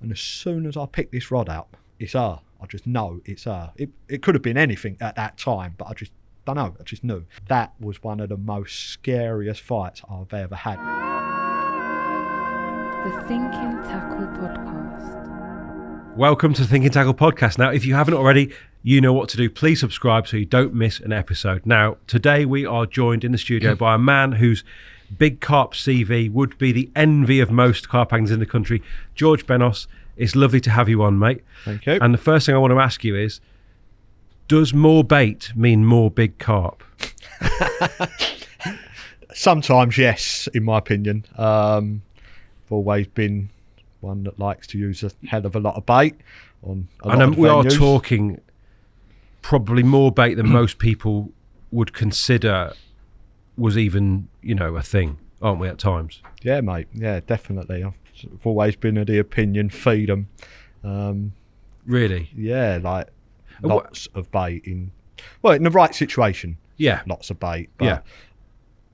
And as soon as I pick this rod up, it's her. I just know it's her. It could have been anything at that time, but I just don't know. I just knew. That was one of the most scariest fights I've ever had. The Thinking Tackle Podcast. Welcome to the Thinking Tackle Podcast. Now, if you haven't already, you know what to do. Please subscribe so you don't miss an episode. Now, today we are joined in the studio by a man whose big-carp CV would be the envy of most carp anglers in the country, George Benos. It's lovely to have you on, mate. Thank you. And the first thing I want to ask you is, does more bait mean more big carp? Sometimes, yes, in my opinion. I've always been one that likes to use a hell of a lot of bait on a lot of we are venues. talking probably more bait than most people would consider was even, a thing, aren't we, at times? Yeah, mate. Yeah, definitely. I've always been of the opinion, feed them. Really? Yeah, like lots of bait in the right situation. Yeah. Lots of bait. But Yeah.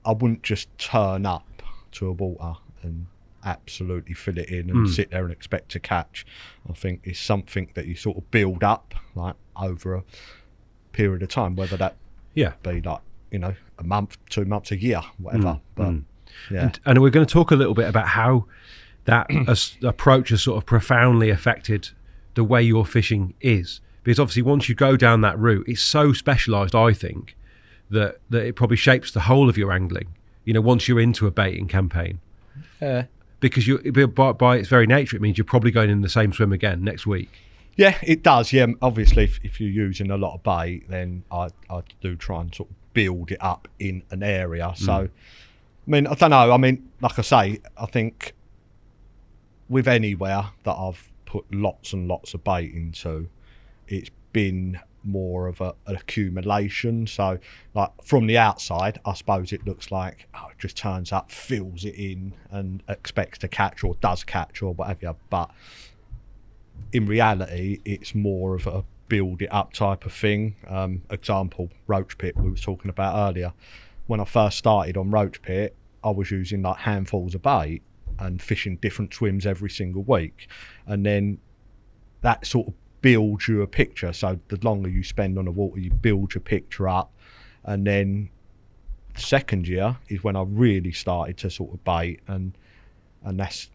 I wouldn't just turn up to a water and absolutely fill it in and sit there and expect to catch. I think it's something that you sort of build up like over a period of time, whether that be like, a month, 2 months, a year, whatever. Yeah. And we're going to talk a little bit about how that approach has sort of profoundly affected the way your fishing is. Because obviously once you go down that route, it's so specialised, I think, that it probably shapes the whole of your angling, once you're into a baiting campaign. Yeah. Because by its very nature, it means you're probably going in the same swim again next week. Yeah, it does. Yeah, obviously, if you're using a lot of bait, then I do try and sort of build it up in an area. So, I mean, I don't know. I mean, like I say, I think with anywhere that I've put lots and lots of bait into, it's been more of an accumulation. So, like from the outside, I suppose it looks like it just turns up, fills it in, and expects to catch or does catch or whatever. But in reality, it's more of a build it up type of thing. Example, Roach pit we were talking about earlier. When I first started on Roach pit, I was using like handfuls of bait and fishing different swims every single week, and then that sort of builds you a picture. So the longer you spend on the water, you build your picture up. And then second year is when I really started to sort of bait, and that's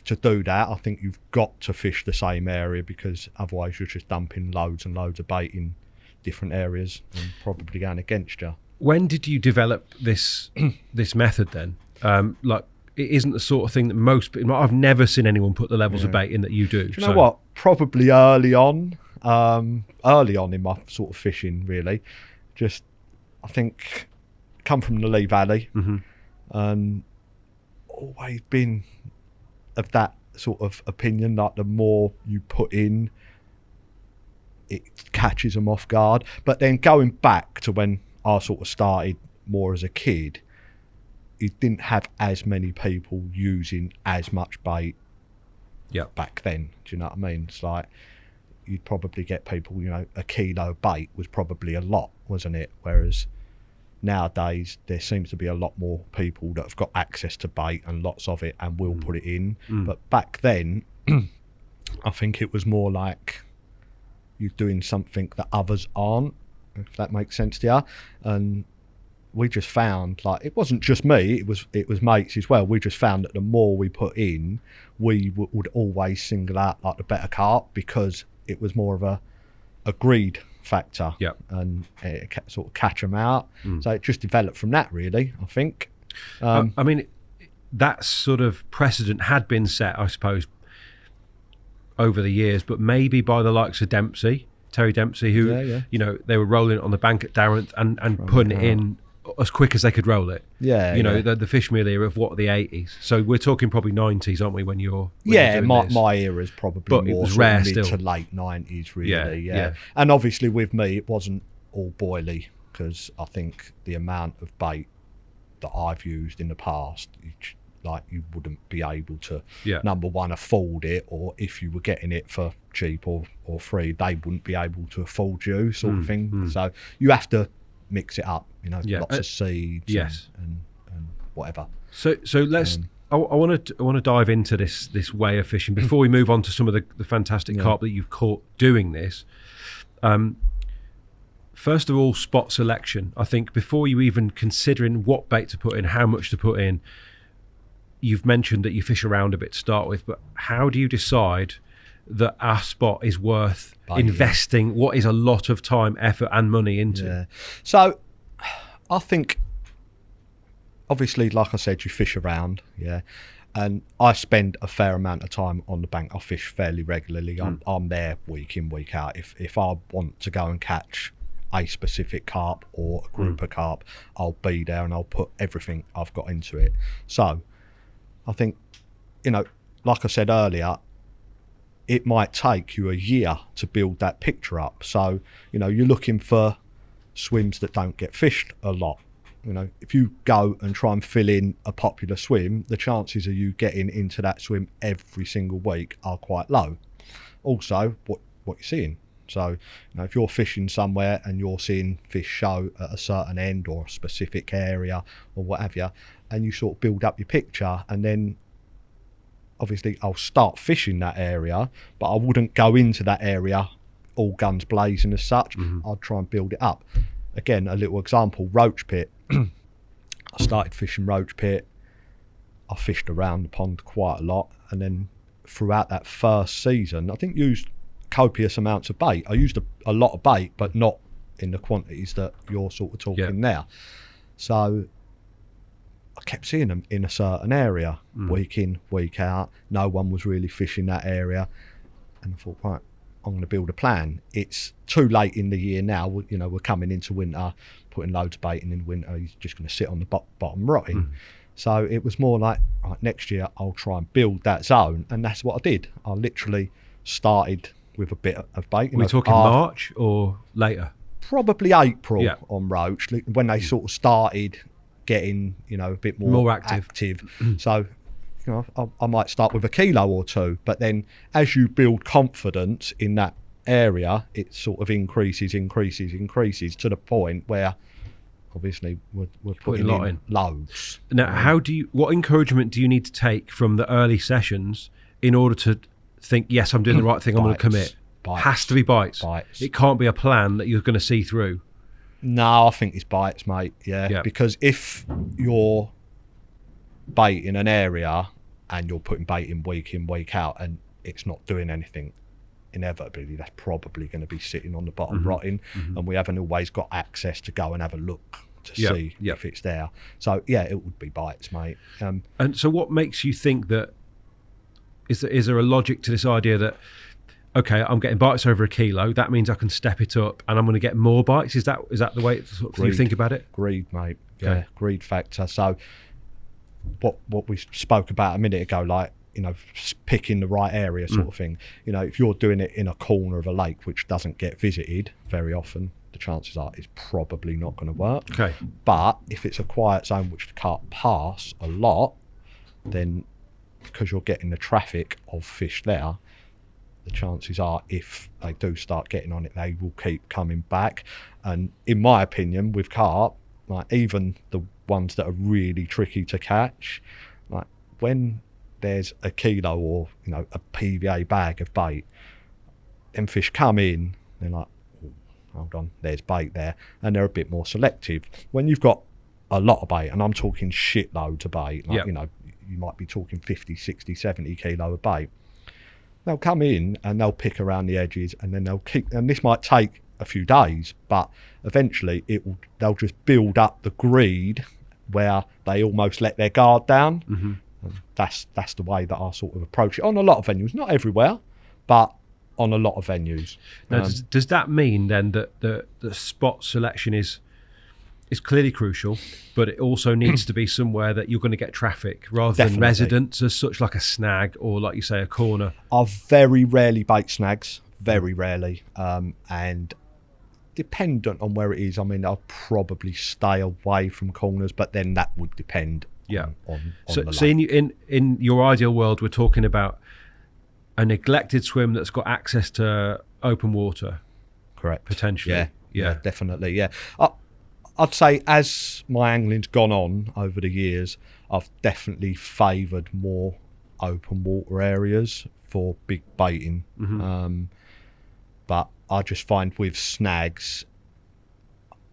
to do that, I think you've got to fish the same area, because otherwise you're just dumping loads and loads of bait in different areas and probably going against you. When did you develop this method then? Like, it isn't the sort of thing that most people... I've never seen anyone put the levels of bait in that you do. Do you know what? Probably early on in my sort of fishing, really. Just, I think, come from the Lee Valley, and always been of that sort of opinion, like the more you put in, it catches them off guard. But then going back to when I sort of started more as a kid, you didn't have as many people using as much bait back then. Do you know what I mean? It's like you'd probably get people, a kilo bait was probably a lot, wasn't it? Whereas nowadays there seems to be a lot more people that have got access to bait and lots of it and will put it in. But back then I think it was more like you're doing something that others aren't, if that makes sense to you. And we just found, like, it wasn't just me, it was mates as well. We just found that the more we put in, we would always single out like the better carp, because it was more of a greed factor, and sort of catch them out. So it just developed from that, really, I think. I mean, that sort of precedent had been set, I suppose, over the years, but maybe by the likes of Terry Dempsey, who, they were rolling it on the bank at Darrant and putting it in as quick as they could roll it. The fish meal era of the 80s. So we're talking probably 90s, aren't we, when you're doing this? My era is probably but more it was rare mid still. to late 90s, really. Yeah. And obviously with me, it wasn't all boily, because I think the amount of bait that I've used in the past, you wouldn't be able to, number one, afford it, or if you were getting it for cheap or free, they wouldn't be able to afford you, sort of thing. So you have to mix it up, lots of seeds and whatever. So let's I want to dive into this way of fishing before we move on to some of the fantastic carp that you've caught doing this. First of all, spot selection. I think before you even considering what bait to put in, how much to put in, you've mentioned that you fish around a bit to start with, but how do you decide that our spot is worth investing what is a lot of time, effort and money into? Yeah. So I think, obviously, like I said, you fish around, and I spend a fair amount of time on the bank. I fish fairly regularly. I'm there week in, week out. If I want to go and catch a specific carp or a group of carp, I'll be there and I'll put everything I've got into it. So I think, like I said earlier, it might take you a year to build that picture up. So, you're looking for swims that don't get fished a lot. If you go and try and fill in a popular swim, the chances of you getting into that swim every single week are quite low. Also, what you're seeing. So, if you're fishing somewhere and you're seeing fish show at a certain end or a specific area or what have you, and you sort of build up your picture, and then obviously I'll start fishing that area, but I wouldn't go into that area all guns blazing as such. I'd try and build it up. Again, a little example, Roach pit. I started fishing Roach pit. I fished around the pond quite a lot, and then throughout that first season, I think used copious amounts of bait. I used a lot of bait, but not in the quantities that you're sort of talking now. So I kept seeing them in a certain area, week in, week out. No one was really fishing that area, and I thought, right, I'm going to build a plan. It's too late in the year now. We're coming into winter, putting loads of bait in the winter. He's just going to sit on the bottom rotting. So it was more like, right, next year I'll try and build that zone, and that's what I did. I literally started with a bit of bait. We're talking March or later? Probably April on Roach, when they sort of started getting, a bit more active. So, I might start with a kilo or two, but then as you build confidence in that area, it sort of increases to the point where obviously we're putting in loads. Now, what encouragement do you need to take from the early sessions in order to think, yes, I'm doing the right thing, I'm going to commit? Has to be bites. It can't be a plan that you're going to see through. No, I think it's bites, mate. Yeah. Because if you're bait in an area and you're putting bait in, week out, and it's not doing anything, inevitably that's probably going to be sitting on the bottom rotting, and we haven't always got access to go and have a look to see if it's there. So it would be bites, mate. And so what makes you think that, is there a logic to this idea that, okay, I'm getting bites over a kilo, that means I can step it up and I'm going to get more bites? Is that the way you think about it? Greed, mate. Okay. Greed factor. So what we spoke about a minute ago, like, picking the right area sort of thing. If you're doing it in a corner of a lake which doesn't get visited very often, the chances are it's probably not going to work. Okay. But if it's a quiet zone which can't pass a lot, then because you're getting the traffic of fish there, the chances are if they do start getting on it, they will keep coming back. And in my opinion, with carp, like even the ones that are really tricky to catch, like when there's a kilo or a PVA bag of bait, them fish come in, they're like, oh, hold on, there's bait there, and they're a bit more selective. When you've got a lot of bait, and I'm talking shitloads of bait, like, you might be talking 50, 60, 70 kilo of bait, they'll come in and they'll pick around the edges, and then they'll keep, and this might take a few days, but eventually they'll just build up the greed where they almost let their guard down. That's the way that I sort of approach it on a lot of venues, not everywhere, but on a lot of venues. Now, does that mean then that the spot selection is clearly crucial, but it also needs to be somewhere that you're going to get traffic rather than residents as such, like a snag or, like you say, a corner? I very rarely bait snags, very rarely, and dependent on where it is, I mean, I'll probably stay away from corners, but then that would depend on the lake. So in your ideal world, we're talking about a neglected swim that's got access to open water. Correct. Potentially. Yeah, definitely, yeah. I'd say as my angling's gone on over the years, I've definitely favoured more open water areas for big baiting. But I just find with snags,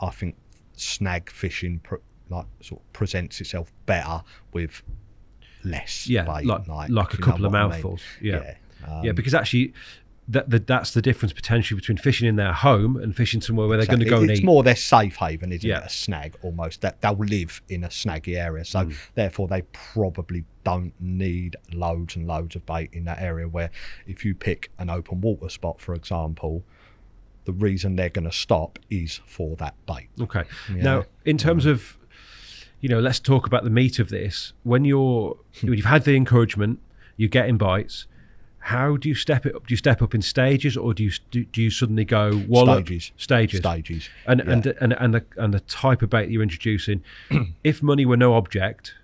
I think snag fishing sort of presents itself better with less bait, like a couple of mouthfuls. I mean? Yeah, because actually that's the difference potentially between fishing in their home and fishing somewhere where they're going to go and eat. It's more their safe haven, isn't it? A snag almost, that they'll live in a snaggy area, so therefore they probably don't need loads and loads of bait in that area, where if you pick an open water spot, for example, the reason they're going to stop is for that bait. Okay. Now, in terms of, let's talk about the meat of this. When you've had the encouragement, you're getting bites. How do you step it up? Do you step up in stages, or do you suddenly go wallop? Stages. And the type of bait that you're introducing. If money were no object,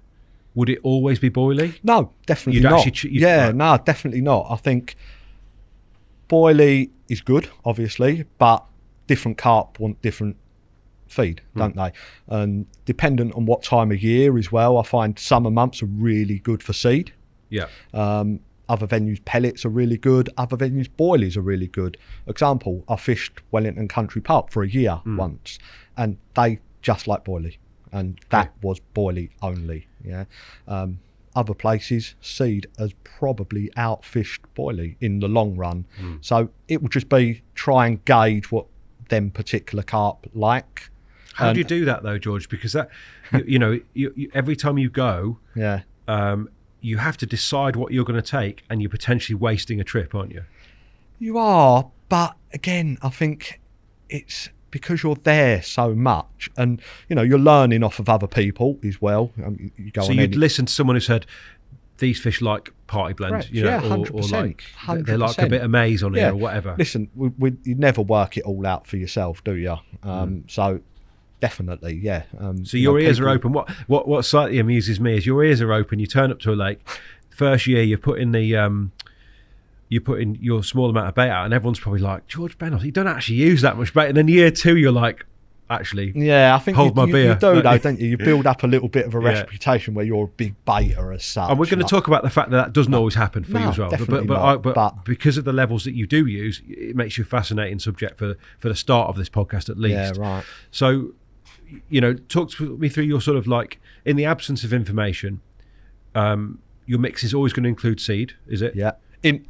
would it always be boilie? No, definitely not. No, definitely not. I think boilie is good, obviously, but different carp want different feed, don't they? And dependent on what time of year as well, I find summer months are really good for seed. Yeah. Other venues, pellets are really good. Other venues, boilies are really good. Example, I fished Wellington Country Park for a year once, and they just like boilie, and that was boilie only. Yeah. Other places, seed has probably outfished boilie in the long run. So it would just be try and gauge what them particular carp like. How do you do that though, George? Because that, you every time you go, you have to decide what you're going to take, and you're potentially wasting a trip, aren't you? You are, but again, I think it's because you're there so much, and you're learning off of other people as well. You go so on you'd listen to someone who said these fish like party blend, correct, 100%, or like 100%. They like a bit of maize on it or whatever. Listen, you never work it all out for yourself, do you? So definitely, so your ears are open. What slightly amuses me is your ears are open. You turn up to a lake. First year, you put in your small amount of bait out, and everyone's probably like, George Benos, you don't actually use that much bait. And then year two, you're like, actually, I think hold my beer. You do, though, don't you? You build up a little bit of a reputation where you're a big baiter as such. And we're going to talk about the fact that doesn't always happen for you as well. But because of the levels that you do use, it makes you a fascinating subject for the start of this podcast, at least. Yeah, right. So, talk to me through your sort of like, in the absence of information, your mix is always going to include seed, is it? Yeah.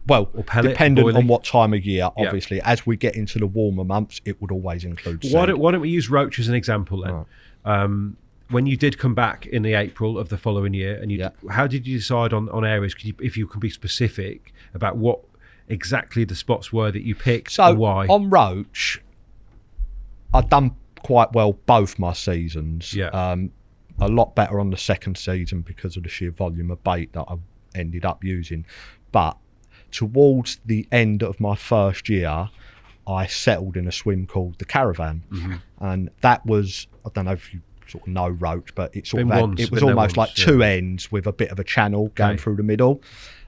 Or pellet, dependent on what time of year, obviously. As we get into the warmer months, it would always include seed. Why don't we use Roach as an example then? Right. When you did come back in the April of the following year, and how did you decide on areas? If you can be specific about what exactly the spots were that you picked, and why? On Roach, I'd done quite well both my seasons. A lot better on the second season because of the sheer volume of bait that I ended up using. But towards the end of my first year, I settled in a swim called the Caravan. And that was, I don't know if you sort of know Roach, but it was almost like two ends with a bit of a channel going through the middle.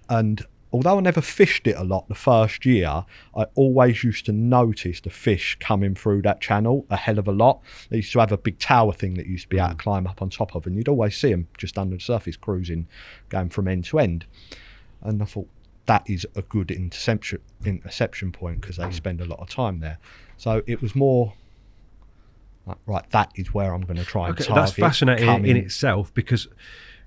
And although I never fished it a lot the first year, I always used to notice the fish coming through that channel a hell of a lot. They used to have a big tower thing that used to be able to climb up on top of, and you'd always see them just under the surface cruising, going from end to end. And I thought, that is a good interception point because they spend a lot of time there. So it was more like, right, that is where I'm going to try and target. That's fascinating in itself, because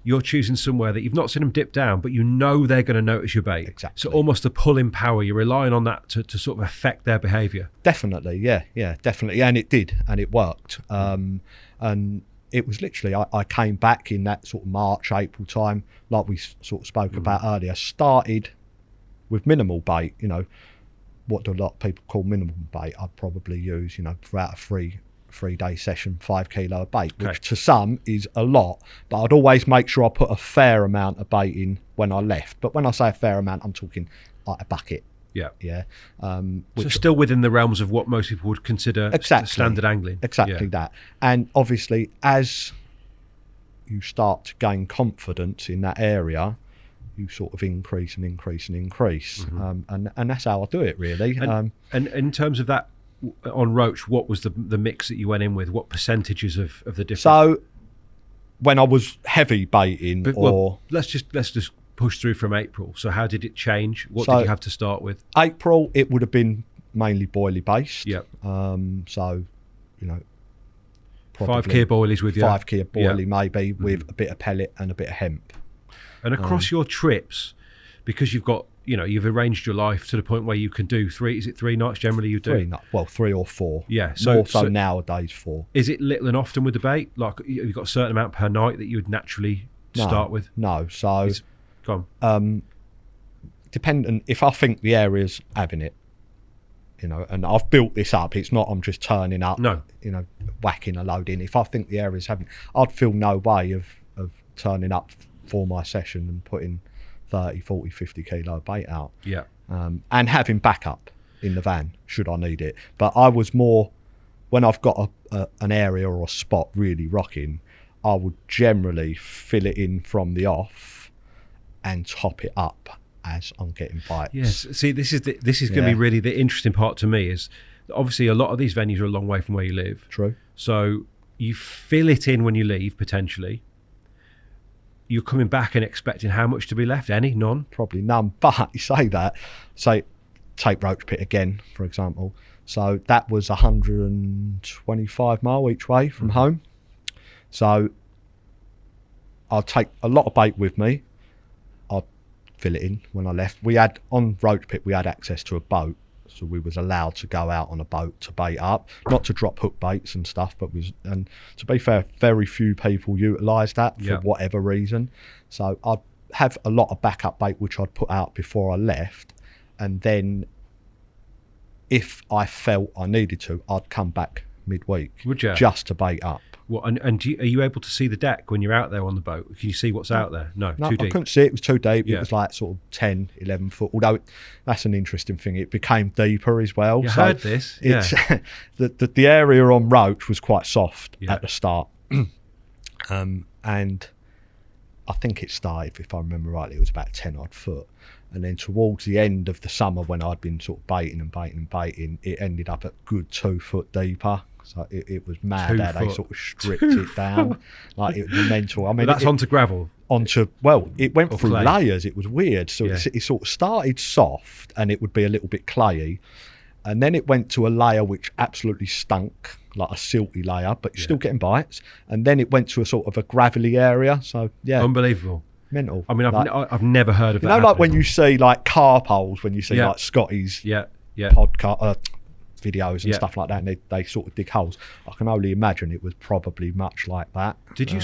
you're choosing somewhere that you've not seen them dip down, but they're going to notice your bait. Exactly. So almost the pulling power, you're relying on that to sort of affect their behaviour. Definitely, yeah, definitely. And it did, and it worked. And it was literally, I came back in that sort of March, April time, like we sort of spoke about earlier, started with minimal bait, what do a lot of people call minimal bait. I'd probably use, throughout a three-day session, 5 kilo of bait, which to some is a lot, but I'd always make sure I put a fair amount of bait in when I left. But when I say a fair amount, I'm talking like a bucket. Yeah. So still within the realms of what most people would consider standard angling. Exactly that. And obviously, as you start to gain confidence in that area, you sort of increase. And that's how I do it, really. And in terms of that, on Roach, what was the mix that you went in with? What percentages of the different? So when I was heavy baiting, let's just push through from April. So how did it change? What did you have to start with? April, it would have been mainly boilie based. Yep. So, you know, 5 key boilies with you. 5 key boilie maybe with a bit of pellet and a bit of hemp. And across your trips, because you've got, you've arranged your life to the point where you can do 3. Is it 3 nights generally you do? 3 or 4. Yeah. More so nowadays 4. Is it little and often with the bait? Like you've got a certain amount per night that you would naturally start with? No. So go on. Dependent, if I think the area's having it, and I've built this up, it's not I'm just turning up, whacking a load in. If I think the area's having, I'd feel no way of turning up for my session and putting 30, 40, 50 kilo bait out. Yeah. And having backup in the van should I need it. But I was more, when I've got an area or a spot really rocking, I would generally fill it in from the off and top it up as I'm getting bites. Yes. See, this is going to be really the interesting part to me. Is obviously a lot of these venues are a long way from where you live. True. So you fill it in when you leave potentially. You're coming back and expecting how much to be left? Any? None? Probably none. But you say that, take Roach Pit again, for example. So that was 125 mile each way from home. So I'd take a lot of bait with me. I'd fill it in when I left. On Roach Pit, we had access to a boat. So we was allowed to go out on a boat to bait up, not to drop hook baits and stuff, and to be fair, very few people utilised that for whatever reason. So I'd have a lot of backup bait which I'd put out before I left, and then if I felt I needed to, I'd come back midweek. Would you? Just to bait up. What, and are you able to see the deck when you're out there on the boat? Can you see what's out there? No, too deep. I couldn't see it. It was too deep. It was like sort of 10, 11 foot. Although that's an interesting thing. It became deeper as well. You heard this. It's, the area on Roach was quite soft at the start. And I think it started, if I remember rightly, it was about 10 odd foot. And then towards the end of the summer, when I'd been sort of baiting, it ended up at good 2 foot deeper. So it was mad how they sort of stripped it down. Like, it was mental. I mean, but that's onto gravel? It went through clay. layers. It was weird. So it sort of started soft and it would be a little bit clayey. And then it went to a layer which absolutely stunk, like a silty layer, but you're still getting bites. And then it went to a sort of a gravelly area. So, yeah. Unbelievable. Mental. I mean, I've never heard of that. Like when you see like carp holes, when you see like Scotty's podcast videos and stuff like that, and they sort of dig holes. I can only imagine it was probably much like that. Did you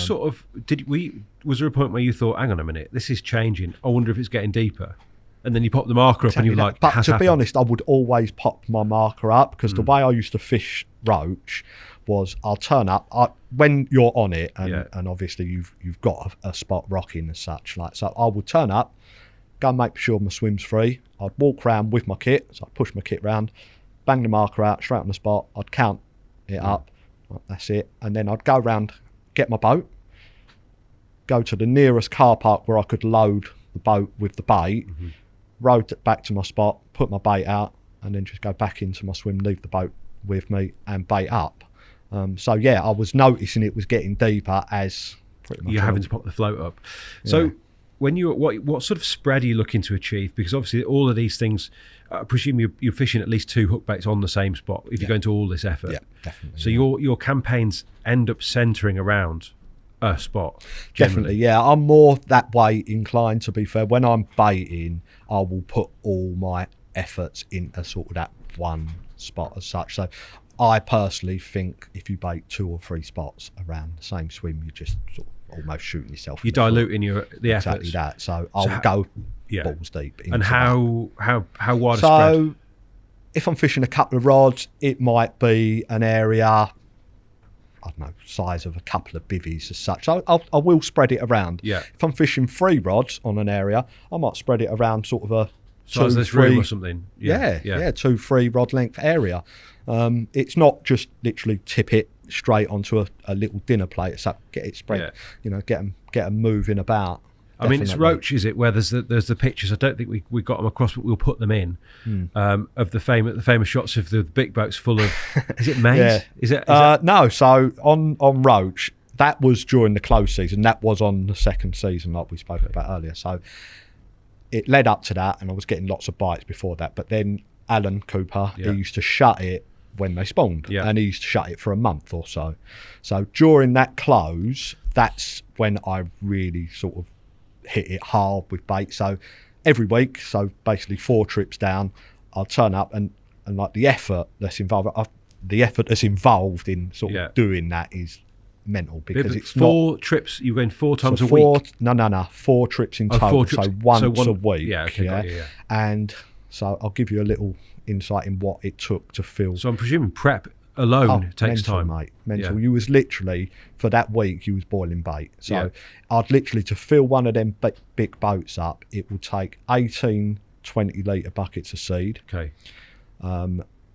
was there a point where you thought, hang on a minute, this is changing, I wonder if it's getting deeper? And then you pop the marker up and you're like, but to be honest, I would always pop my marker up, because the way I used to fish Roach was I'll turn up when you're on it, and obviously you've got a spot rocking as such, like, so I would turn up, go and make sure my swim's free. I'd walk around with my kit, so I'd push my kit round, bang the marker out straight on the spot. I'd count it up, that's it, and then I'd go around, get my boat, go to the nearest car park where I could load the boat with the bait, rowed it back to my spot, put my bait out, and then just go back into my swim, leave the boat with me and bait up. So yeah, I was noticing it was getting deeper as pretty much you're having to pop the float up. So when you what sort of spread are you looking to achieve? Because obviously all of these things, I presume you're fishing at least 2 hook baits on the same spot if you're going to all this effort. Yeah, definitely. So your campaigns end up centering around a spot. Definitely, yeah. I'm more that way inclined, to be fair. When I'm baiting, I will put all my efforts into sort of that one spot as such. So I personally think if you bait 2 or 3 spots around the same swim, you're just sort of almost shooting yourself. You're diluting the exactly efforts. Exactly that. So I'll go balls deep. And how wide a spread? So if I'm fishing a couple of rods, it might be an area, I don't know, size of a couple of bivvies as such. I will spread it around. Yeah. If I'm fishing 3 rods on an area, I might spread it around sort of a size of this room or something. Yeah, 2-3 rod length area. It's not just literally tip it straight onto a little dinner plate. So get it spread, get them moving about. I mean, it's Roach, is it? Where there's the pictures. I don't think we got them across, but we'll put them in of the famous shots of the big boats full of. Is it maize? Is it? No. So on Roach, that was during the close season. That was on the second season, like we spoke about earlier. So it led up to that, and I was getting lots of bites before that. But then Alan Cooper, he used to shut it when they spawned, and he used to shut it for a month or so. So during that close, that's when I really sort of hit it hard with bait. So every week, so basically 4 trips down, I'll turn up and like the effort that's involved in sort of doing that is mental, because it's 4 trips. You're going 4 times a week. No, 4 trips in total. 4 trips. So once a week. Yeah, okay, got you, yeah. And so I'll give you a little insight in what it took to fill. So I'm presuming prep alone takes mental, time, mate. Mental. You was literally, for that week, you was boiling bait. So I'd literally, to fill one of them big boats up, it would take 18 20-litre buckets of seed. Okay.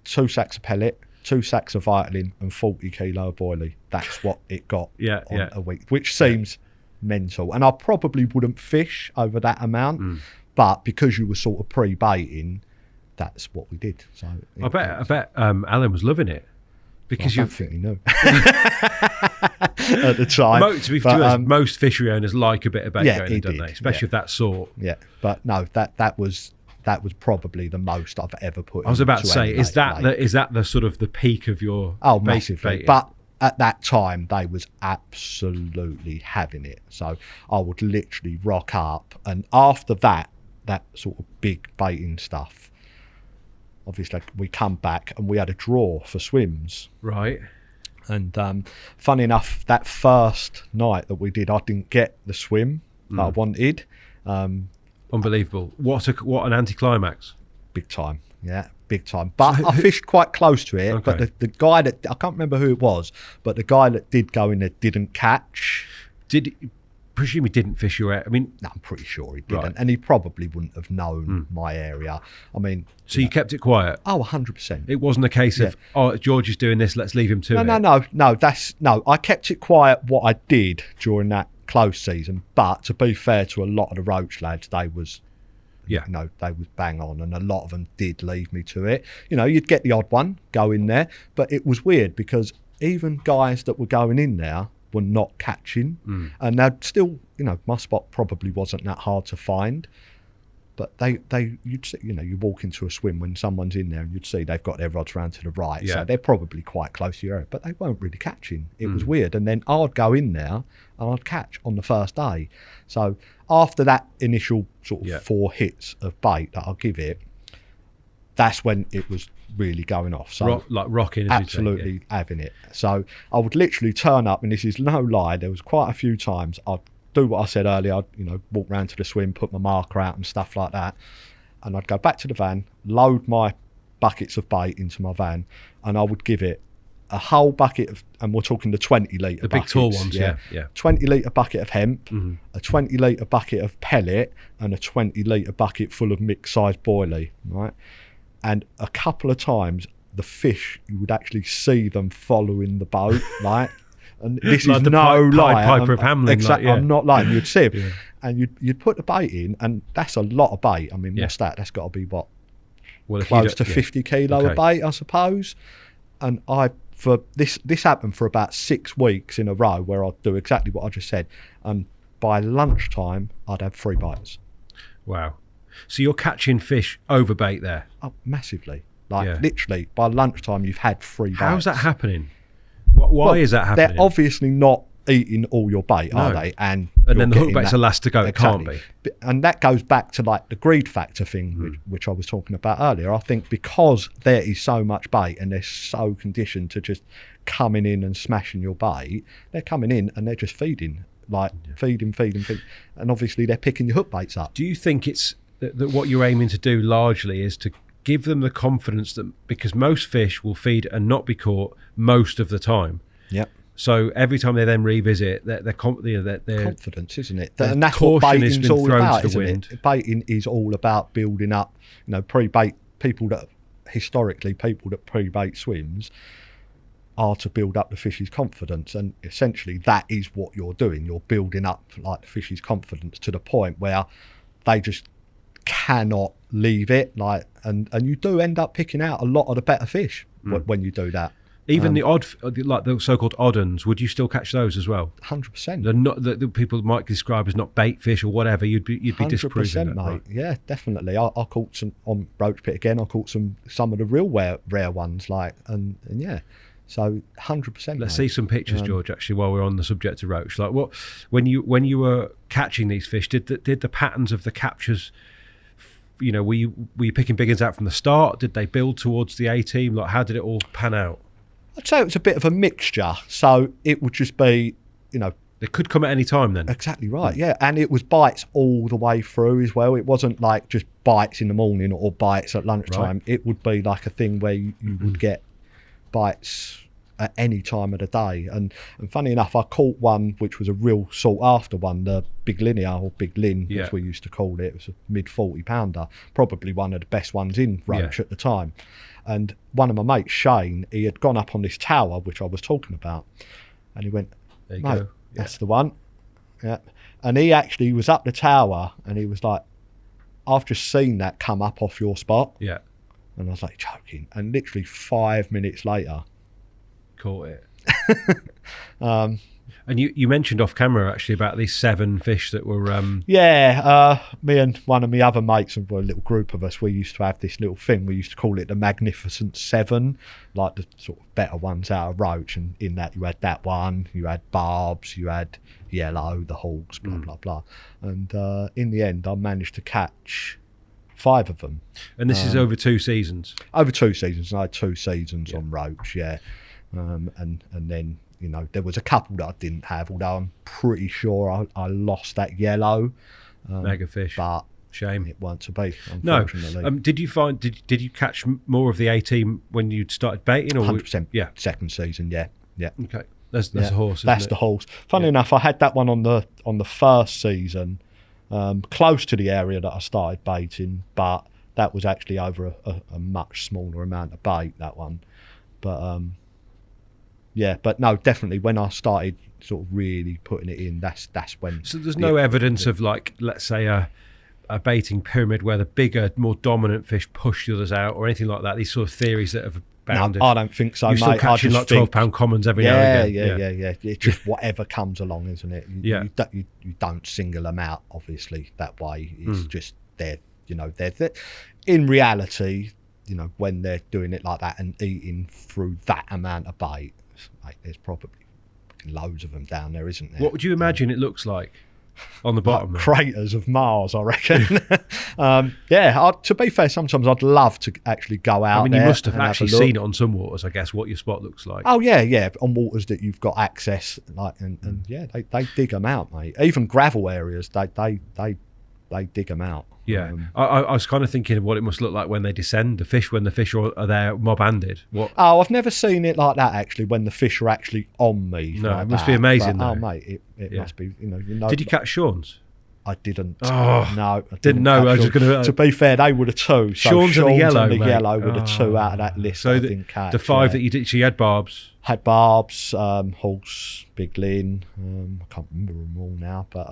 2 sacks of pellet, 2 sacks of Vitamin, and 40 kilo of boilie. That's what it got on a week, which seems mental. And I probably wouldn't fish over that amount, but because you were sort of pre-baiting, that's what we did. So I bet Alan was loving it, because I don't think he knew at the time. To be honest, most fishery owners like a bit of bait going in, don't they? Especially of that sort. Yeah, but no, that was probably the most I've ever put. I was about to say, is that the sort of the peak of your massively baiting? But at that time, they was absolutely having it. So I would literally rock up, and after that sort of big baiting stuff, obviously we come back and we had a draw for swims. Right. And funny enough, that first night that we did, I didn't get the swim that I wanted. Unbelievable. What an anticlimax. Big time. Yeah, big time. But I fished quite close to it. Okay. But the guy that, I can't remember who it was, but the guy that did go in there didn't catch. Presume he didn't fish your area? I mean, no, I'm pretty sure he didn't. Right. And he probably wouldn't have known my area. I mean... So you kept it quiet? Oh, 100%. It wasn't a case of, George is doing this, let's leave him to it. No, I kept it quiet what I did during that close season. But to be fair to a lot of the Roach lads, they was bang on, and a lot of them did leave me to it. You know, you'd get the odd one go in there, but it was weird because even guys that were going in there were not catching, and they'd still, you know, my spot probably wasn't that hard to find, but you'd see, you know, you walk into a swim when someone's in there and you'd see they've got their rods round to the right, so they're probably quite close to your area, but they weren't really catching. It was weird. And then I'd go in there and I'd catch on the first day. So after that initial sort of 4 hits of bait that I'll give it, that's when it was really going off. So rocking, absolutely having it. So I would literally turn up, and this is no lie, there was quite a few times I'd do what I said earlier. I'd, you know, walk round to the swim, put my marker out and stuff like that, and I'd go back to the van, load my buckets of bait into my van, and I would give it a whole bucket of, and we're talking the 20 litre big tall ones, 20 litre bucket of hemp, a 20 litre bucket of pellet, and a 20 litre bucket full of mixed size boilie, right? And a couple of times, the fish, you would actually see them following the boat, right? And this like is the no lie. Piper of Hamelin. Exactly, I'm not lying. You'd see them, and you'd put the bait in, and that's a lot of bait. I mean, what's that? That's got to be close to 50 kilo of bait, I suppose. And this happened for about 6 weeks in a row, where I'd do exactly what I just said. And by lunchtime, I'd have 3 bites. Wow. So you're catching fish over bait there? Oh, massively. Literally, by lunchtime, you've had 3 bites. How's that happening? Why is that happening? They're obviously not eating all your bait, are they? And then the hook bait's the last to go. Exactly. It can't be. And that goes back to like the greed factor thing, which I was talking about earlier. I think because there is so much bait and they're so conditioned to just coming in and smashing your bait, they're coming in and they're just feeding. Feeding. And obviously they're picking your hook baits up. Do you think it's that what you're aiming to do largely is to give them the confidence that, because most fish will feed and not be caught most of the time. Yep. So every time they then revisit, their confidence, isn't it? And that's what baiting's all about, isn't it? Baiting is all about building up, you know, pre-bait. People that pre-bait swims are to build up the fish's confidence, and essentially that is what you're doing. You're building up like the fish's confidence to the point where they just cannot leave it, and you do end up picking out a lot of the better fish when you do that. Even the odd, like the so-called odd uns, would you still catch those as well? 100%. They're not the people might describe as not bait fish or whatever. You'd be disproving that, mate. right? Yeah, definitely. I caught some on Roach Pit again. I caught some of the real rare ones, like and yeah. So 100%. Let's see some pictures, George. Actually, while we're on the subject of roach, like what when you were catching these fish, did the patterns of the captures, you know, were you picking big uns out from the start? Did they build towards the A team? Like, how did it all pan out? I'd say it was a bit of a mixture. So it would just be, you know, it could come at any time then. Exactly right. Yeah, and it was bites all the way through as well. It wasn't like just bites in the morning or bites at lunchtime. Right. It would be like a thing where you would get bites at any time of the day, and funny enough, I caught one which was a real sought after one, the big linear or big lin, as we used to call it. It was a mid 40 pounder, probably one of the best ones in Roach at the time. And one of my mates, Shane, he had gone up on this tower which I was talking about, and he went, "There you go, that's the one." Yeah, and he actually was up the tower, and he was like, "I've just seen that come up off your spot." Yeah. And I was like, joking. And literally 5 minutes later, caught it. And you mentioned off camera actually about these 7 fish that were me and one of my other mates, and a little group of us, we used to have this little thing. We used to call it the Magnificent 7, like the sort of better ones out of Roach. And in that you had that one, you had barbs, you had yellow, the hawks, blah blah blah. And in the end I managed to catch 5 of them. And this is over 2 seasons? Over 2 seasons. I had 2 seasons on Roach, and then, you know, there was a couple that I didn't have, although I'm pretty sure I lost that yellow. Mega fish. But shame. It weren't to be, unfortunately. No. Did you find, did you catch more of the A team when you started baiting? Or 100%. Yeah. Second season, yeah. Okay. That's a horse, That's the horse. Funny enough, I had that one on the first season, close to the area that I started baiting, but that was actually over a much smaller amount of bait, that one. But but no, definitely when I started sort of really putting it in, that's when. So there's no evidence of, like, let's say a baiting pyramid where the bigger, more dominant fish push the others out or anything like that. These sort of theories that have abounded. No, I don't think so, You're mate. Still catching like 12-pound commons every now and again. Yeah. It's just whatever comes along, isn't it? You don't single them out, obviously, that way. It's just they're in reality, you know, when they're doing it like that and eating through that amount of bait, mate, there's probably loads of them down there, isn't there? What would you imagine it looks like on the bottom? Like craters of Mars, I reckon. To be fair, sometimes I'd love to actually go out. I mean, there you must have actually seen it on some waters, I guess, what your spot looks like. Oh yeah, on waters that you've got access, like, and they dig them out, mate. Even gravel areas, they dig them out. Yeah, I was kind of thinking of what it must look like when they descend, when the fish are there mob-handed. What? Oh, I've never seen it like that, actually, when the fish are actually on me. No, like it must be amazing, but, though. Oh, mate, it must be, you know. Did you catch Shawns? I didn't. Oh, no, I didn't know. I was just going to. To be fair, they were the 2. So Shawns and the yellow, were the 2 out of that list. So I didn't catch. The 5 that you did. So you had barbs. Had barbs, horse, big lin. I can't remember them all now, but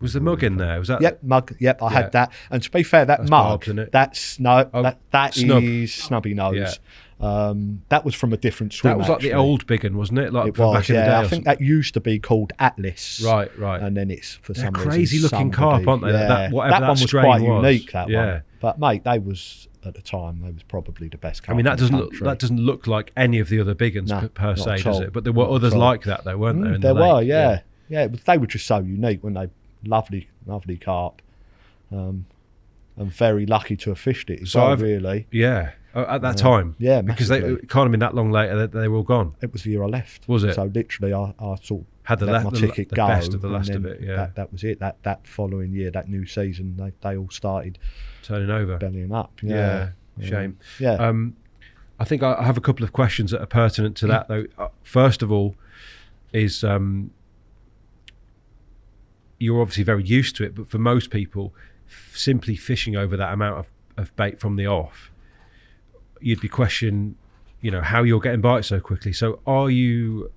Was the mug in there? Was that? Yep, mug. Yep, I had that. And to be fair, that mug, that is snubby nose. Yeah. That was from a different swim. That was like the old big one, wasn't it? Like it was. Back in the day, I think that used to be called Atlas. Right. And then it's for some reason crazy looking carp, aren't they? Yeah. That one was quite unique. That one. But mate, they was at the time. They was probably the best carp. I mean, that doesn't look like any of the other big ones per se, does it? But there were others like that, though, weren't there? There were, yeah. They were just so unique, weren't they? Lovely carp, and very lucky to have fished it as well, really. Yeah, at that time. Yeah, because they can't have been that long later. They were all gone. It was the year I left. Was it? So literally, I sort of had my ticket the go. Best of the last of it. Yeah, that was it. That following year, that new season, they all started turning over, bellying up. Yeah. Shame. Yeah. I think I have a couple of questions that are pertinent to that, though. First of all, is you're obviously very used to it, but for most people, simply fishing over that amount of bait from the off, you'd be questioning, you know, how you're getting bites so quickly. So are you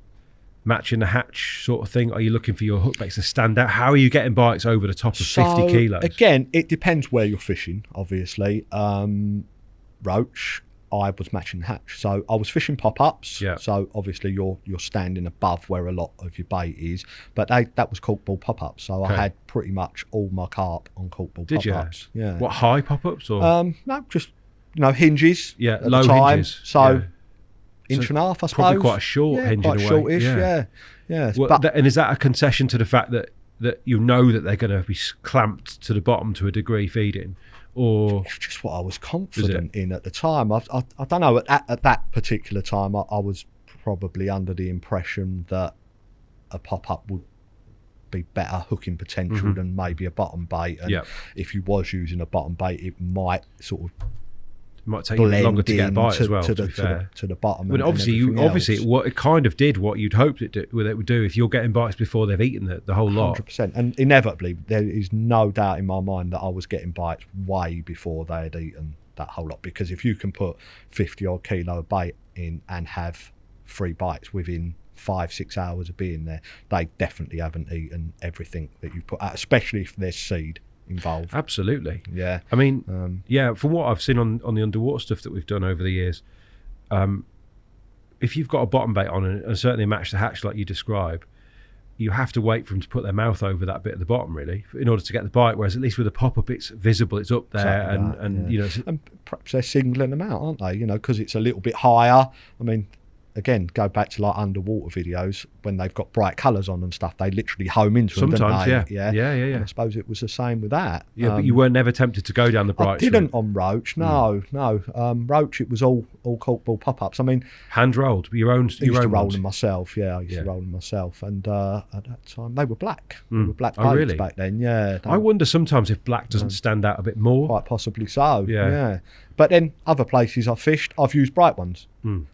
matching the hatch sort of thing? Are you looking for your hook baits to stand out? How are you getting bites over the top of 50 kilos? Again, it depends where you're fishing, obviously. Roach, I was matching the hatch. So I was fishing pop-ups. Yeah. So obviously you're standing above where a lot of your bait is. But that was corkball pop-ups. So I had pretty much all my carp on corkball pop-ups. Did you? Yeah. What, high pop-ups or? No, just hinges. Yeah, at low the time. hinges. So inch and a half, I suppose. Probably quite a short hinge quite in a way. shortish. Yeah. Well, and is that a concession to the fact that you know that they're going to be clamped to the bottom to a degree feeding? Or it's just what I was confident in at the time. I don't know. At that particular time, I was probably under the impression that a pop-up would be better hooking potential than maybe a bottom bait. And if you was using a bottom bait, it might sort of might take you longer to get a bite as well. To the bottom. But obviously, it kind of did what you'd hoped it would do if you're getting bites before they've eaten the whole lot. 100%. And inevitably, there is no doubt in my mind that I was getting bites way before they had eaten that whole lot. Because if you can put 50 odd kilo of bait in and have 3 bites within 5-6 hours of being there, they definitely haven't eaten everything that you've put out, especially if there's seed involved. Absolutely. Yeah. I mean, from what I've seen on the underwater stuff that we've done over the years, if you've got a bottom bait on and certainly match the hatch like you describe, you have to wait for them to put their mouth over that bit at the bottom, really, in order to get the bite. Whereas at least with a pop-up, it's visible, it's up there, exactly and perhaps they're singling them out, aren't they? Because it's a little bit higher. I mean, again, go back to like underwater videos when they've got bright colours on and stuff. They literally home into them, don't they? Yeah. And I suppose it was the same with that. Yeah, but you were never tempted to go down the bright. I didn't on Roach. No. Roach, it was all corkball pop-ups. I mean, hand rolled your own. I used to roll them myself. Yeah, I used to roll them myself, and at that time they were black. They were black boats back then. Yeah. I wonder sometimes if black doesn't stand out a bit more. Quite possibly so. Yeah. But then other places I've fished, I've used bright ones.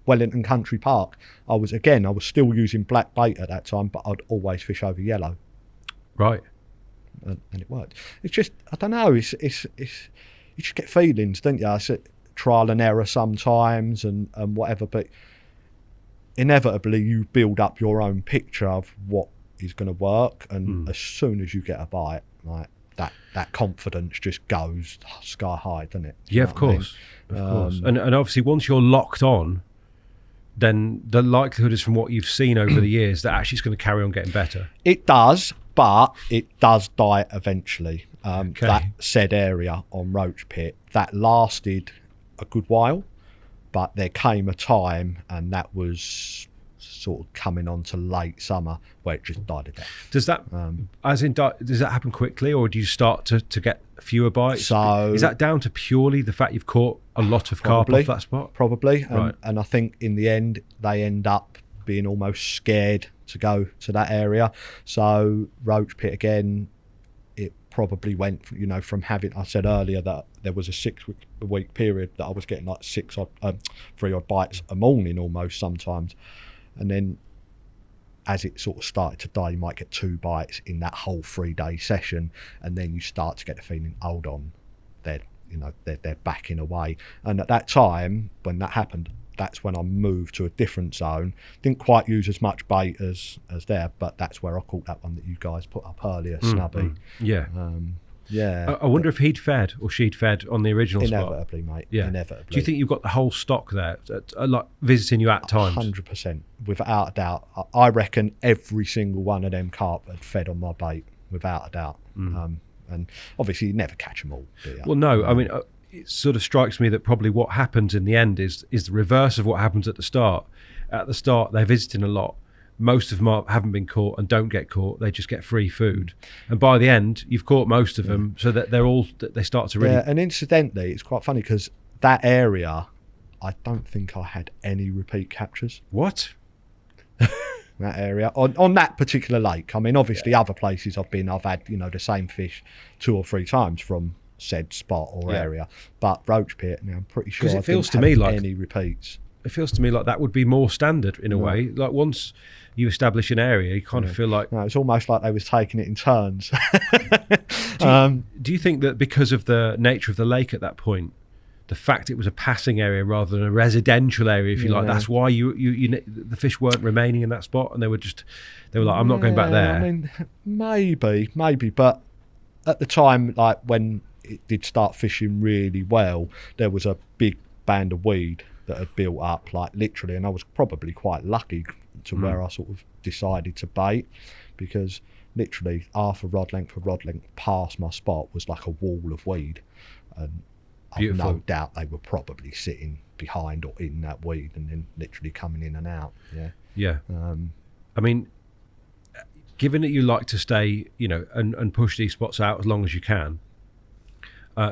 Wellington Country Park, I was still using black bait at that time, but I'd always fish over yellow. Right. And it worked. It's just, I don't know, it's you just get feelings, don't you? It's trial and error sometimes and whatever, but inevitably you build up your own picture of what is going to work, and as soon as you get a bite, like that confidence just goes sky high, doesn't it? Yeah, of course. Of course. And obviously once you're locked on, then the likelihood is, from what you've seen over the years, that actually it's going to carry on getting better. It does, but it does die eventually. That said area on Roach Pit, that lasted a good while, but there came a time, and that was sort of coming on to late summer, where it just died a death. Does that does that happen quickly, or do you start to get fewer bites? So is that down to purely the fact you've caught a lot of carp off that spot? Probably. Right. And I think in the end they end up being almost scared to go to that area. So Roach Pit again, it probably went, from having, I said earlier that there was a 6-week period that I was getting like 3 odd bites a morning almost sometimes. And then as it sort of started to die, you might get 2 bites in that whole 3-day session. And then you start to get the feeling, hold on, they're backing away. And at that time, when that happened, that's when I moved to a different zone. Didn't quite use as much bait as there, but that's where I caught that one that you guys put up earlier, Snubby. Yeah. Yeah. I wonder if he'd fed or she'd fed on the original inevitably, spot. Mate. Yeah. Inevitably. Do you think you've got the whole stock there, like visiting you at times? 100%, without a doubt. I reckon every single one of them carp had fed on my bait, without a doubt. And obviously you never catch them all, do you? Well, no. I mean, it sort of strikes me that probably what happens in the end is the reverse of what happens at the start. At the start, they're visiting a lot. Most of them haven't been caught and don't get caught. They just get free food. And by the end, you've caught most of them, so that they start to really... Yeah, and incidentally, it's quite funny because that area, I don't think I had any repeat captures. What? That area, on that particular lake. I mean, obviously, other places I've been, I've had, the same fish 2 or 3 times from said spot or area. But Roach Pit, I'm pretty sure I didn't have any repeats. It feels to me like that would be more standard in a way. Like once you establish an area, you kind of feel like... No, it's almost like they was taking it in turns. Do you think that because of the nature of the lake at that point, the fact it was a passing area rather than a residential area, if you like, that's why the fish weren't remaining in that spot, and they were like, I'm not going back there? I mean, maybe, but at the time, like when it did start fishing really well, there was a big band of weed that had built up, like literally, and I was probably quite lucky to where I sort of decided to bait, because literally half a rod length past my spot was like a wall of weed, and I've no doubt they were probably sitting behind or in that weed and then literally coming in and out. I mean, given that you like to stay, you know, and push these spots out as long as you can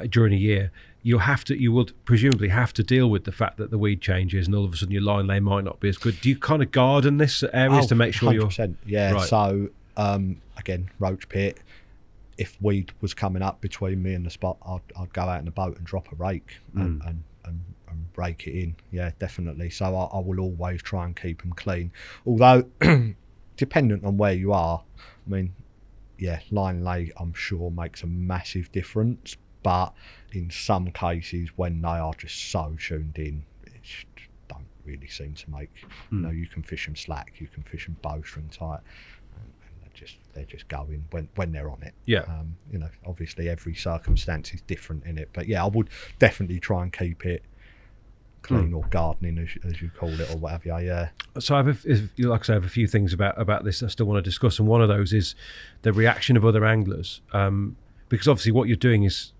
during a year, you will presumably have to deal with the fact that the weed changes and all of a sudden your line lay might not be as good. Do you kind of garden this areas to make sure 100%, yeah. Right. So again, Roach pit, if weed was coming up between me and the spot, I'd go out in the boat and drop a rake and rake it in. Yeah, definitely. So I will always try and keep them clean. Although, dependent on where you are, I mean, yeah, line lay I'm sure makes a massive difference. But in some cases, when they are just so tuned in, it don't really seem to make. You know, you can fish them slack, you can fish them bowstring tight, and they're just going when they're on it. Yeah. You know, obviously every circumstance is different in it, but yeah, I would definitely try and keep it clean or gardening, as you call it, or whatever. Yeah. So I have, like I say, I have a few things about this I still want to discuss, and one of those is the reaction of other anglers, because obviously what you're doing is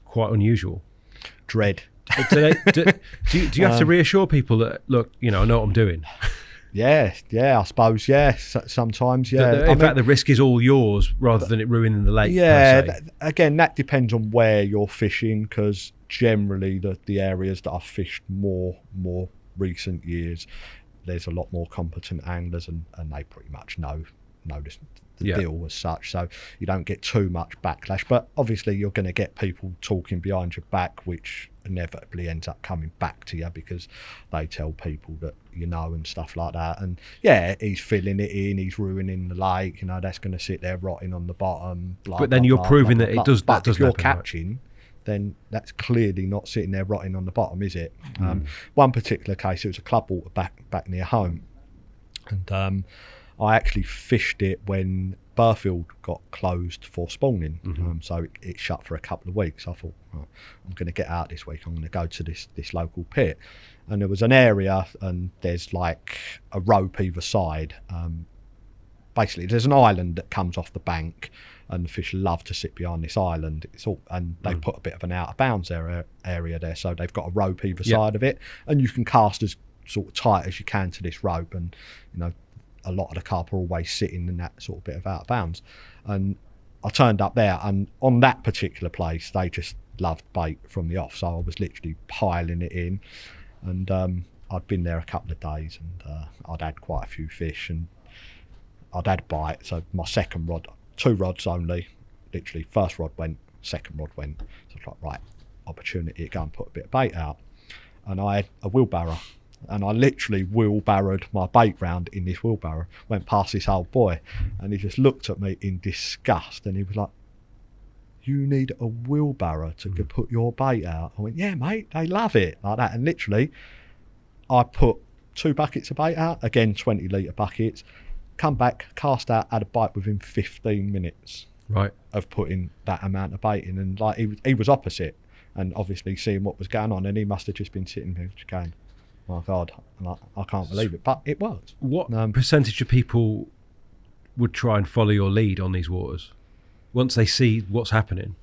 quite unusual. Dread. Do you have to reassure people that, look, you know, I know what I'm doing? Yeah, I suppose, yeah. Sometimes, yeah. In fact, the risk is all yours rather than it ruining the lake. Yeah, again, that depends on where you're fishing, because generally the areas that I've fished more recent years, there's a lot more competent anglers, and they pretty much know the deal as such, so you don't get too much backlash. But obviously you're going to get people talking behind your back, which inevitably ends up coming back to you because they tell people that you know and stuff like that. And yeah, he's filling it in, he's ruining the lake, you know, that's going to sit there rotting on the bottom, blah, but then blah, you're blah, proving blah, that blah, it does but that if you're happen, catching, right? Then that's clearly not sitting there rotting on the bottom, is it? One particular case, it was a club water back near home, and I actually fished it when Burfield got closed for spawning, so it shut for a couple of weeks. I thought, right, I'm going to get out this week, I'm going to go to this local pit, and there was an area, and there's like a rope either side. Basically there's an island that comes off the bank, and the fish love to sit behind this island. And they put a bit of an out of bounds area there, so they've got a rope either side of it, and you can cast as sort of tight as you can to this rope, and you know, a lot of the carp are always sitting in that sort of bit of out of bounds. And I turned up there, and on that particular place they just loved bait from the off, so I was literally piling it in, and I'd been there a couple of days, and I'd had quite a few fish, and I'd had a bite. So my second rod, 2 rods only, literally first rod went, second rod went, so I was like, right, opportunity to go and put a bit of bait out. And I had a wheelbarrow, and I literally wheelbarrowed my bait round in this wheelbarrow, went past this old boy, and he just looked at me in disgust, and he was like, you need a wheelbarrow to put your bait out? I went, yeah mate, they love it, like that. And literally I put 2 buckets of bait out, again 20 litre buckets, come back, cast out, had a bite within 15 minutes of putting that amount of bait in. And like he was opposite, and obviously seeing what was going on, and he must have just been sitting there just going, my God, I can't believe it. But it worked. What percentage of people would try and follow your lead on these waters once they see what's happening?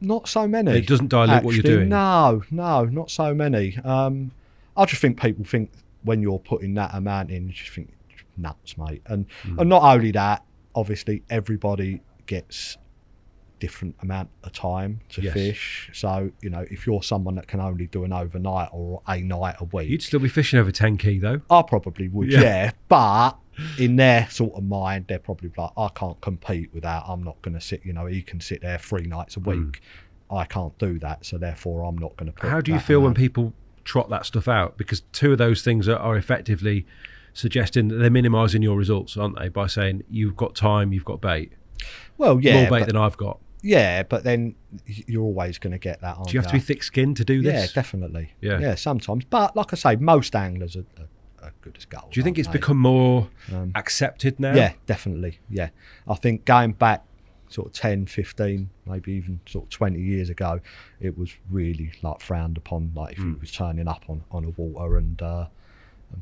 Not so many. It doesn't dilute what you're doing? No, not so many. I just think people think when you're putting that amount in, you just think, nuts, mate. And not only that, obviously everybody gets different amount of time to fish. So, you know, if you're someone that can only do an overnight or a night a week, you'd still be fishing over 10 key though. I probably would, yeah. But in their sort of mind, they're probably like, I can't compete with that. I'm not going to sit, you know, he can sit there 3 nights a week. I can't do that, so therefore I'm not going to put. How do you feel when people trot that stuff out? Because 2 of those things are effectively suggesting that they're minimising your results, aren't they, by saying you've got time, you've got bait. Well, yeah, more bait than I've got. Yeah, but then you're always going to get that. Do you have to be thick-skinned to do this? Yeah, definitely. Yeah, sometimes. But like I say, most anglers are good as gold. Do you think it's become more accepted now? Yeah, definitely. Yeah, I think going back sort of 10, 15, maybe even sort of 20 years ago, it was really like frowned upon, like if you was turning up on a water and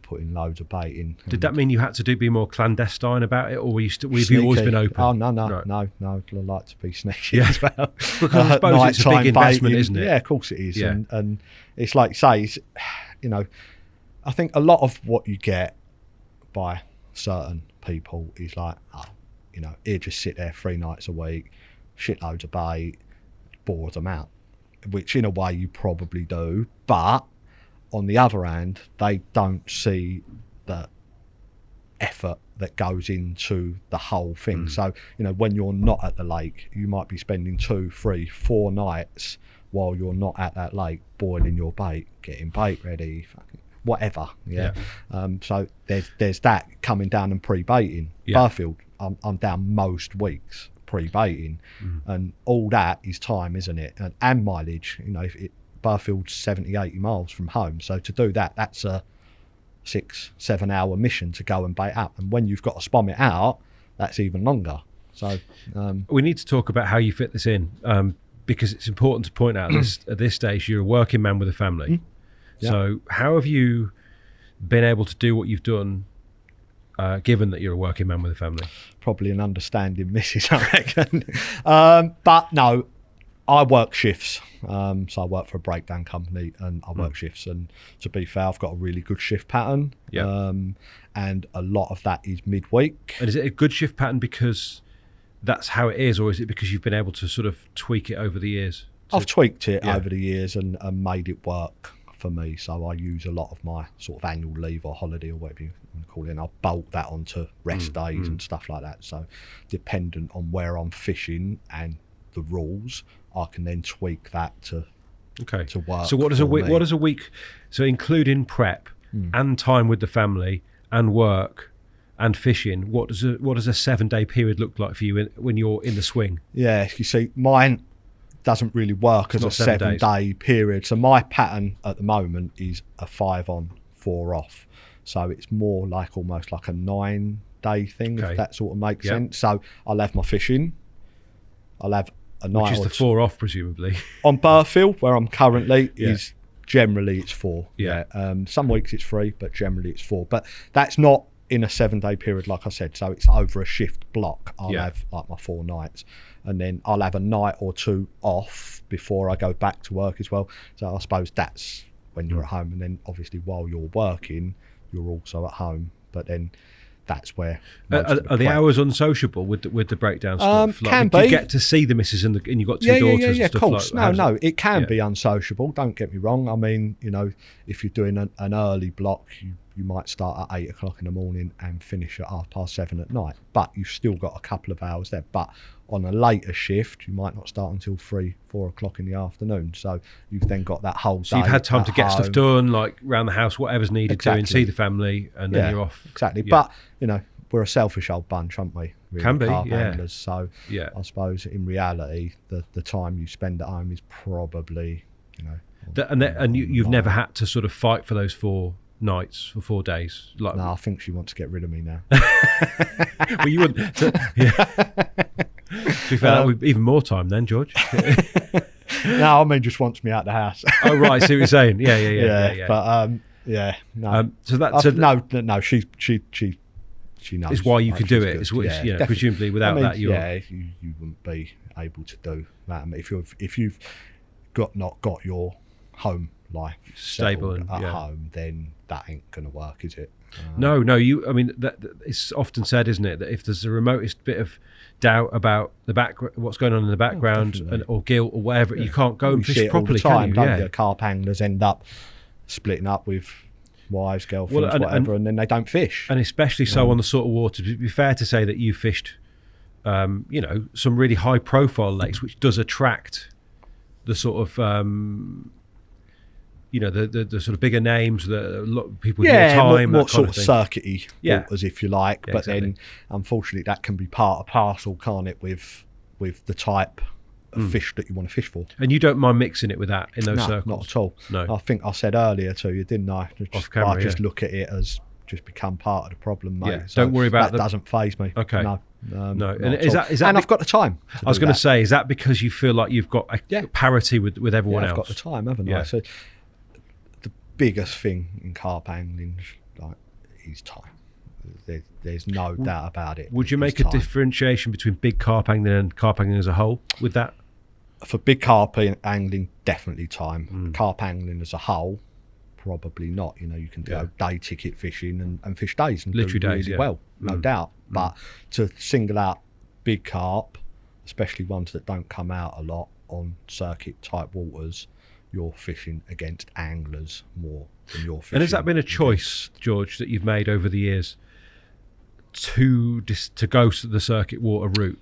putting loads of bait in. Did that mean you had to be more clandestine about it, or have you always been open? Oh, no. Right. I like to be sneaky as well. Because I suppose it's a big investment, isn't it? Yeah, of course it is. Yeah. And it's like you say, I think a lot of what you get by certain people is like, here just sit there 3 nights a week, shitloads of bait, bore them out, which in a way you probably do, but on the other hand, they don't see the effort that goes into the whole thing. So, when you're not at the lake, you might be spending 2, 3, 4 nights while you're not at that lake, boiling your bait, getting bait ready, whatever. So there's that, coming down and pre-baiting. Burfield, I'm down most weeks pre-baiting, and all that is time, isn't it? And mileage. Burfield's 70, 80 miles from home, so to do that, that's a 6-7 hour mission to go and bait up, and when you've got to spom it out, that's even longer. So we need to talk about how you fit this in, because it's important to point out at this stage you're a working man with a family. So how have you been able to do what you've done, given that you're a working man with a family? Probably an understanding missus, I reckon. But no, I work shifts. So I work for a breakdown company, and I work shifts. And to be fair, I've got a really good shift pattern. And a lot of that is midweek. And is it a good shift pattern because that's how it is, or is it because you've been able to sort of tweak it over the years? I've tweaked it over the years and made it work for me. So I use a lot of my sort of annual leave or holiday or whatever you want to call it, and I'll bolt that onto rest days and stuff like that. So dependent on where I'm fishing and the rules, I can then tweak that to work. So what does a week, so including prep and time with the family and work and fishing, what does a 7-day period look like for you when you're in the swing? Yeah, you see, mine doesn't really work as a 7-day period. So my pattern at the moment is a 5 on, 4 off. So it's more like almost like a 9-day thing, if that sort of makes sense. So I'll have my fishing, I'll have a night, which is the 4 off presumably. On Burfield, where I'm currently, is generally it's 4. Some weeks it's 3, but generally it's 4. But that's not in a 7-day period, like I said. So it's over a shift block. I'll have like my 4 nights, and then I'll have a night or 2 off before I go back to work as well. So I suppose that's when you're at home, and then obviously while you're working, you're also at home. But then that's where are the hours unsociable with the breakdown stuff? Can do be. You get to see the missus and you've got 2 daughters and stuff, of course. like No, it can be unsociable, don't get me wrong. I mean, if you're doing an early block, you might start at 8 o'clock in the morning and finish at 7:30 at night, but you've still got a couple of hours there. But on a later shift, you might not start until 3-4 o'clock in the afternoon, so you've then got that whole day. So you've had time to get stuff done, like around the house, whatever's needed doing, see the family, and then you're off. Exactly. But we're a selfish old bunch, aren't we? Really, can be, handlers. So I suppose in reality, the time you spend at home is probably, you've never had to sort of fight for those 4 nights for 4 days. Like, no, I think she wants to get rid of me now. Well, you wouldn't. To be fair, that would be even more time then, George. No, I mean, just wants me out the house. Oh right, see what you're saying. Yeah. But no. No. She knows. It's why you can do it. It's presumably without that, you wouldn't be able to do that. I mean, if you've not got your home life stable and at home, then that ain't gonna work, is it? No. I mean, that it's often said, isn't it, that if there's the remotest bit of doubt about what's going on in the background, or guilt or whatever, you can't go and fish properly. All the time, can you? Carp anglers end up splitting up with wives, girlfriends, whatever, and then they don't fish. And especially so on the sort of waters. It'd be fair to say that you fished, some really high profile lakes, which does attract the sort of the sort of bigger names, a lot of people with more time, more that sort of of circuity waters, if you like. Yeah, but then, unfortunately, that can be part and parcel, can't it, with the type of fish that you want to fish for. And you don't mind mixing it with that in those circles? Not at all. No. I think I said earlier to you, didn't I? Off camera, I just look at it as just become part of the problem, mate. Yeah. So don't worry about that. Doesn't faze me. Okay. No. No. And not is at all. that and I've got the time. I was going to say, is that because you feel like you've got a parity with everyone else? I've got the time, haven't I? So the biggest thing in carp angling is time. There's no doubt about it. Would you make a differentiation between big carp angling and carp angling as a whole with that? For big carp angling, definitely time. Carp angling as a whole, probably not. You can go day ticket fishing and fish days and literally do really days, well, no doubt. But to single out big carp, especially ones that don't come out a lot on circuit type waters, you're fishing against anglers more than you're fishing. And has that been a choice, George, that you've made over the years to go to the circuit water route?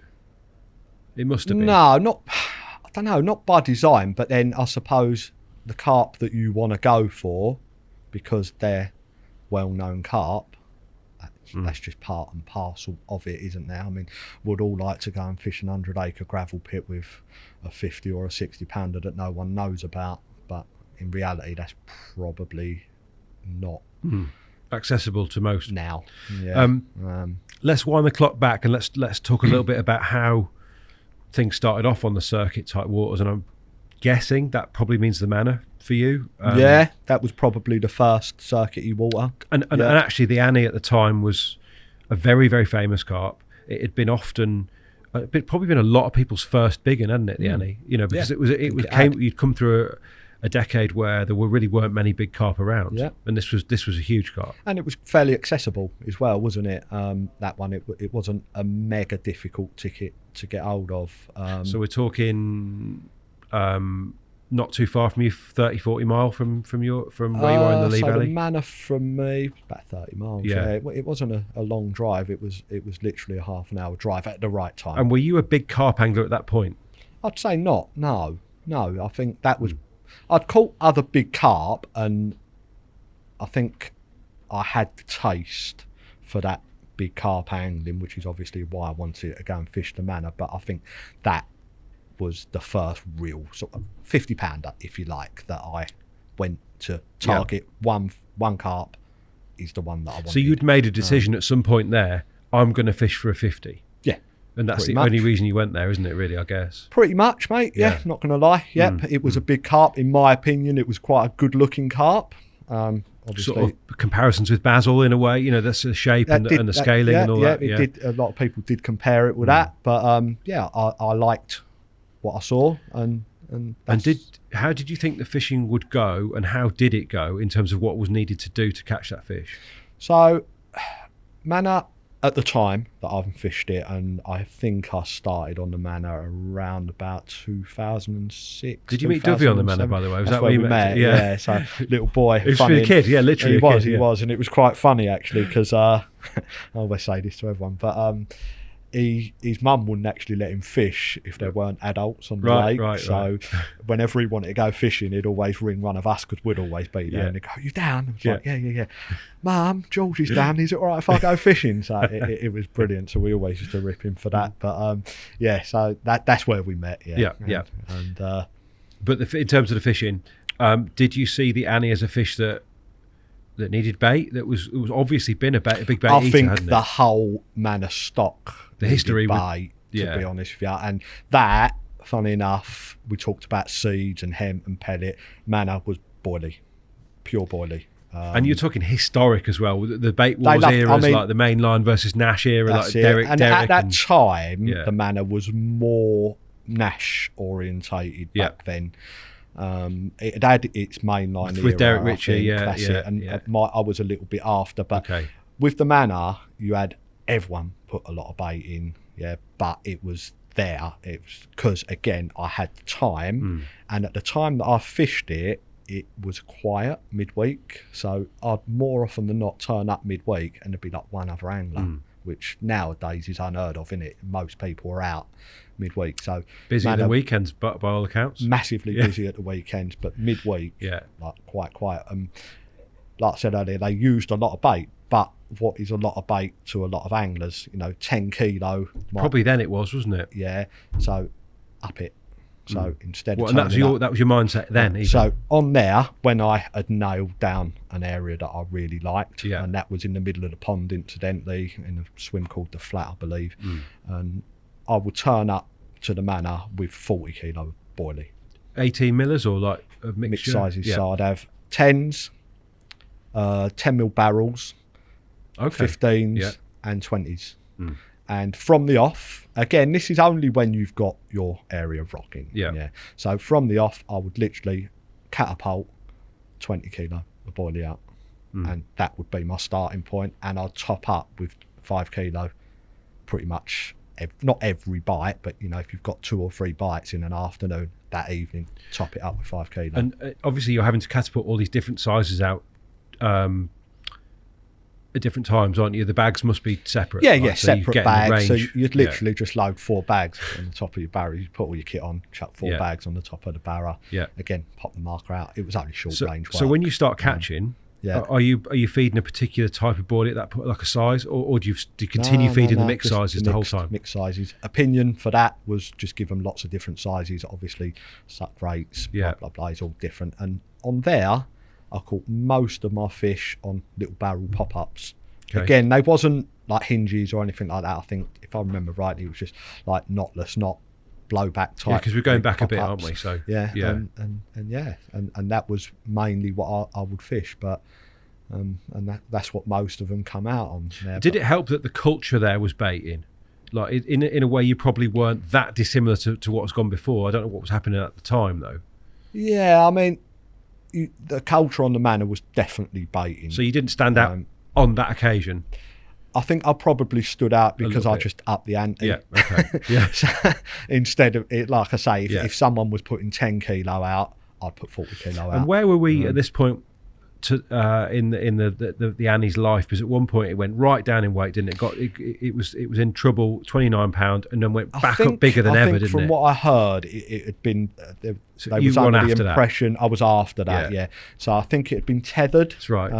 It must have been. No, I don't know, not by design, but then I suppose the carp that you want to go for, because they're well-known carp, that's just part and parcel of it, isn't there? I mean, we'd all like to go and fish an 100-acre gravel pit with a 50 or a 60 pounder that no one knows about, but in reality that's probably not accessible to most now. Let's wind the clock back and let's talk a little bit about how things started off on the circuit type waters, and I'm guessing that probably means the manor for you. That was probably the first circuity water. And actually the Annie at the time was a very, very famous carp. It had been probably been a lot of people's first big one, hadn't it, the Annie? Because you'd come through a decade where there really weren't many big carp around. And this was a huge carp. And it was fairly accessible as well, wasn't it? That one, it wasn't a mega difficult ticket to get hold of. So we're talking not too far from you, 30-40 mile from where you are in the Lee Valley. The manor from me, about 30 miles. It wasn't a long drive. It was literally a half an hour drive at the right time. And were you a big carp angler at that point? I'd say not. No. I think that was. I'd caught other big carp, and I think I had the taste for that big carp angling, which is obviously why I wanted to go and fish the manor. But I think that was the first real sort of 50 pounder, if you like, that I went to target. One carp is the one that I wanted. So you'd made a decision at some point there, I'm going to fish for a 50. Yeah. And that's the only reason you went there, isn't it, really, I guess? Pretty much, mate. Yeah. Not going to lie. Yep. It was a big carp. In my opinion, it was quite a good looking carp. Obviously, sort of comparisons with Basil in a way, that's the shape and the scaling and all that. It did. A lot of people did compare it with that, but I liked what I saw, and how did you think the fishing would go, and how did it go in terms of what was needed to do to catch that fish? So, manor at the time that I've fished it, and I think I started on the manor around about 2006. Did you meet Dovey on the manor, by the way? Was That's that where we met? Yeah, so little boy. He was for a kid, literally. He was, and it was quite funny actually, because I always say this to everyone, but his mum wouldn't actually let him fish if there weren't adults on the lake. So whenever he wanted to go fishing, he'd always ring one of us, because we'd always be there. And he'd go, "You down?" I was like, yeah. Mum, George is down. Is it all right if I go fishing? So it was brilliant. So we always used to rip him for that. But so that's where we met. But in terms of the fishing, did you see the Annie as a fish that needed bait? It was obviously been a big bait I eater, think hadn't it? the whole manor stock, the history bait, to be honest with you, and that, funny enough, we talked about seeds and hemp and pellet. Manor was boilie, pure boilie. And you're talking historic as well. The bait wars eras, like the mainline versus Nash era, like Derek. At that time, the manor was more Nash orientated back then. It had its mainline with era, Derek Ritchie, that's it. And I was a little bit after, but with the manor, you had everyone put a lot of bait in, but it was there. It was because, again, I had time, and at the time that I fished it, it was quiet midweek, so I'd more often than not turn up midweek and there'd be like one other angler, which nowadays is unheard of, isn't it? Most people are out midweek, so busy at the weekends, but by all accounts, massively busy at the weekends, but midweek, like quite quiet. Like I said earlier, they used a lot of bait, but what is a lot of bait to a lot of anglers? 10 kilo. Probably then it was, wasn't it? Yeah. So up it. So instead of and that was your mindset then. Even. So on there, when I had nailed down an area that I really liked, and that was in the middle of the pond, incidentally, in a swim called the Flat, I believe, and I would turn up to the manor with 40 kilo boilie. 18 millers or like a mixture? Mixed sizes. So I'd have 10s, 10 mil barrels, 15s, and 20s. And from the off, again, this is only when you've got your area of rocking. So from the off, I would literally catapult 20 kilo of boilie out, and that would be my starting point. And I'd top up with 5 kilo pretty much, not every bite, but if you've got 2 or 3 bites in an afternoon, that evening, top it up with 5 kilo. And obviously you're having to catapult all these different sizes out at different times, aren't you? The bags must be separate. Yeah, so separate bags. So you'd literally just load 4 bags on the top of your barrow. You put all your kit on, chuck 4 bags on the top of the barrow. Again, pop the marker out. It was only short range work. So when you start catching, are you feeding a particular type of boilie at that point, like a size, or do you continue feeding the mixed sizes the whole time? Mixed sizes. Opinion for that was just give them lots of different sizes. Obviously, suck rates, blah blah blah, is all different. And on there, I caught most of my fish on little barrel pop-ups. Again, they wasn't like hinges or anything like that. I think, if I remember rightly, it was just like knotless, not blowback type. Yeah, because we're going back a bit, aren't we? So and that was mainly what I would fish, but and that's what most of them come out on. Did it help that the culture there was baiting? Like in a way, you probably weren't that dissimilar to what's gone before. I don't know what was happening at the time though. Yeah, I mean, the culture on the manor was definitely baiting. So you didn't stand out on that occasion? I think I probably stood out because I just upped the ante. Yeah, okay. Yeah. So instead of it, like I say, if someone was putting 10 kilo out, I'd put 40 kilo out. And where were we at this point in the Annie's life? Because at one point it went right down in weight, didn't it? It was in trouble, £29, and then went back up bigger than ever, didn't it? From what I heard, it had been. They was under the impression I was after that, So I think it had been tethered. That's right.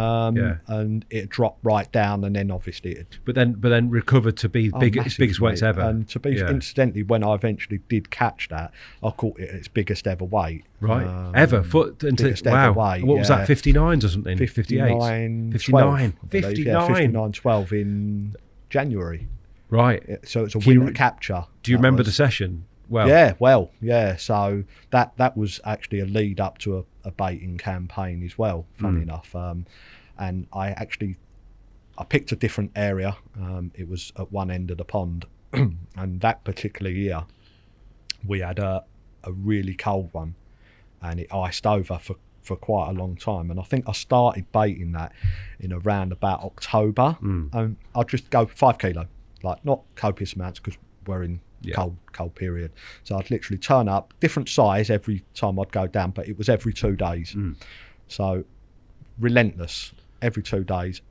And it dropped right down, and then obviously it. But then recovered to be its biggest weights ever. And to be incidentally, when I eventually did catch that, I caught it at its biggest ever weight. Right. Ever. Biggest ever weight. What was that? 59s or something? 59. 59. 59. 12 in January. Right. So it's a winter capture. Do you remember the session? Well, yeah. So that was actually a lead up to a baiting campaign as well. Funny enough, and I picked a different area. It was at one end of the pond, and that particular year, we had a really cold one, and it iced over for quite a long time. And I think I started baiting that in around about October. And I'd just go 5 kilo, like not copious amounts because we're in cold period. So I'd literally turn up, different size every time I'd go down, but it was every 2 days. So relentless, every 2 days,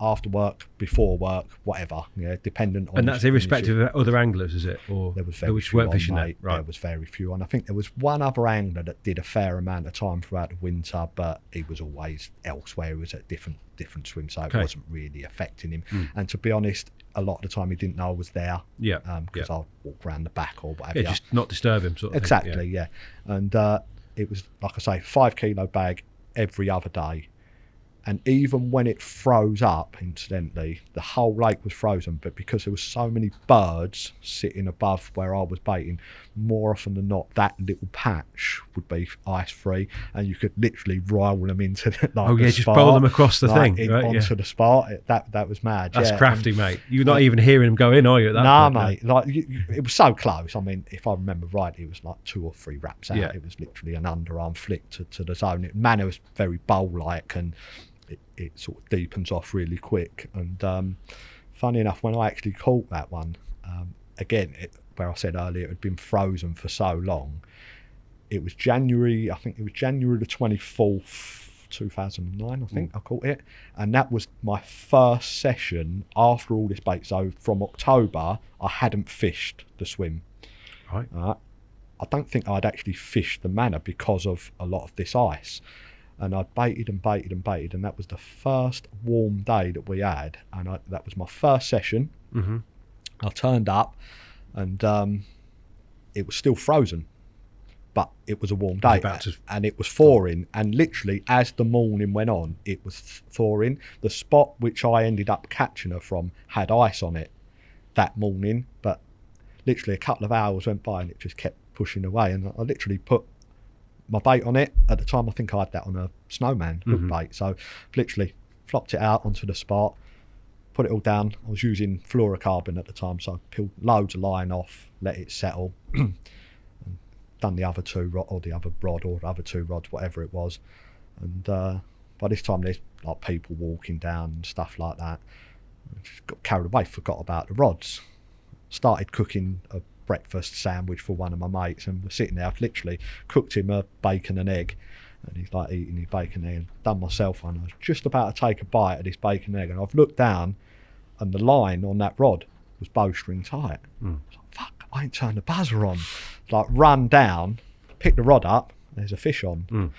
after work, before work, whatever, dependent on. And that's irrespective of other anglers, is it? Or there was very few weren't fishing mate. That, right? There was very few, and I think there was one other angler that did a fair amount of time throughout the winter, but he was always elsewhere. He was at different swims, so it wasn't really affecting him. And to be honest, a lot of the time he didn't know I was there. Because I'll walk around the back or whatever. Yeah, just not disturb him, sort of exactly, thing. Yeah. And it was, like I say, 5 kilo bag every other day. And even when it froze up, incidentally, the whole lake was frozen, but because there was so many birds sitting above where I was baiting, more often than not, that little patch would be ice-free, and you could literally roll them into the just bowl them across the thing. Onto the spot. That was mad. That's crafty, mate. You're not even hearing them go in, are you, at that point? Mate. Like, it was so close. I mean, if I remember rightly, it was like 2 or 3 wraps out. Yeah. It was literally an underarm flick to the zone. Manor was very bowl-like, and it sort of deepens off really quick. And funny enough, when I actually caught that one, again, where I said earlier it had been frozen for so long, it was January, I think it was January the 24th, 2009, I think I caught it. And that was my first session after all this bait. So from October, I hadn't fished the swim. Right. I don't think I'd actually fished the manor because of a lot of this ice. And I baited, and that was the first warm day that we had, and that was my first session. I turned up, and it was still frozen. but it was a warm day, and it was thawing, and literally as the morning went on, it was thawing. The spot which I ended up catching her from had ice on it that morning, but literally a couple of hours went by and it just kept pushing away, and I literally put my bait on it. At the time, I think I had that on a snowman hook bait, so literally flopped it out onto the spot, put it all down. I was using fluorocarbon at the time, so I peeled loads of line off, let it settle, and done the other two rod, or the other rod, or the other two rods, whatever it was. And by this time, there's like people walking down and stuff like that. I just got carried away, forgot about the rods. Started cooking a breakfast sandwich for one of my mates, and we're sitting there. I've literally cooked him a bacon and egg, and he's like eating his bacon and egg, and done myself one. I was just about to take a bite of this bacon and egg, and I've looked down, and the line on that rod was bowstring tight. I was like, fuck, I ain't turned the buzzer on. Like, run down, pick the rod up, there's a fish on.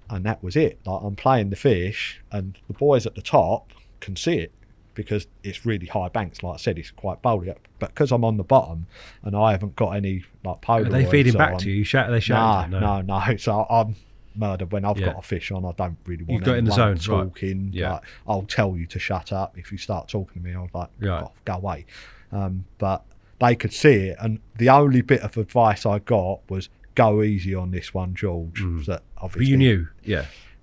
And that was it. Like, I'm playing the fish, and the boys at the top can see it, because it's really high banks. Like I said, it's quite bouldy, but because I'm on the bottom and I haven't got any like polaroids. Are they feeding back to you? They shout? No. So I'm murdered when I've got a fish on. I don't really want. You've got in the zone, talking. Right. Yeah. Like, I'll tell you to shut up if you start talking to me. I'll like, go away. But they could see it, and the only bit of advice I got was go easy on this one, George. That obviously, but you knew,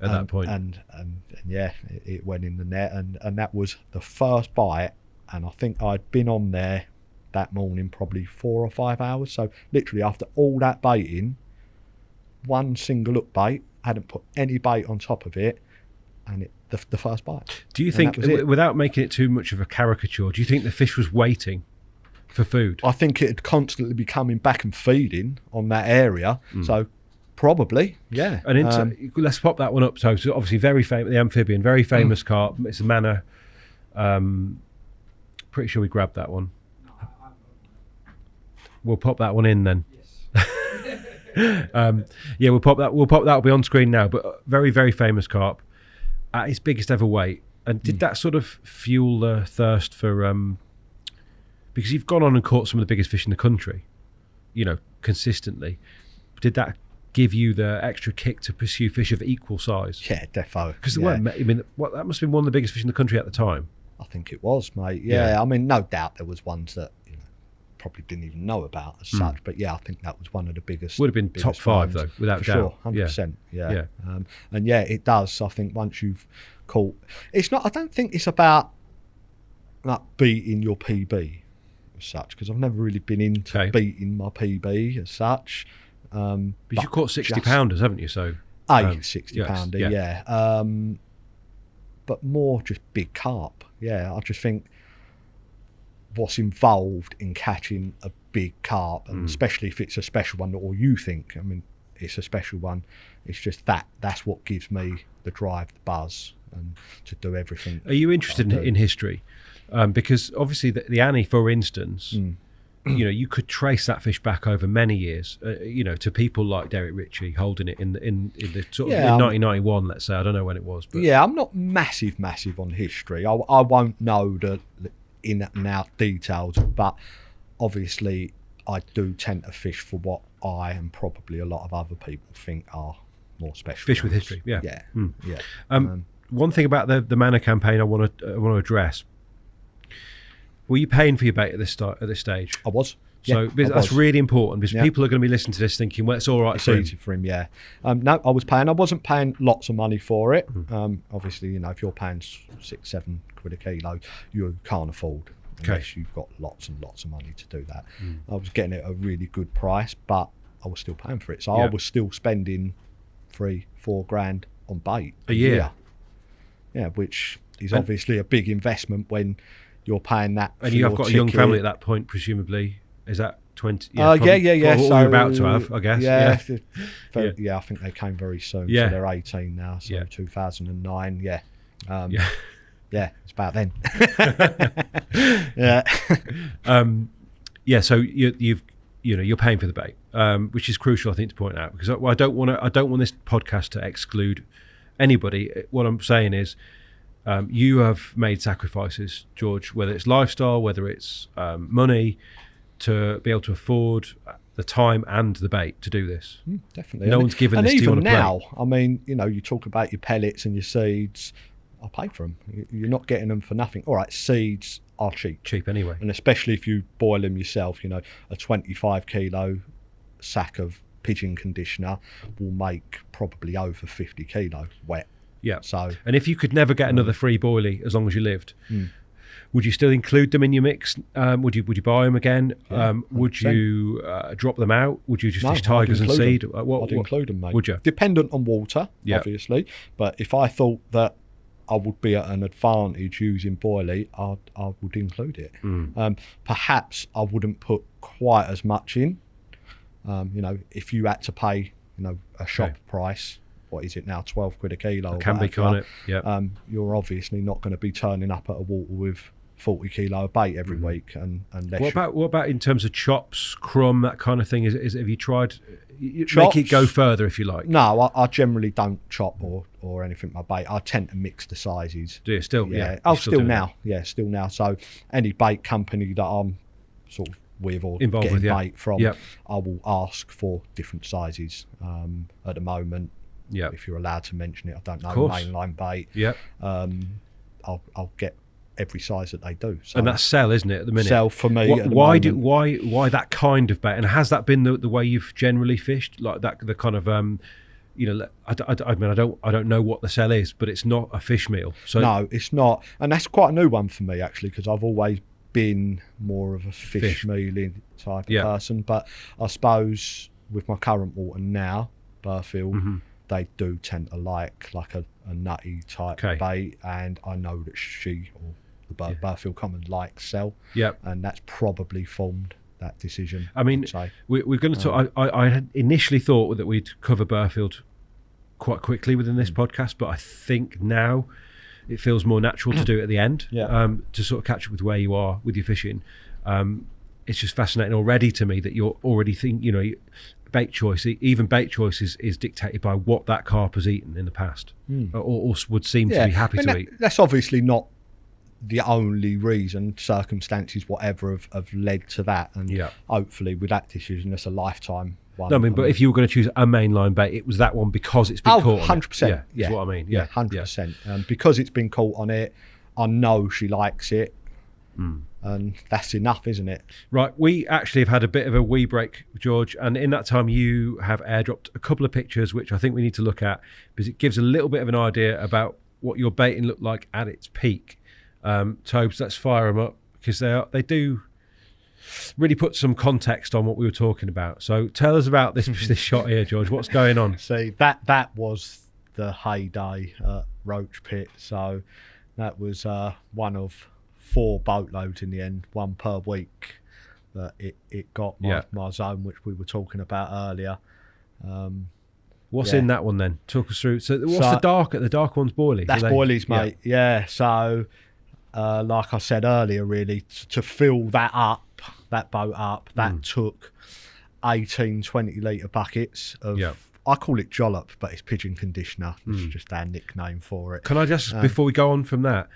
at that point, and yeah, it went in the net, and that was the first bite. And I think I'd been on there that morning probably 4 or 5 hours. So literally after all that baiting, one single hook bait, hadn't put any bait on top of it, and the first bite. Do you think, without making it too much of a caricature, do you think the fish was waiting for food? I think it had constantly be coming back and feeding on that area. So probably, yeah. And let's pop that one up. So obviously very famous, the amphibian, very famous carp. It's a manor. Pretty sure we grabbed that one. We'll pop that one in then. We'll pop that. That'll be on screen now. But very, very famous carp at its biggest ever weight. And did that sort of fuel the thirst for? Because you've gone on and caught some of the biggest fish in the country, consistently. Did that give you the extra kick to pursue fish of equal size? Yeah, defo. Because there weren't. I mean, that must have been one of the biggest fish in the country at the time. I think it was, mate. Yeah. I mean, no doubt there was ones that probably didn't even know about as such, but yeah, I think that was one of the biggest. Would have been top 5 though, without doubt. Sure, 100%. Yeah. And yeah, it does. I think once you've caught, it's not. I don't think it's about like beating your PB as such, because I've never really been into beating my PB as such. But you caught 60 pounders, haven't you? So 60 pounder, yeah. But more just big carp. Yeah, I just think what's involved in catching a big carp, and especially if it's a special one, or you think, I mean, it's a special one. It's just that's what gives me the drive, the buzz, and to do everything. Are you interested in history? Because obviously the Annie, for instance, you could trace that fish back over many years, to people like Derek Ritchie holding it in the sort of in 1991, let's say. I don't know when it was, but yeah, I'm not massive on history. I won't know the in and out details, but obviously I do tend to fish for what I and probably a lot of other people think are more special fish ones. With history. Yeah. One thing about the Manor campaign I want to address. Were you paying for your bait at this stage? I was. So that's really important, because people are going to be listening to this thinking, well, it's all right. It's easy for him, yeah. No, I was paying. I wasn't paying lots of money for it. Obviously, if you're paying 6-7 quid a kilo, you can't afford unless you've got lots and lots of money to do that. I was getting it at a really good price, but I was still paying for it. So I was still spending 3-4 grand on bait a year. Yeah, which is obviously a big investment when you're paying that. And you have got a young family at that point, presumably. Is that 20? Yeah. What you're about to have, I guess. Yeah, I think they came very soon. So they're 18 now. So 2009. Yeah. Yeah, it's about then. So you're paying for the bait, which is crucial, I think, to point out, because I don't want this podcast to exclude anybody. What I'm saying is, you have made sacrifices, George, whether it's lifestyle, whether it's money, to be able to afford the time and the bait to do this. Definitely. No one's given this to you on a plate. And even now, I mean, you talk about your pellets and your seeds. I pay for them. You're not getting them for nothing. All right, seeds are cheap. Cheap anyway. And especially if you boil them yourself, a 25 kilo sack of pigeon conditioner will make probably over 50 kilo wet. Yeah. So, and if you could never get another free boilie as long as you lived, would you still include them in your mix? Would you buy them again? Yeah, would you drop them out? Would you just fish tigers and seed? I'd include them, mate. Would you? Dependent on water, obviously. But if I thought that I would be at an advantage using boilie, I would include it. Perhaps I wouldn't put quite as much in. If you had to pay, a shop price, what is it now, 12 quid a kilo? It can be, can't it? Yeah. You're obviously not going to be turning up at a water with 40 kilo of bait every week. Unless what about in terms of chops, crumb, that kind of thing? Have you tried? Chops, make it go further if you like. No, I generally don't chop or anything my bait. I tend to mix the sizes. Do you still? Yeah. Still now. Yeah, still now. So any bait company that I'm sort of with or involved getting with, bait from, I will ask for different sizes. At the moment, if you're allowed to mention it, I don't know, mainline bait. Yeah. I'll get every size that they do. So and that's sell, isn't it, at the minute? Sell for me. Why that kind of bait? And has that been the way you've generally fished, like that? The kind of I don't know what the sell is, but it's not a fish meal. So no, it's not, and that's quite a new one for me actually, because I've always been more of a fish mealing type of person. But I suppose with my current water now, Burfield, they do tend to like a nutty type bait, and I know that she or the Burfield Common like sell, and that's probably formed that decision. I mean, we're going to talk. I had initially thought that we'd cover Burfield quite quickly within this podcast, but I think now it feels more natural to do it at the end, to sort of catch up with where you are with your fishing. It's just fascinating already to me that you're already bait choice, even bait choice is dictated by what that carp has eaten in the past, or would seem to be happy to eat. That's obviously not the only reason. Circumstances, whatever, have led to that, and hopefully with that decision, it's a lifetime one. No, I mean, but if you were going to choose a mainline bait, it was that one because it's been caught 100%. Is what I mean. 100%. Because it's been caught on it, I know she likes it. And that's enough, isn't it? Right, we actually have had a bit of a wee break, George, and in that time you have airdropped a couple of pictures which I think we need to look at, because it gives a little bit of an idea about what your baiting looked like at its peak. Tobes, let's fire them up, because they do really put some context on what we were talking about. So tell us about this shot here, George. What's going on? See, that was the heyday at Roach Pit. So that was one of 4 boatloads in the end, 1 per week, that it got my zone, which we were talking about earlier. What's in that one then? Talk us through. So what's the dark one's boilies? That's boilies, mate. Yeah. So like I said earlier, really, to fill that boat up, that took 18, 20 litre buckets of, I call it jollop, but it's pigeon conditioner. It's just our nickname for it. Can I just, before we go on from that,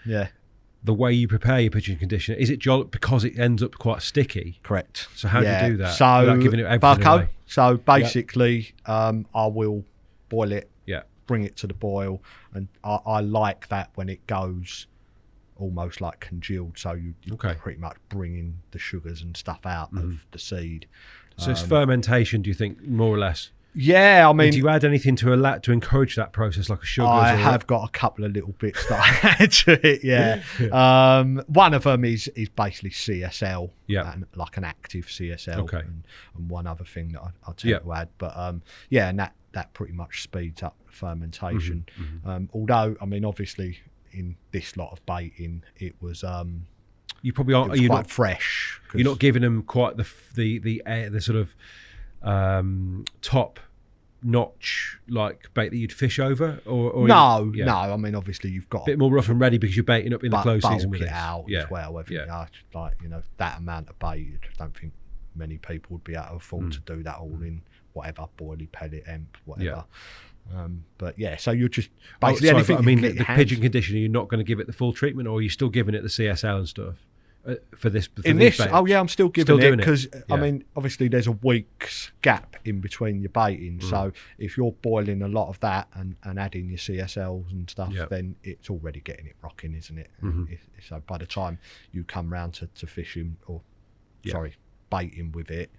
the way you prepare your pigeon conditioner, is it jollop because it ends up quite sticky? Correct. So how do you do that? So without giving it everything away? So basically, I will boil it, bring it to the boil, and I like that when it goes almost like congealed, so you pretty much bringing the sugars and stuff out of the seed. So it's fermentation, do you think, more or less? Yeah, I mean, do you add anything to encourage that process, like a sugar? I have got a couple of little bits that I add to it. One of them is basically CSL, and like an active CSL, and one other thing that I tend to add. But and that pretty much speeds up fermentation. Although, I mean, obviously in this lot of baiting, it was you probably aren't. You're not fresh. You're not giving them quite the sort of top notch like bait that you'd fish over, or no. I mean, obviously you've got a bit more rough and ready because you're baiting up in the close season with it out as well. Like that amount of bait, I don't think many people would be able to afford to do that all in whatever boilie, pellet, emp, whatever. But so you're just basically anything. I mean, the pigeon conditioner, you're not going to give it the full treatment, or are you still giving it the CSL and stuff? for this. In this, oh yeah, I'm still giving it because yeah. I mean, obviously there's a week's gap in between your baiting. So if you're boiling a lot of that and adding your CSLs and stuff, then it's already getting it rocking, isn't it? So by the time you come round to fishing baiting with it,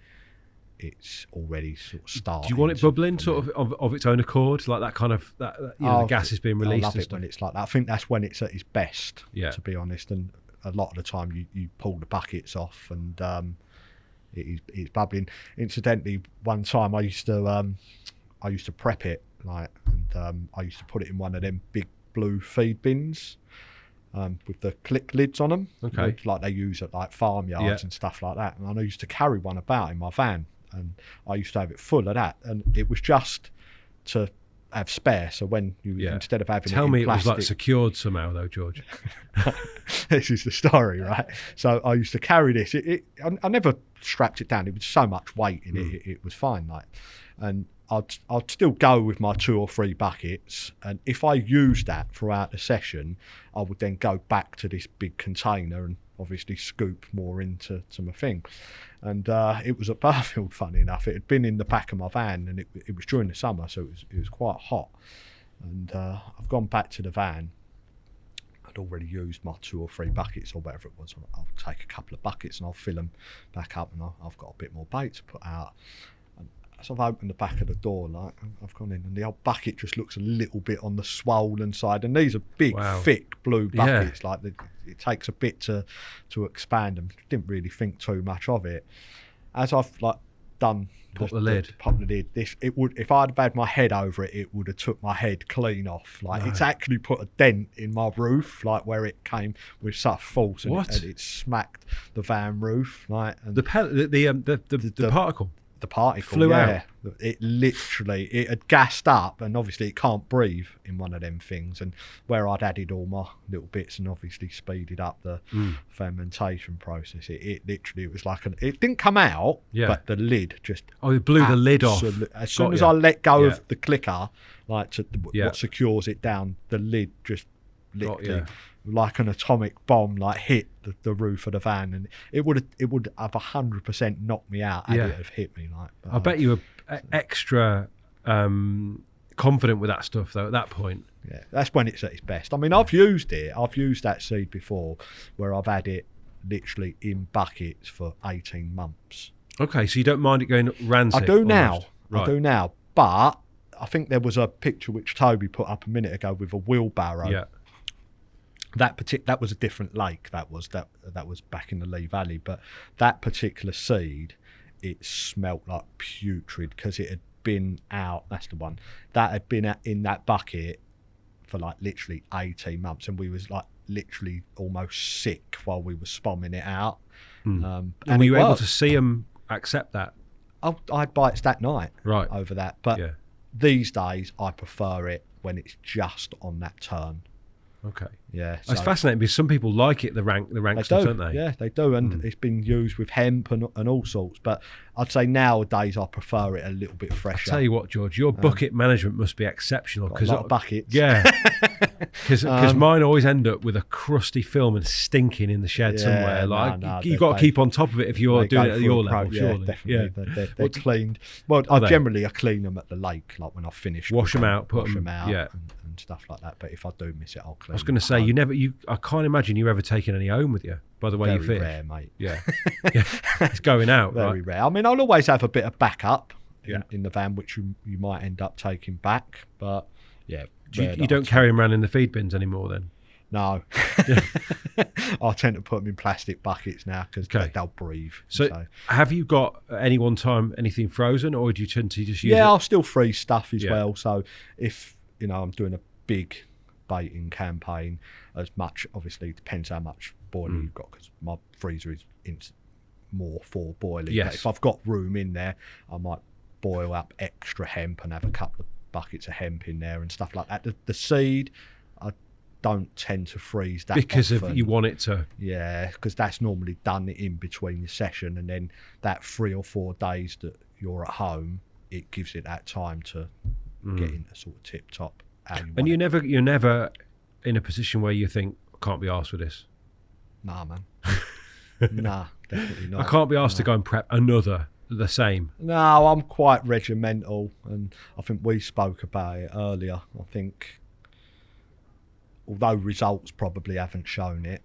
it's already sort of starting. Do you want it bubbling sort of its own accord, like that kind of the gas is being released? I love it when it's like that. I think that's when it's at its best, to be honest. And a lot of the time you pull the buckets off and it's bubbling. Incidentally, one time I used to prep it I used to put it in one of them big blue feed bins with the click lids on them, like they use at like farmyards and stuff like that. And I used to carry one about in my van, and I used to have it full of that, and it was just to have spare. So when you instead of having tell it me in plastic, it was like secured somehow though, George. This is the story, right? So I used to carry this. I never strapped it down. It was so much weight in it. It was fine, like, and I'd still go with my 2 or 3 buckets, and if I used that throughout the session, I would then go back to this big container and obviously scoop more into my thing. And it was at Burfield, funny enough. It had been in the back of my van, and it was during the summer, so it was quite hot. And I've gone back to the van. I'd already used my 2 or 3 buckets or whatever it was. I'll take a couple of buckets and I'll fill them back up, and I've got a bit more bait to put out. So I've opened the back of the door, like I've gone in, and the old bucket just looks a little bit on the swollen side. And these are big, thick blue buckets. Like it takes a bit to expand them. Didn't really think too much of it. As I've like done pop the lid. If I'd have had my head over it, it would have took my head clean off. Like it's actually put a dent in my roof, like where it came with such force, and it smacked the van roof. Like and the particle. The particle flew out. It had gassed up, and obviously it can't breathe in one of them things. And where I'd added all my little bits and obviously speeded up the fermentation process, it was like it didn't come out, but the lid just it blew the lid off. As soon as I let go of the clicker, like what secures it down, the lid just literally like an atomic bomb, like hit the roof of the van, and it would have 100% knocked me out had it have hit me. Like, I bet you were extra confident with that stuff though at that point. Yeah, that's when it's at its best. I mean, I've used that seed before, where I've had it literally in buckets for 18 months. Okay, so you don't mind it going rancid? I do now. Almost. Right. I do now, but I think there was a picture which Toby put up a minute ago with a wheelbarrow. Yeah. That was a different lake. That was back in the Lee Valley. But that particular seed, it smelt like putrid because it had been out. That's the one that had been in that bucket for like literally 18 months, and we was like literally almost sick while we were spomming it out. And were you able to see them accept that? I had bites that night, right, over that. But these days, I prefer it when it's just on that turn. Okay. Yeah. It's fascinating because some people like it, the rank stuff, don't they? Yeah, they do. And it's been used with hemp and all sorts. But I'd say nowadays I prefer it a little bit fresher. I'll tell you what, George, your bucket management must be exceptional. Got a lot of buckets. Yeah. Because mine always end up with a crusty film and stinking in the shed somewhere. Like you've got to keep on top of it if you're doing it at your level, surely. Definitely. Yeah. They're cleaned. Well, I clean them at the lake, like when I finish. Wash them out, put them out. Yeah. And stuff like that. But if I do miss it, I'll clean. I was going to say I can't imagine you ever taking any home with you. By the way, you fish. Very rare, mate. Yeah, it's going out. Very rare. I mean, I'll always have a bit of backup in the van, which you might end up taking back. But yeah, you don't carry them around in the feed bins anymore, then? No, I tend to put them in plastic buckets now because they'll breathe. So, have you got at any one time anything frozen, or do you tend to just use it? Yeah, I'll still freeze stuff as well. So if I'm doing a big baiting campaign, as much obviously depends how much boiler you've got, because my freezer is more for boiling. Yes. But if I've got room in there, I might boil up extra hemp and have a couple of buckets of hemp in there and stuff like that. The seed, I don't tend to freeze that because often. you want it to. Yeah, because that's normally done in between your session, and then that 3 or 4 days that you're at home, it gives it that time to get into sort of tip top. And you're never in a position where you think, I can't be arsed with this. Nah, man. Nah, definitely not. I can't be asked to go and prep another the same. No, I'm quite regimental, and I think we spoke about it earlier. I think, although results probably haven't shown it,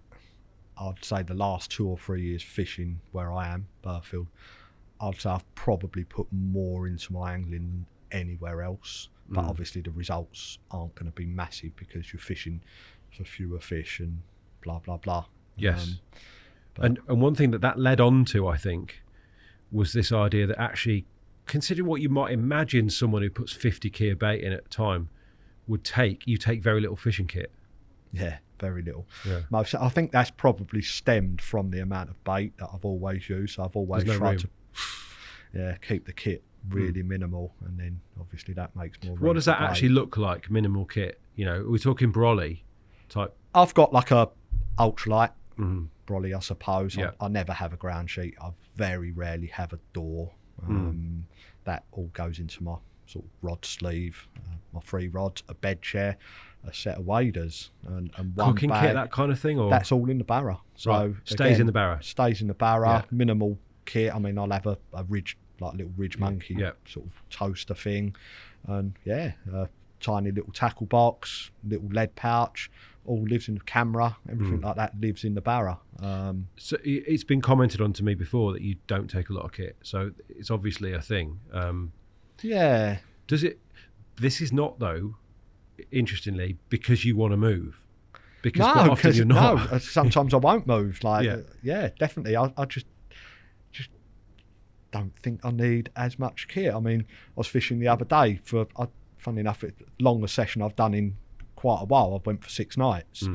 I'd say the last 2 or 3 years fishing where I am, Burfield, I'd say I've probably put more into my angling than anywhere else. But obviously the results aren't going to be massive because you're fishing for fewer fish and blah, blah, blah. Yes. And one thing that led on to, I think, was this idea that actually, considering what you might imagine someone who puts 50 key of bait in at a time would take, you take very little fishing kit. Yeah, very little. Yeah. I think that's probably stemmed from the amount of bait that I've always used. So I've always tried to keep the kit really minimal, and then obviously that makes more room. What does that for bait. actually look like, minimal kit? You know, are we talking brolly type? I've got like a ultralight brolly, I suppose. Yeah. I never have a ground sheet. I very rarely have a door. That all goes into my sort of rod sleeve, my 3 rods, a bed chair, a set of waders, and one Cooking bag. kit, that kind of thing? Or That's all in the barra. So right. Stays in the barra. Stays in the barra. Yeah. Minimal kit. I mean, I'll have a ridge, like a little ridge monkey sort of toaster thing, and a tiny little tackle box, little lead pouch. All lives in the camera. Everything like that lives in the barra. So it's been commented on to me before that you don't take a lot of kit. So it's obviously a thing. Yeah. Does it? This is not, though, interestingly, because you want to move. Because quite often you're not. No, sometimes I won't move. Definitely. I just don't think I need as much kit. I mean, I was fishing the other day for, funny enough, the longest session I've done in quite a while. I went for 6 nights,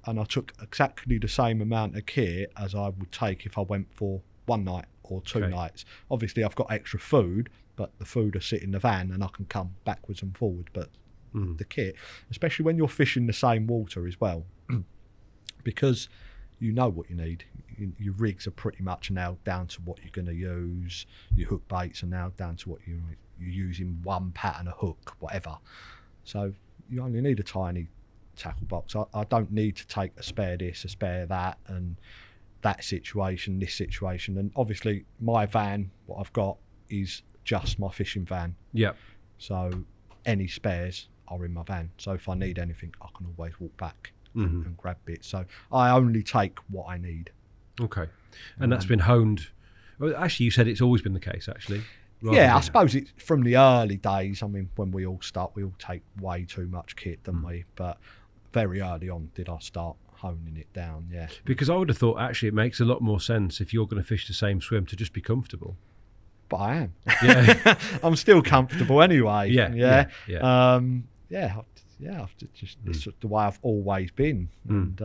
and I took exactly the same amount of kit as I would take if I went for 1 night or 2 nights. Obviously, I've got extra food, but the food will sit in the van and I can come backwards and forward. But the kit, especially when you're fishing the same water as well, because you know what you need. Your rigs are pretty much now down to what you're going to use. Your hook baits are now down to what you're using, 1 pattern, a hook, whatever. So you only need a tiny tackle box. I don't need to take a spare this, a spare that, and that situation, this situation. And obviously my van, what I've got is just my fishing van. Yeah. So any spares are in my van. So if I need anything, I can always walk back and grab bits. So I only take what I need. Okay. And that's been honed. Well, actually, you said it's always been the case, actually. Yeah, I suppose it's from the early days. I mean, when we all start, we all take way too much kit, don't we? But very early on did I start honing it down, yeah. Because I would have thought, actually, it makes a lot more sense if you're going to fish the same swim to just be comfortable. But I am. Yeah. I'm still comfortable anyway. Yeah. It's just the way I've always been. And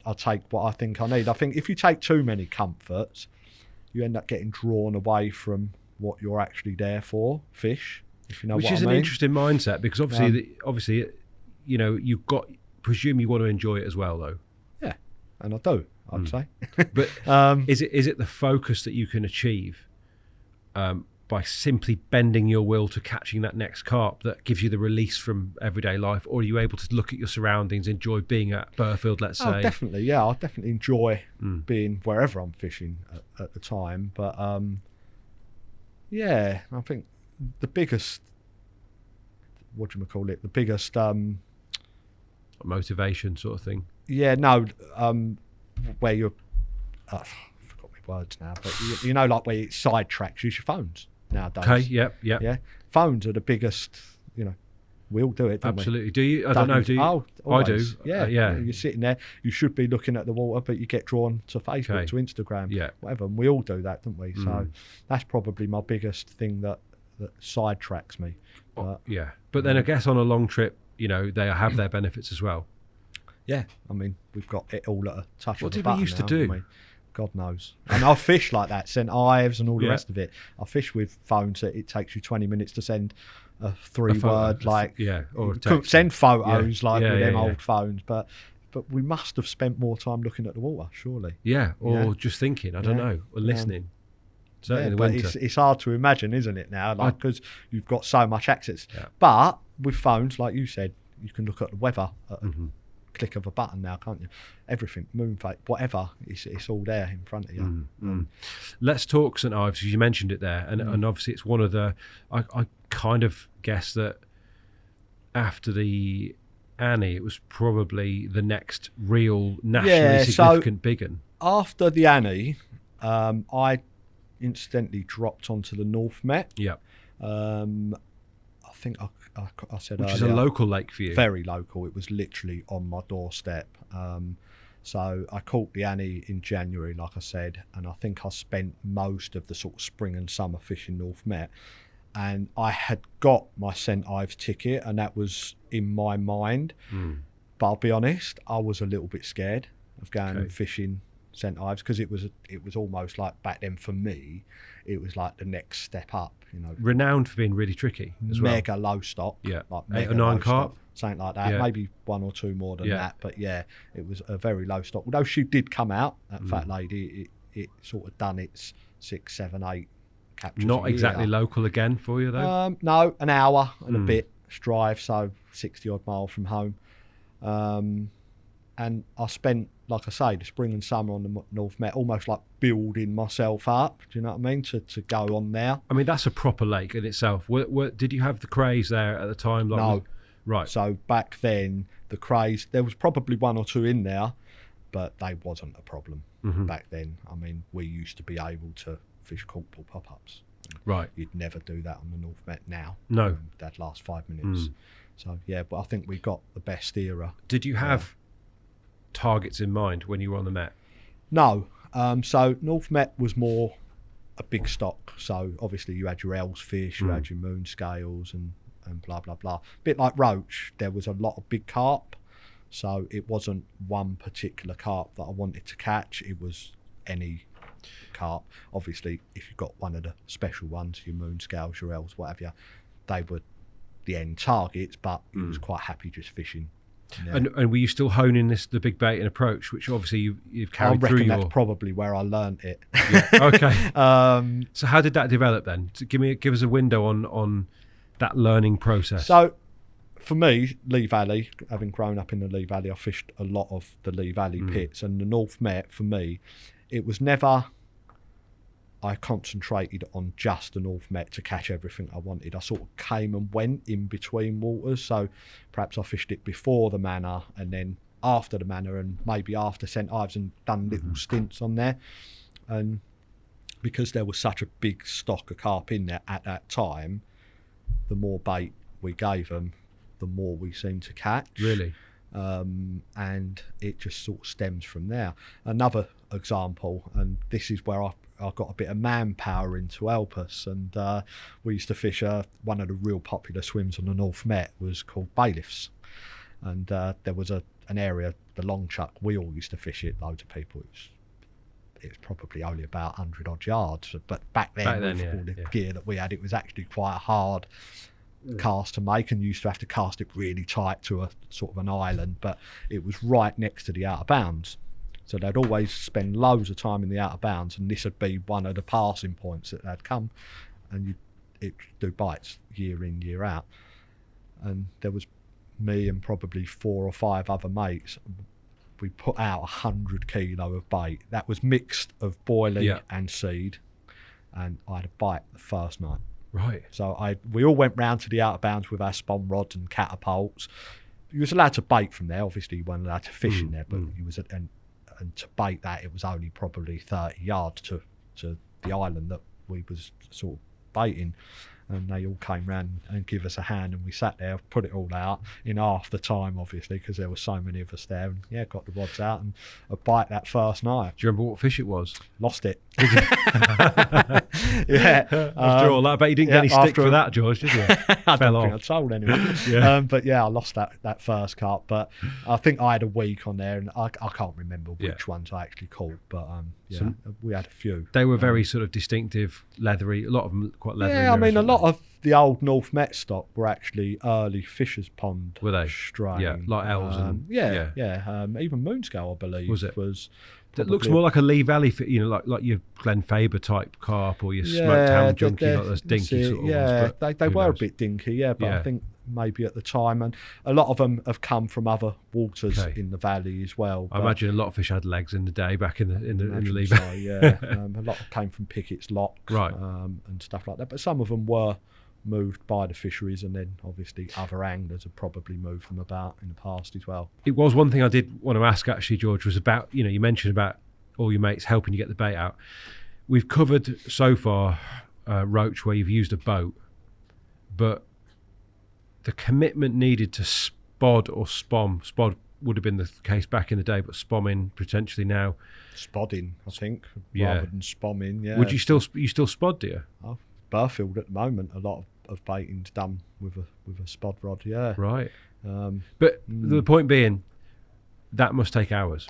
I'll take what I think I need. I think if you take too many comforts, you end up getting drawn away from what you're actually there for, fish, if you know what I mean. Which is an interesting mindset, because obviously, you know, you've got, presume you want to enjoy it as well, though. Yeah, and I do, I'd say. But is it the focus that you can achieve by simply bending your will to catching that next carp that gives you the release from everyday life, or are you able to look at your surroundings, enjoy being at Burfield, let's say? Oh, definitely, yeah. I definitely enjoy being wherever I'm fishing at the time. But yeah, I think the biggest, the biggest motivation sort of thing. Yeah, no, where you're, I forgot my words now, but you know, like where it sidetracks, use your phones nowadays. Okay, yeah. Phones are the biggest, you know, we all do it, don't Absolutely. we? Do you? I don't know, do you? Oh, I do. Yeah, yeah. You're sitting there, you should be looking at the water, but you get drawn to Facebook, to Instagram, whatever. And we all do that, don't we? So that's probably my biggest thing that sidetracks me. But, but then I guess on a long trip, you know, they have their benefits as well. Yeah, I mean, we've got it all at a touch What of the did button we used now, to do? haven't we? God knows. And I fish like that, send Ives and all the rest of it. I fish with phones that it takes you 20 minutes to send a 3-word, like, or a you text. couldn't send photos with them yeah. old phones, but we must have spent more time looking at the water, surely. Yeah, or just thinking, I don't know, or listening. Certainly in the but winter. it's hard to imagine, isn't it, now? Like, because you've got so much access. Yeah. But with phones, like you said, you can look at the weather at click of a button now, can't you? Everything, moonfake, whatever, it's all there in front of you. Let's talk St Ives, because you mentioned it there, and obviously it's one of the. I kind of guess that after the Annie, it was probably the next real nationally significant big one. After the Annie, I incidentally dropped onto the North Met. Yeah. I think I said which earlier, is a local lake for you. Very local. It was literally on my doorstep. So I caught the Annie in January, like I said, and I think I spent most of the sort of spring and summer fishing North Met. And I had got my St Ives ticket, and that was in my mind. But I'll be honest, I was a little bit scared of going and fishing St Ives, because it was almost like, back then for me, it was like the next step up. Renowned for being really tricky as well. Mega low stock, like 8 or 9 carp, something like that. Maybe 1 or 2 more than that, but it was a very low stock. Although she did come out, that fat lady, it sort of done its 6, 7, 8 captures. Not exactly local again for you though. No, an hour and a bit drive, so 60 odd miles from home. And I spent, like I say, the spring and summer on the North Met, almost like building myself up. Do you know what I mean? To go on there. I mean, that's a proper lake in itself. Did you have the crays there at the time? No. Right. So back then, the crays, there was probably 1 or 2 in there, but they wasn't a problem back then. I mean, we used to be able to fish corkpool pop-ups. Right. You'd never do that on the North Met now. No. That last 5 minutes. So, but I think we got the best era. Did you have targets in mind when you were on the Met? No. So North Met was more a big stock. So obviously you had your L's fish, you had your moon scales and blah, blah, blah. A bit like Roach, there was a lot of big carp. So it wasn't one particular carp that I wanted to catch. It was any carp. Obviously, if you got one of the special ones, your moon scales, your L's, whatever, they were the end targets, but it was quite happy just fishing. Yeah. And were you still honing the big bait and approach, which obviously you've carried through? I reckon that's probably where I learnt it. Okay. So how did that develop then? Give us a window on that learning process. So for me, Lee Valley, having grown up in the Lee Valley, I fished a lot of the Lee Valley pits, and the North Met for me, it was never. I concentrated on just the North Met to catch everything I wanted. I sort of came and went in between waters. So perhaps I fished it before the Manor and then after the Manor and maybe after St Ives and done little stints on there. And because there was such a big stock of carp in there at that time, the more bait we gave them, the more we seemed to catch. Really? And it just sort of stems from there. Another example, and this is where I got a bit of manpower in to help us, and we used to fish one of the real popular swims on the North Met was called Bailiffs, and there was an area, the Long Chuck, we all used to fish it, loads of people. It was probably only about 100 odd yards, but back then with all the gear that we had, it was actually quite a hard cast to make, and you used to have to cast it really tight to a sort of an island, but it was right next to the out of bounds. So they'd always spend loads of time in the out of bounds, and this would be one of the passing points that they'd come, and you'd do bites year in, year out. And there was me and probably 4 or 5 other mates. We put out 100 kilo of bait. That was mixed of boilie and seed, and I had a bite the first night. Right. So we all went round to the out of bounds with our spawn rods and catapults. You was allowed to bait from there. Obviously, you weren't allowed to fish in there, but you was and to bait that, it was only probably 30 yards to the island that we was sort of baiting. And they all came round and give us a hand, and we sat there, put it all out in half the time, obviously, because there were so many of us there. And got the rods out and a bite that first night. Do you remember what fish it was? Lost it. After all that, I bet you didn't get any stick for that, George, did you? I don't think I told anyone. But I lost that first carp. But I think I had a week on there, and I can't remember which ones I actually caught. But so we had a few. They were very sort of distinctive, leathery. A lot of them quite leathery. Yeah, I mean, a lot of the old North Met stock were actually early Fisher's Pond. Were they? Strain. Yeah, like L's and even Moonscale, I believe, was it looks more like a Lee Valley, like your Glen Faber type carp or your smoked ham junkie, like those dinky sort of ones. They were a bit dinky, but I think maybe at the time, and a lot of them have come from other waters Okay. in the valley as well. I imagine a lot of fish had legs in the day back in the Lee so, Valley. yeah. A lot came from Pickett's Lock, Right. and stuff like that. But some of them were moved by the fisheries, and then obviously other anglers have probably moved them about in the past as well. It was one thing I did want to ask actually, George, was about, you mentioned about all your mates helping you get the bait out. We've covered so far Roach, where you've used a boat, but the commitment needed to spod or spom. Spod would have been the case back in the day, but spomming potentially now. Spodding, I think, Yeah. rather than spomming. Yeah. Would you still spod, do you? Oh, Burfield at the moment, a lot of baiting's done with a spod rod. Yeah. Right. Um, But the point being, that must take hours.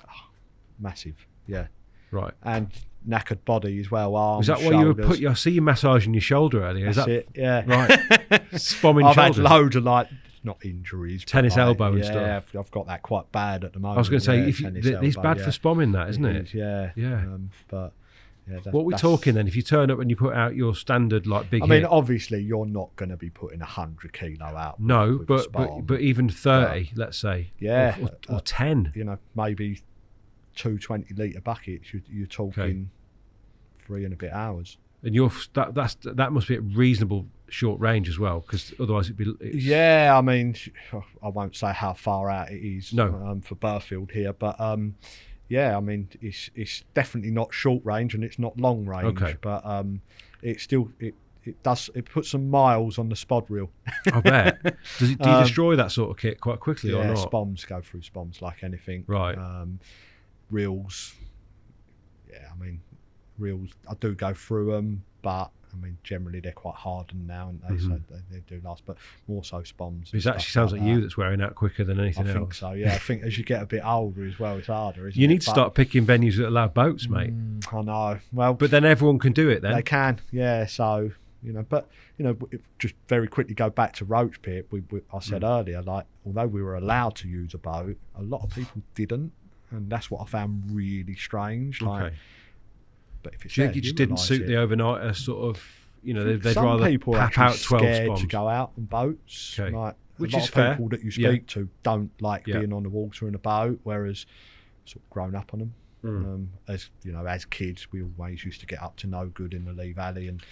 massive. Yeah. Right. And knackered body as well. Arms, Is that why shoulders. I see you massaging your shoulder earlier? Is That's that it. Yeah. right? Spomming I've shoulders. had loads of not injuries, but Tennis elbow and yeah, stuff. I've got that quite bad at the moment. I was going to say, yeah, it's bad for spomming, that, isn't it? Is, yeah. Yeah. But yeah, What are we talking then? If you turn up and you put out your standard big I mean, hit, obviously, you're not going to be putting 100 kilo out. no, with a but spar. even 30, let's say, Yeah. or 10. Maybe 2 20-litre buckets. You're talking 3 and a bit hours. And that must be at reasonable short range as well, because otherwise it's, Yeah, I mean, I won't say how far out it is for Burfield here, but yeah, I mean, it's definitely not short range and it's not long range, Okay. but it still it puts some miles on the spod reel. I bet. Do you destroy that sort of kit quite quickly or Yeah, not? spoms go through spoms like anything. Right. Reels, yeah, I mean, reels, I do go through them, but I mean, generally they're quite hardened now, and so they do last, but more so spoms. It actually sounds like you that's wearing out quicker than anything else. I think so, yeah. I think as you get a bit older as well, it's harder, isn't it? You need to start picking venues that allow boats, mate. I know. Well, But then everyone can do it then. they can, yeah. So, just very quickly go back to Roach Pit. I said earlier, like, although we were allowed to use a boat, a lot of people didn't, and that's what I found really strange. Like, Okay. but if it's Do you think there, it just didn't utilise suit it. the overnighter sort of, they'd Some rather people are pap out actually 12 scared to spoms. go out on boats. Okay. Like, Which a lot is of fair. people that you Yeah. speak to don't like Yeah. being on the water in a boat, whereas sort of grown up on them. As kids, we always used to get up to no good in the Lee Valley and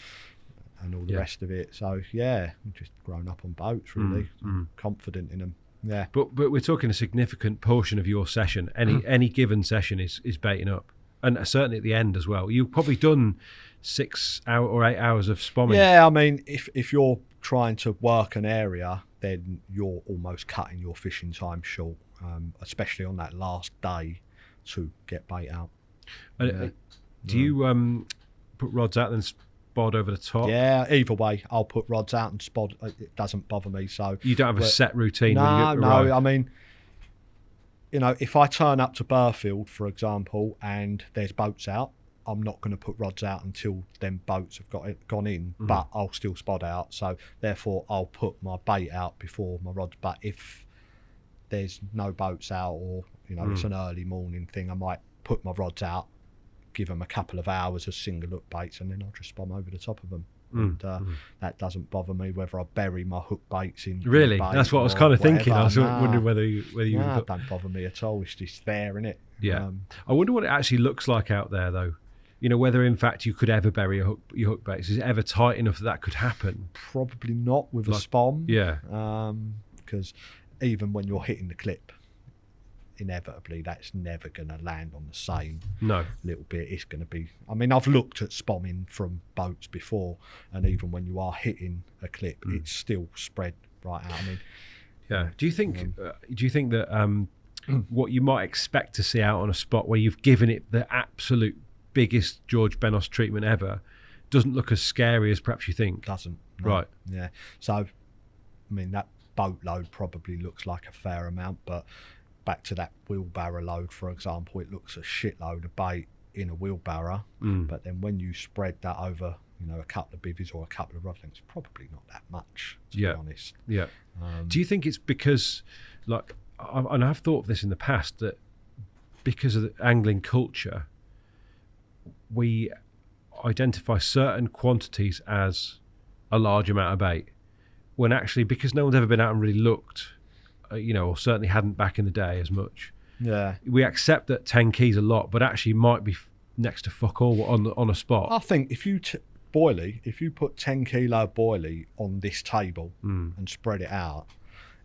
all the rest of it. So yeah, we've just grown up on boats, really, confident in them. Yeah. But we're talking a significant portion of your session. Any given session is baiting up, and certainly at the end as well. You've probably done 6 or 8 hours of spomming. Yeah, I mean, if you're trying to work an area, then you're almost cutting your fishing time short, especially on that last day to get bait out. Do you put rods out and spod over the top? Yeah, either way, I'll put rods out and spod. It doesn't bother me. So You don't have a set routine No, when you arrive? I mean, if I turn up to Burfield, for example, and there's boats out, I'm not going to put rods out until them boats have gone in, but I'll still spod out. So therefore, I'll put my bait out before my rods. But if there's no boats out, or it's an early morning thing, I might put my rods out, give them a couple of hours as single look baits, and then I'll just spom over the top of them. And that doesn't bother me whether I bury my hook baits in. Really? the bait That's what I was or kind of thinking. I was whatever. wondering whether you Nah, don't bother me at all. It's just there, innit? Yeah. I wonder what it actually looks like out there, though. Whether in fact you could ever bury your hook baits. Is it ever tight enough that could happen? Probably not with a spom. Yeah. Because even when you're hitting the clip, inevitably that's never going to land on the same No. little bit. It's going to be. I mean, I've looked at spomming from boats before, and even when you are hitting a clip, it's still spread right out. I mean, Yeah. Do you think that what you might expect to see out on a spot where you've given it the absolute biggest George Benos treatment ever doesn't look as scary as perhaps you think? doesn't. No. Right. Yeah. So, I mean, that boatload probably looks like a fair amount, but back to that wheelbarrow load, for example, it looks a shitload of bait in a wheelbarrow, but then when you spread that over, a couple of bivvies or a couple of rod lengths, it's probably not that much, to be honest. Yeah. Do you think it's because, and I've thought of this in the past, that because of the angling culture, we identify certain quantities as a large amount of bait, when actually, because no one's ever been out and really looked, or certainly hadn't back in the day as much. Yeah. We accept that 10 keys a lot, but actually might be next to fuck all on a spot. I think if you boilie, if you put 10 kilo boilie on this table and spread it out,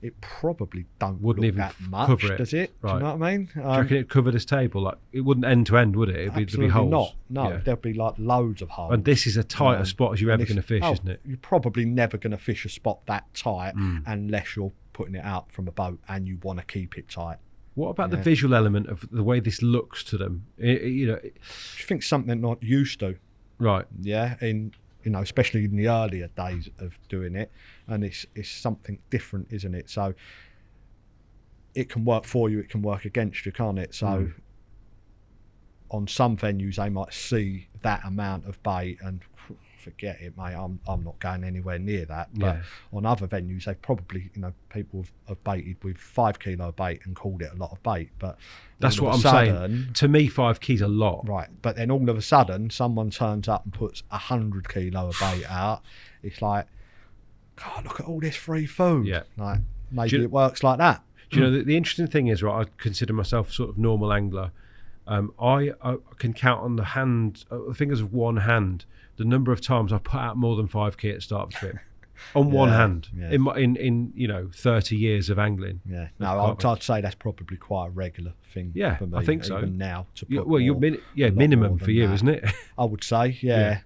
it probably wouldn't look even that much, cover it. Does it? Right. Do you know what I mean? Do you reckon it'd cover this table? Like, it wouldn't end to end, would it? It'd Absolutely be holes. not. No, Yeah. there'd be like loads of holes. And this is a tighter spot as you're ever going to fish, isn't it? You're probably never going to fish a spot that tight unless you're putting it out from a boat and you want to keep it tight. What about the visual element of the way this looks to them? Do you think something not used to? Right. Yeah, especially in the earlier days of doing it, and it's something different, isn't it? So it can work for you, it can work against you, can't it? So on some venues they might see that amount of bait and forget it, mate, I'm not going anywhere near that. But on other venues they've probably, people have baited with 5 kilo bait and called it a lot of bait. But that's what I'm saying. To me, 5 keys a lot. Right, but then all of a sudden someone turns up and puts 100 kilo of bait out. It's like, God, look at all this free food. Yeah. Like, maybe it works like that. Do you know, the interesting thing is, right, I consider myself sort of normal angler. I can count on the fingers of one hand the number of times I put out more than 5 key at the start of the trip. On one hand, in 30 years of angling. Yeah, no, I'd say that's probably quite a regular thing. Yeah, for me, I think so. Even now, to put minimum for you, isn't it? I would say, yeah.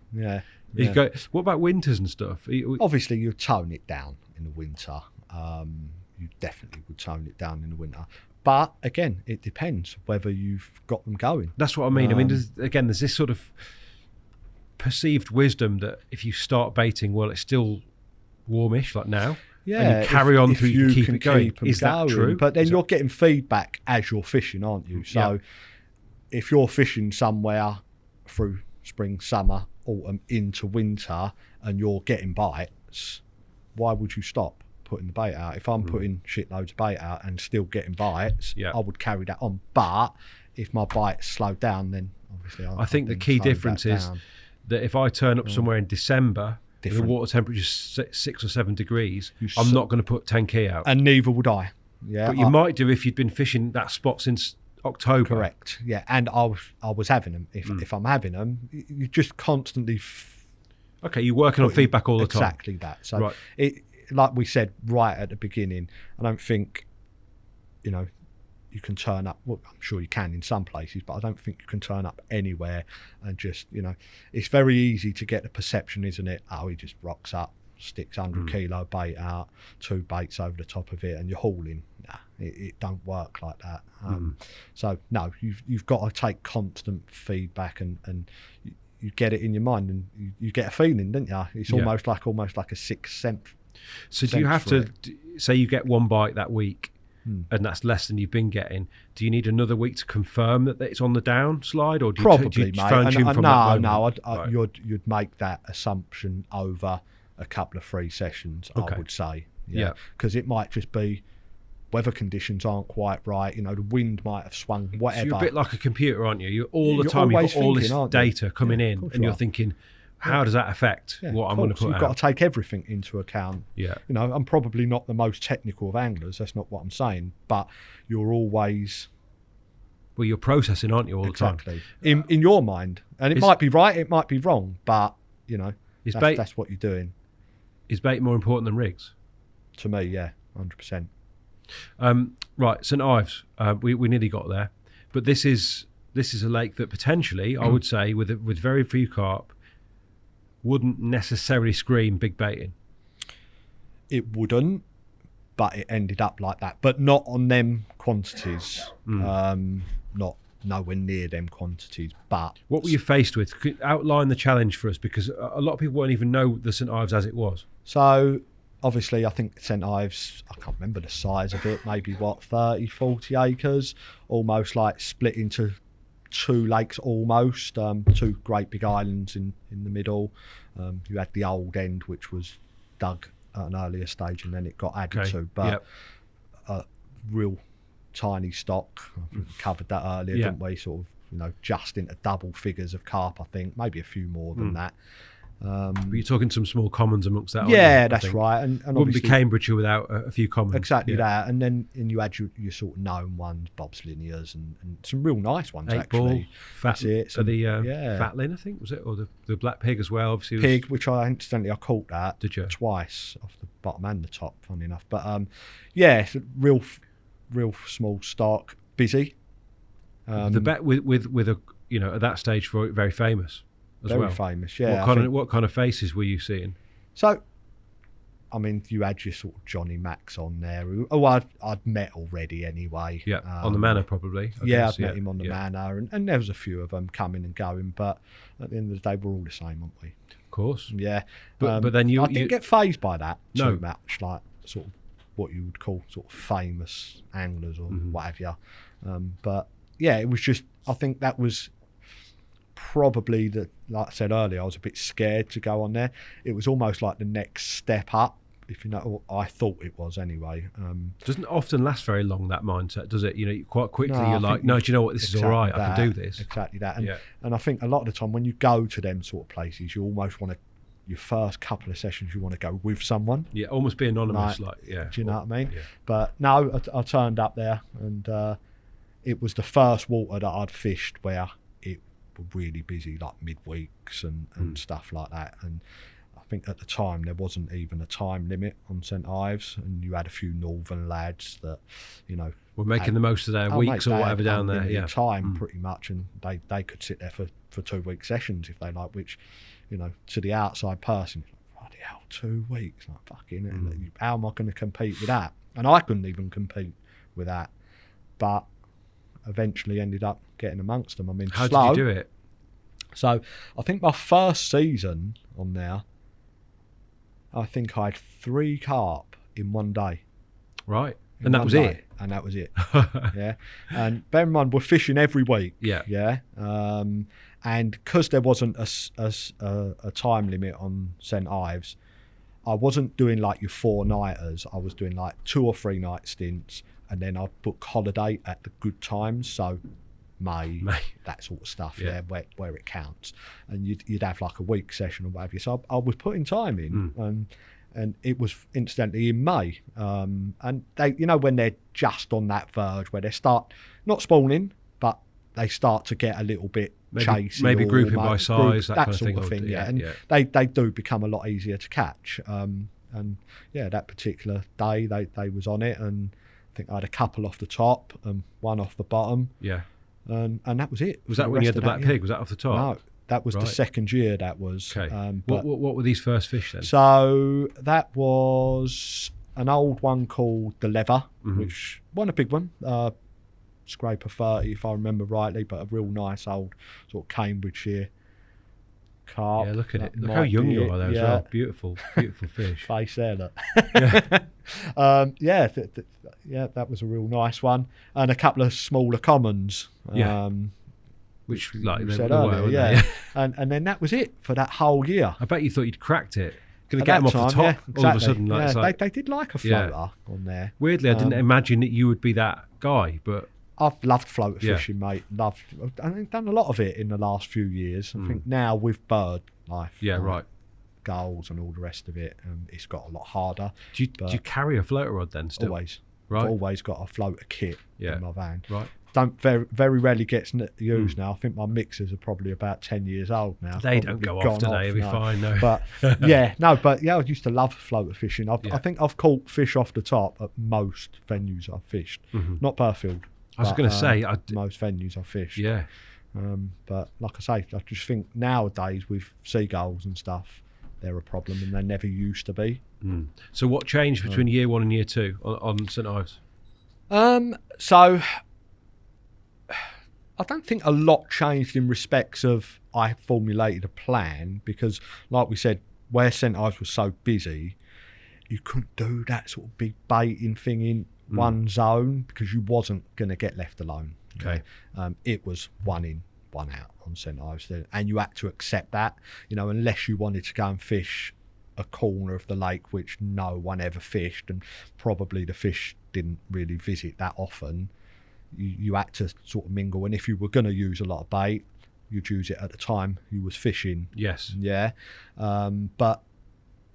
You go, what about winters and stuff? Obviously, you tone it down in the winter. You definitely would tone it down in the winter. But again, it depends whether you've got them going. That's what I mean. There's this sort of perceived wisdom that if you start baiting, well, it's still warmish, like now. Yeah, and you carry on through, you keep it going. Is that true? But then you're getting feedback as you're fishing, aren't you? So if you're fishing somewhere through spring, summer, autumn into winter and you're getting bites, why would you stop putting the bait out? If I'm putting shitloads of bait out and still getting bites, I would carry that on. But if my bites slow down, then obviously I think the key difference is that if I turn up somewhere in December, if the water temperature is 6 or 7 degrees, I'm not going to put 10 key out. And neither would I. Yeah, but you might do if you'd been fishing that spot since October. Correct. Yeah, and I was having them. If I'm having them, you just constantly. Okay, you're working on feedback all the time. Exactly that. So like we said right at the beginning, I don't think, you can turn up. Well, I'm sure you can in some places, but I don't think you can turn up anywhere and just, it's very easy to get the perception, isn't it? Oh, he just rocks up, sticks 100 kilo bait out, 2 baits over the top of it, and you're hauling. Nah, it don't work like that. So no, you've got to take constant feedback and you get it in your mind and you get a feeling, don't you? It's almost like a sixth sense. So do you have to say you get 1 bite that week? And that's less than you've been getting. Do you need another week to confirm that it's on the downslide, or do you fine tune from that moment? No, you'd make that assumption over a couple of free sessions. I would say, because it might just be weather conditions aren't quite right. The wind might have swung. Whatever. So you're a bit like a computer, aren't you? You're all the time. You've got all this data coming in, and you're thinking, how does that affect what I'm going to put out? You've got to take everything into account. Yeah. I'm probably not the most technical of anglers. That's not what I'm saying. But you're always... Well, you're processing, aren't you, all the time? Exactly. In your mind. And it might be right, it might be wrong. But, that's what you're doing. Is bait more important than rigs? To me, yeah, 100%. Right, St Ives. We nearly got there. But this is a lake that potentially, I would say, with very few carp, wouldn't necessarily scream big baiting. It wouldn't, but it ended up like that. But not on them quantities. Not nowhere near them quantities. But what were you faced with? Could outline the challenge for us, because a lot of people won't even know the St Ives as it was. So obviously, I think St Ives, I can't remember the size of it, maybe 30, 40 acres, almost like split into 2 lakes almost, 2 great big islands in the middle. You had the old end, which was dug at an earlier stage, and then it got added to. But real tiny stock. We covered that earlier, didn't we? Sort of, just into double figures of carp, I think, maybe a few more than that. But you're talking some small commons amongst that. Yeah, I that's think. right. And Wouldn't be Cambridgeshire without a few commons. Exactly that. And then you had your sort of known ones, Bob's Linears, and some real nice ones, 8 actually. Ball, Fat, yeah. Fat Lin, I think, was it? Or the Black Pig as well, obviously. Pig, which I caught that. Did you? Twice, off the bottom and the top, funny enough. But yeah, it's a real small stock, busy. The bet with a, you know, at that stage, very famous as well. Very famous, yeah. What kind of faces were you seeing? So, I mean, you had your sort of Johnny Max on there, who I'd met already anyway. Yeah, on the Manor probably. I'd met him on the Manor, and there was a few of them coming and going, but at the end of the day, we're all the same, aren't we? Of course. Yeah. But then I didn't get fazed by that No. too much, like sort of what you would call sort of famous anglers or what have you. But yeah, it was just, I think that was probably like I said earlier, I was a bit scared to go on there. It was almost like the next step up, if you know, I thought it was anyway. Doesn't often last very long, that mindset, does it? You know, quite quickly No, you're like, no, do you know what, this is all right, I can do this. Exactly that. And I think a lot of the time when you go to them sort of places, you almost want to, your first couple of sessions, you want to go with someone. Yeah, almost be anonymous, like do you know what I mean? Yeah. But no, I turned up there, and it was the first water that I'd fished where it was really busy, like midweeks and stuff like that. And I think at the time there wasn't even a time limit on St Ives, and you had a few northern lads that, you know, were making the most of their weeks or whatever down there. Yeah, time pretty much, and they could sit there for 2 week sessions if they like, which, you know, to the outside person, bloody hell, 2 weeks, like fucking, how am I going to compete with that? And I couldn't even compete with that, but eventually ended up getting amongst them. I mean, how slow. did you do it? So I think my first season on there, I think I had 3 carp in one day. Right. And that was it? And that was it. Yeah. And bear in mind, we're fishing every week. Yeah. Yeah. And because there wasn't a time limit on St Ives, I wasn't doing like your 4-nighters. I was doing like 2 or 3 night stints, and then I'd book holiday at the good times. So May, that sort of stuff, where it counts. And you'd have like a week session or whatever. So I was putting time in, and it was incidentally in May. And they, you know, when they're just on that verge where they start not spawning, but they start to get a little bit chasey. Maybe grouping by size, that kind of sort of thing. Yeah. And they do become a lot easier to catch. And yeah, that particular day they was on it, and I think I had a couple off the top and 1 off the bottom. Yeah. And that was it. Was that when you had the Black Pig? Was that off the top? No, that was the second year. That was. Okay. What were these first fish then? So that was an old one called the Leather, which wasn't a big one. Scraper 30, if I remember rightly, but a real nice old sort of Cambridgeshire carp. Yeah, look at it. Look how young you are there as well. Beautiful, beautiful fish. Face there, look. Yeah. That was a real nice one. And a couple of smaller commons. Which, like you said earlier, and then that was it for that whole year. I bet you thought you'd cracked it. Going to get them off the top, exactly. all of a sudden. They did like a floater on there. Weirdly, I didn't imagine that you would be that guy, but I've loved floater fishing, mate. I've done a lot of it in the last few years. I think now with bird life, gulls and all the rest of it, it's got a lot harder. Do you carry a floater rod then still? Always. Right. I've always got a floater kit in my van. Right. Very rarely gets used now. I think my mixers are probably about 10 years old now. They don't go off today, it'll be fine. No. But I used to love floater fishing. I think I've caught fish off the top at most venues I've fished. Not Burfield. I was going to say most venues I've fished. Yeah. But like I say, I just think nowadays with seagulls and stuff, they're a problem, and they never used to be. So what changed between year 1 and year 2 on St Ives? So I don't think a lot changed in respects of I formulated a plan, because like we said, where St Ives was so busy, you couldn't do that sort of big baiting thing in one zone, because you wasn't going to get left alone. Okay. It was 1 in, 1 out on St Ives, and you had to accept that, you know, unless you wanted to go and fish a corner of the lake which no one ever fished, and probably the fish didn't really visit that often. You had to sort of mingle, and if you were going to use a lot of bait, you'd use it at the time you was fishing. Yes. Yeah. But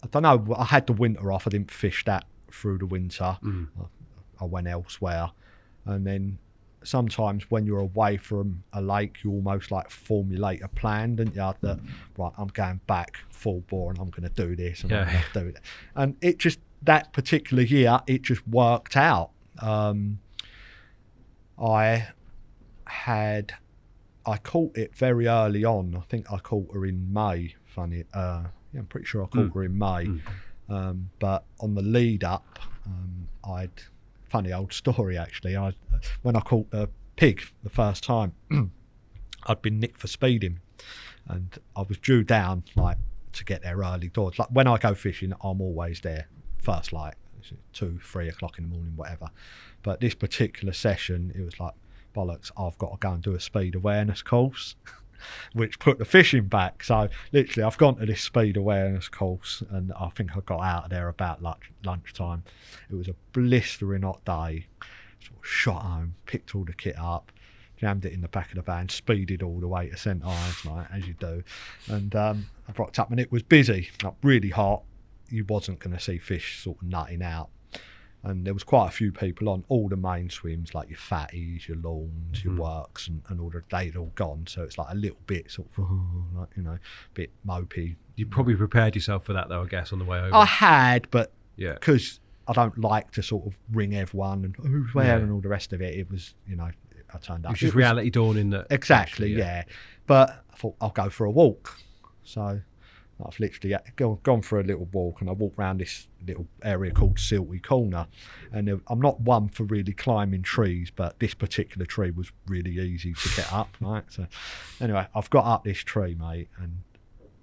I don't know, I had the winter off. I didn't fish that through the winter. I went elsewhere. And then sometimes when you're away from a lake, you almost like formulate a plan, don't you? That, right, I'm going back full bore and I'm going to do this and I'm going to do it. And it just, that particular year, it just worked out. I caught it very early on. I think I caught her in May. Funny, I'm pretty sure I caught her in May. But on the lead up, funny old story actually. When I caught the pig the first time, I'd been nicked for speeding, and I was due down like to get there early doors. Like when I go fishing, I'm always there first light, 2-3 o'clock in the morning, whatever. But this particular session, it was like, bollocks, I've got to go and do a speed awareness course, which put the fishing back. So literally I've gone to this speed awareness course, and I think I got out of there about lunchtime. It was a blistering hot day. Sort of shot home, picked all the kit up, jammed it in the back of the van, speeded all the way to St Ives, like, as you do. And I rocked up and it was busy, like really hot. You wasn't going to see fish sort of nutting out. And there was quite a few people on all the main swims, like your fatties, your lawns, your works, and all the, they'd all gone. So it's like a little bit sort of, like, you know, a bit mopey. You probably prepared yourself for that though, I guess, on the way over. I had, but yeah, because I don't like to sort of ring everyone and who's where and all the rest of it. It was, you know, I turned up. It was just reality dawning that. Exactly, actually, yeah. But I thought I'll go for a walk. So I've literally gone for a little walk, and I walked around this little area called Silty Corner. And I'm not one for really climbing trees, but this particular tree was really easy to get up, right? So anyway, I've got up this tree, mate, and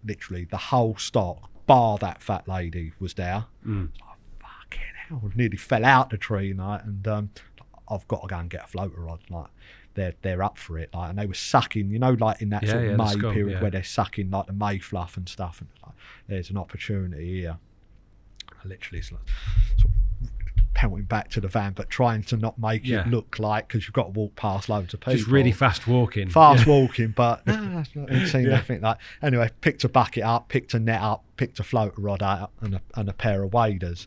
literally the whole stock, bar that fat lady, was there. Fucking hell, I nearly fell out the tree, like, and I've got to go and get a floater rod, like. They're up for it, like, and they were sucking, you know, like in that sort of May period where they're sucking like the May fluff and stuff, and like, there's an opportunity here. I literally sort of pelting back to the van, but trying to not make it look like, because you've got to walk past loads of people. Just really fast walking, walking, but no, I've not seen anything like. Anyway, picked a bucket up, picked a net up, picked a floater rod out, and a pair of waders,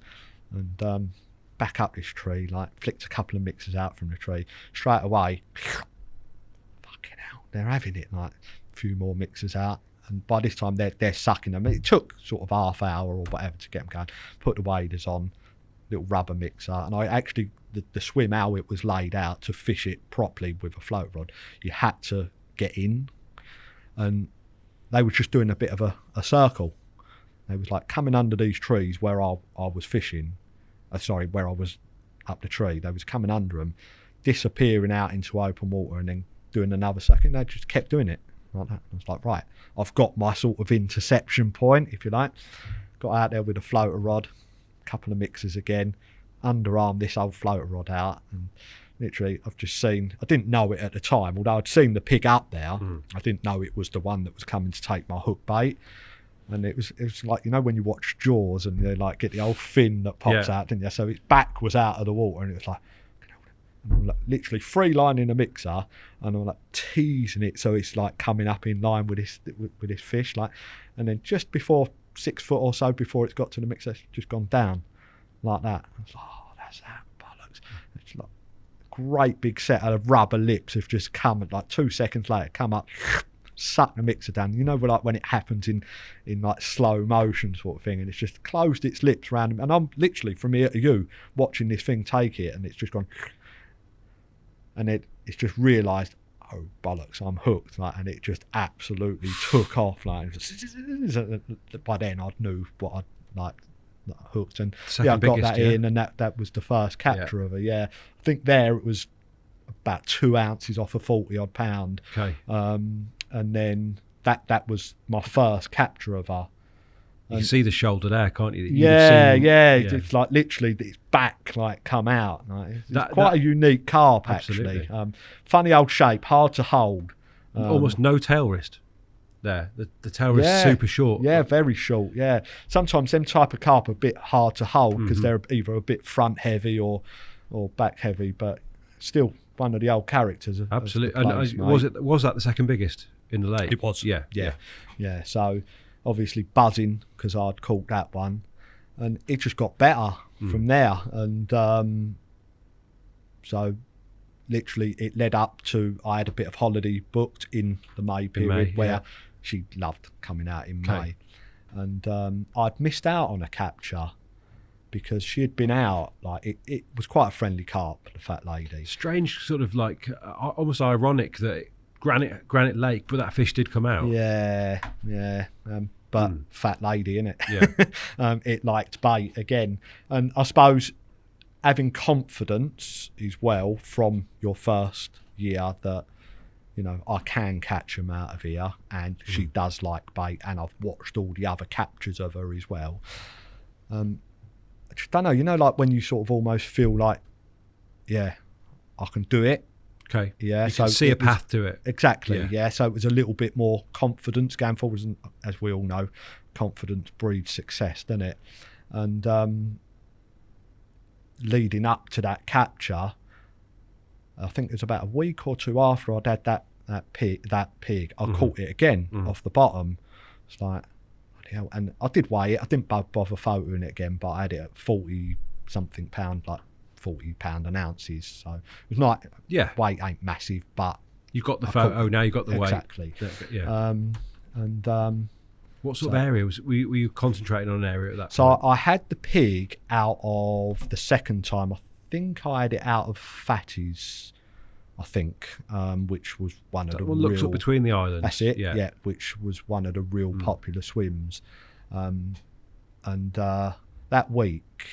and back up this tree, like flicked a couple of mixers out from the tree straight away. Fucking hell, they're having it, like a few more mixers out, and by this time they're sucking them. It took sort of half hour or whatever to get them going. Put the waders on, little rubber mixer, and I actually the swim, how it was laid out to fish it properly with a float rod, you had to get in, and they were just doing a bit of a circle. They was like coming under these trees where I was fishing. Where I was up the tree. They was coming under them, disappearing out into open water, and then doing another second. They just kept doing it like that. I was like, right, I've got my sort of interception point, if you like. Got out there with a floater rod, a couple of mixers again, underarmed this old floater rod out, and literally I've just seen, I didn't know it at the time, although I'd seen the pig up there. I didn't know it was the one that was coming to take my hook bait. And it was like, you know, when you watch Jaws and they like get the old fin that pops out, didn't you? So its back was out of the water, and it was like, and I'm like literally free lining the mixer, and I'm like teasing it so it's like coming up in line with this fish, like, and then just before 6 foot or so before it's got to the mixer, it's just gone down like that. I was like, oh, that's that, bollocks. It's like a great big set of rubber lips have just come, and like 2 seconds later come up, suck the mixer down, you know, like when it happens in like slow motion sort of thing, and it's just closed its lips around him, and I'm literally from here to you watching this thing take it, and it's just gone, and it's just realised, oh bollocks, I'm hooked, like, and it just absolutely took off, like, by then I knew what I'd like hooked, and I got that in, and that was the first capture of her. I think there it was about 2 ounces off a 40 odd pound. And then that was my first capture of her. You can see the shoulder there, can't you? It's like literally its back like come out. Like, it's quite a unique carp, actually. Funny old shape, hard to hold. Almost no tail wrist there. The tail wrist is super short. Yeah, very short, Sometimes them type of carp are a bit hard to hold because they're either a bit front heavy or back heavy, but still one of the old characters. Absolutely. Of the place, and was that the second biggest in the lake? It was. Yeah. So obviously buzzing because I'd caught that one, and it just got better from there. And so literally it led up to, I had a bit of holiday booked in the May period where she loved coming out in May. And I'd missed out on a capture because she had been out, like it was quite a friendly carp, the fat lady. Strange, sort of like almost ironic that Granite Lake, but that fish did come out. But fat lady, innit? Yeah. It liked bait again. And I suppose having confidence as well from your first year that, you know, I can catch them out of here, and she does like bait, and I've watched all the other captures of her as well. I just don't know, you know, like when you sort of almost feel like, yeah, I can do it. Okay. Yeah. You can see a path to it. Exactly. Yeah. So it was a little bit more confidence going forward, and as we all know, confidence breeds success, doesn't it? And leading up to that capture, I think it was about a week or two after I'd had that pig, I caught it again off the bottom. It's like, bloody hell. And I did weigh it. I didn't bother photoing it again, but I had it at 40 something pound, like 40 pound an ounces. So it was not, weight ain't massive, but you've got the photo now. You've got the weight. Exactly. Yeah. What sort of area were you concentrating on an area at that point? So I had the pig out of the second time. I think I had it out of Fatties, which was one of the real... looks up between the islands. That's it, yeah, which was one of the real popular swims. And that week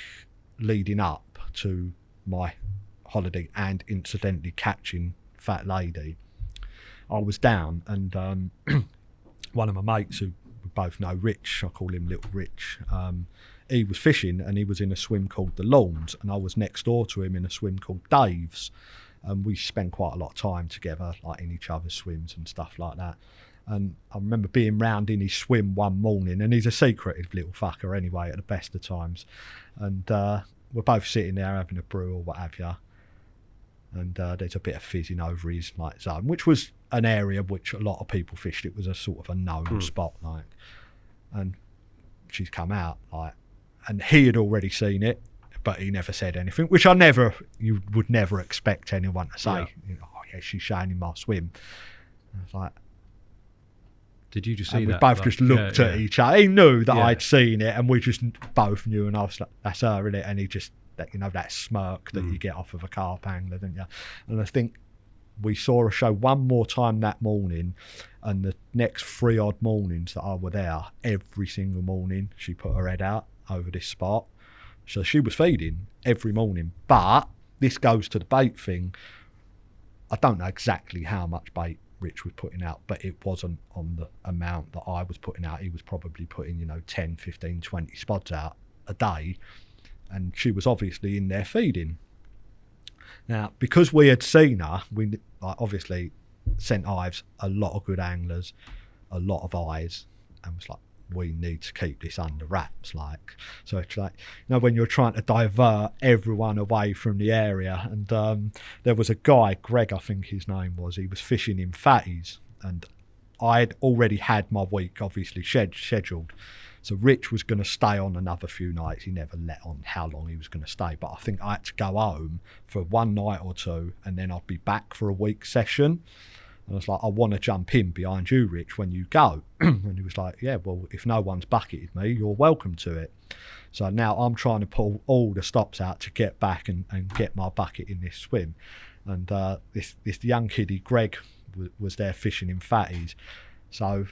leading up to my holiday and incidentally catching Fat Lady, I was down, and one of my mates who we both know, Rich, I call him Little Rich, he was fishing and he was in a swim called the Lawns, and I was next door to him in a swim called Dave's, and we spent quite a lot of time together, like in each other's swims and stuff like that. And I remember being round in his swim one morning, and he's a secretive little fucker anyway at the best of times, and we're both sitting there having a brew or what have you, and there's a bit of fizzing over his like zone, which was an area which a lot of people fished. It was a sort of a known spot, like, and she's come out, like, and he had already seen it, but he never said anything, which you would never expect anyone to say. You know, oh yeah, she's showing in my swim. And I was like, did you just see we that? both just looked at each other. He knew that I'd seen it, and we just both knew, and I was like, that's her, innit? And he just, that, you know, that smirk that you get off of a carp angler, don't you? And I think we saw her show one more time that morning, and the next 3 odd mornings that I were there, every single morning she put her head out over this spot. So she was feeding every morning. But this goes to the bait thing. I don't know exactly how much bait Rich was putting out, but it wasn't on the amount that I was putting out. He was probably putting, 10, 15, 20 spots out a day, and she was obviously in there feeding. Now, because we had seen her, we obviously sent Ives a lot of good anglers, a lot of eyes, and was like, we need to keep this under wraps, like. So it's like, when you're trying to divert everyone away from the area, and there was a guy, Greg I think his name was, he was fishing in Fatties, and I'd already had my week obviously scheduled, so Rich was going to stay on another few nights. He never let on how long he was going to stay, but I think I had to go home for one night or two, and then I'd be back for a week session. And I was like, I want to jump in behind you, Rich, when you go. And he was like, yeah, well, if no one's bucketed me, you're welcome to it. So now I'm trying to pull all the stops out to get back and get my bucket in this swim. And this young kiddie, Greg, was there fishing in Fatties. So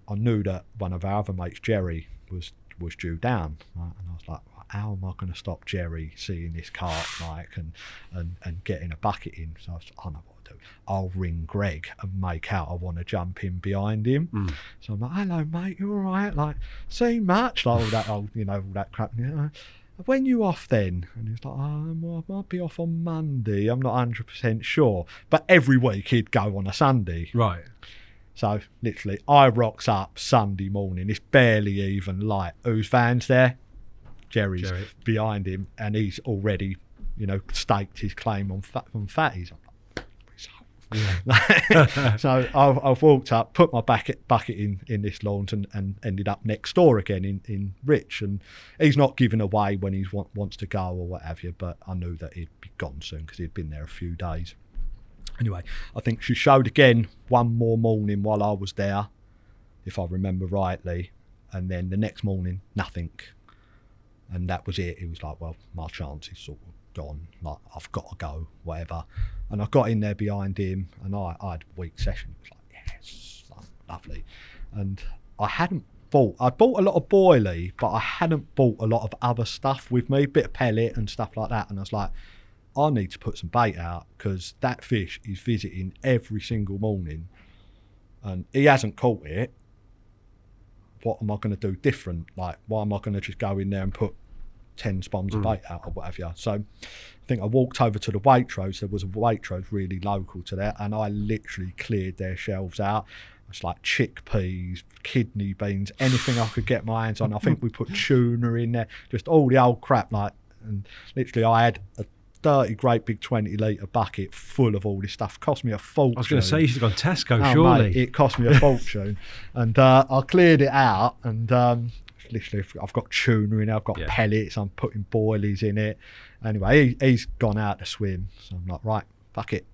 I knew that one of our other mates, Jerry, was due down. Right? And I was like, how am I going to stop Jerry seeing this carp, like, and getting a bucket in? So I was like, I know what I'll do. I'll ring Greg and make out I want to jump in behind him. So I'm like, hello mate, you all right? Like, see much? Like all that old, all that crap. When you off then? And he's like, well, I might be off on Monday. I'm not 100% sure. But every week he'd go on a Sunday. Right. So literally, I rocks up Sunday morning. It's barely even light. Whose van's there? Jerry's behind him, and he's already, staked his claim on Fatties. I'm like, Yeah. So I've walked up, put my bucket in this launch and ended up next door again in Rich. And he's not giving away when he wants to go or what have you, but I knew that he'd be gone soon because he'd been there a few days. Anyway, I think she showed again one more morning while I was there, if I remember rightly. And then the next morning, nothing. And that was it. It was like, well, my chance is sort of gone. Like, I've got to go, whatever. And I got in there behind him, and I had a weak session. It was like, yes, like, lovely. And I bought a lot of boilie, but I hadn't bought a lot of other stuff with me, bit of pellet and stuff like that. And I was like, I need to put some bait out because that fish is visiting every single morning, and he hasn't caught it. What am I going to do different? Like, why am I going to just go in there and put 10 spoons of bait out or whatever? So I think I walked over to the Waitrose. There was a Waitrose really local to there, and I literally cleared their shelves out. It's like chickpeas, kidney beans, anything I could get my hands on. I think we put tuna in there, just all the old crap. Like, and literally I had a dirty, great big 20-litre bucket full of all this stuff. Cost me a fortune. I was going to say, you should have gone Tesco, oh, surely. Mate, it cost me a fortune. And I cleared it out, and literally I've got tuna in it, I've got pellets, I'm putting boilies in it. Anyway, he's gone out to swim. So I'm like, right, fuck it.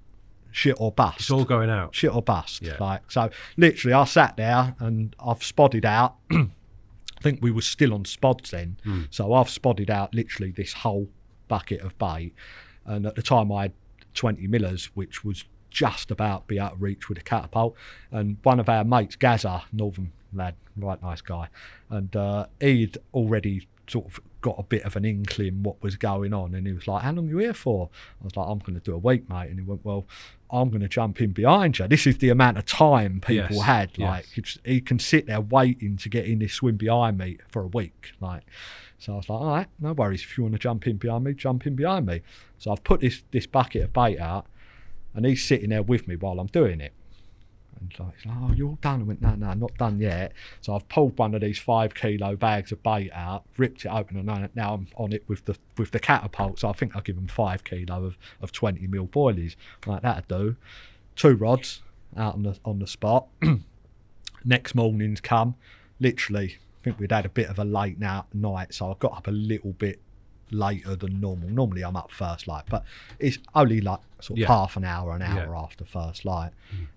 Shit or bust. It's all going out. Shit or bust. Yeah. Like, so literally I sat there and I've spodded out. I think we were still on spods then. So I've spodded out literally this whole bucket of bait, and at the time I had 20 millers, which was just about be out of reach with a catapult. And one of our mates, Gaza, northern lad, right nice guy, and he'd already sort of got a bit of an inkling what was going on, and he was like, how long are you here for? I was like, I'm going to do a week, mate. And he went, well, I'm going to jump in behind you. This is the amount of time people had. Like, he can sit there waiting to get in this swim behind me for a week. Like, so I was like, all right, no worries. If you want to jump in behind me, jump in behind me. So I've put this bucket of bait out, and he's sitting there with me while I'm doing it. And he's like, oh, you're all done? I went, no, not done yet. So I've pulled one of these 5 kilo bags of bait out, ripped it open, and now I'm on it with the catapult. So I think I'll give them 5 kilo of 20 mil boilies. Like, that'd do. 2 rods out on the spot. Next morning's come. Literally, I think we'd had a bit of a late night, so I got up a little bit later than normal. Normally I'm up first light, but it's only like sort of half an hour after first light.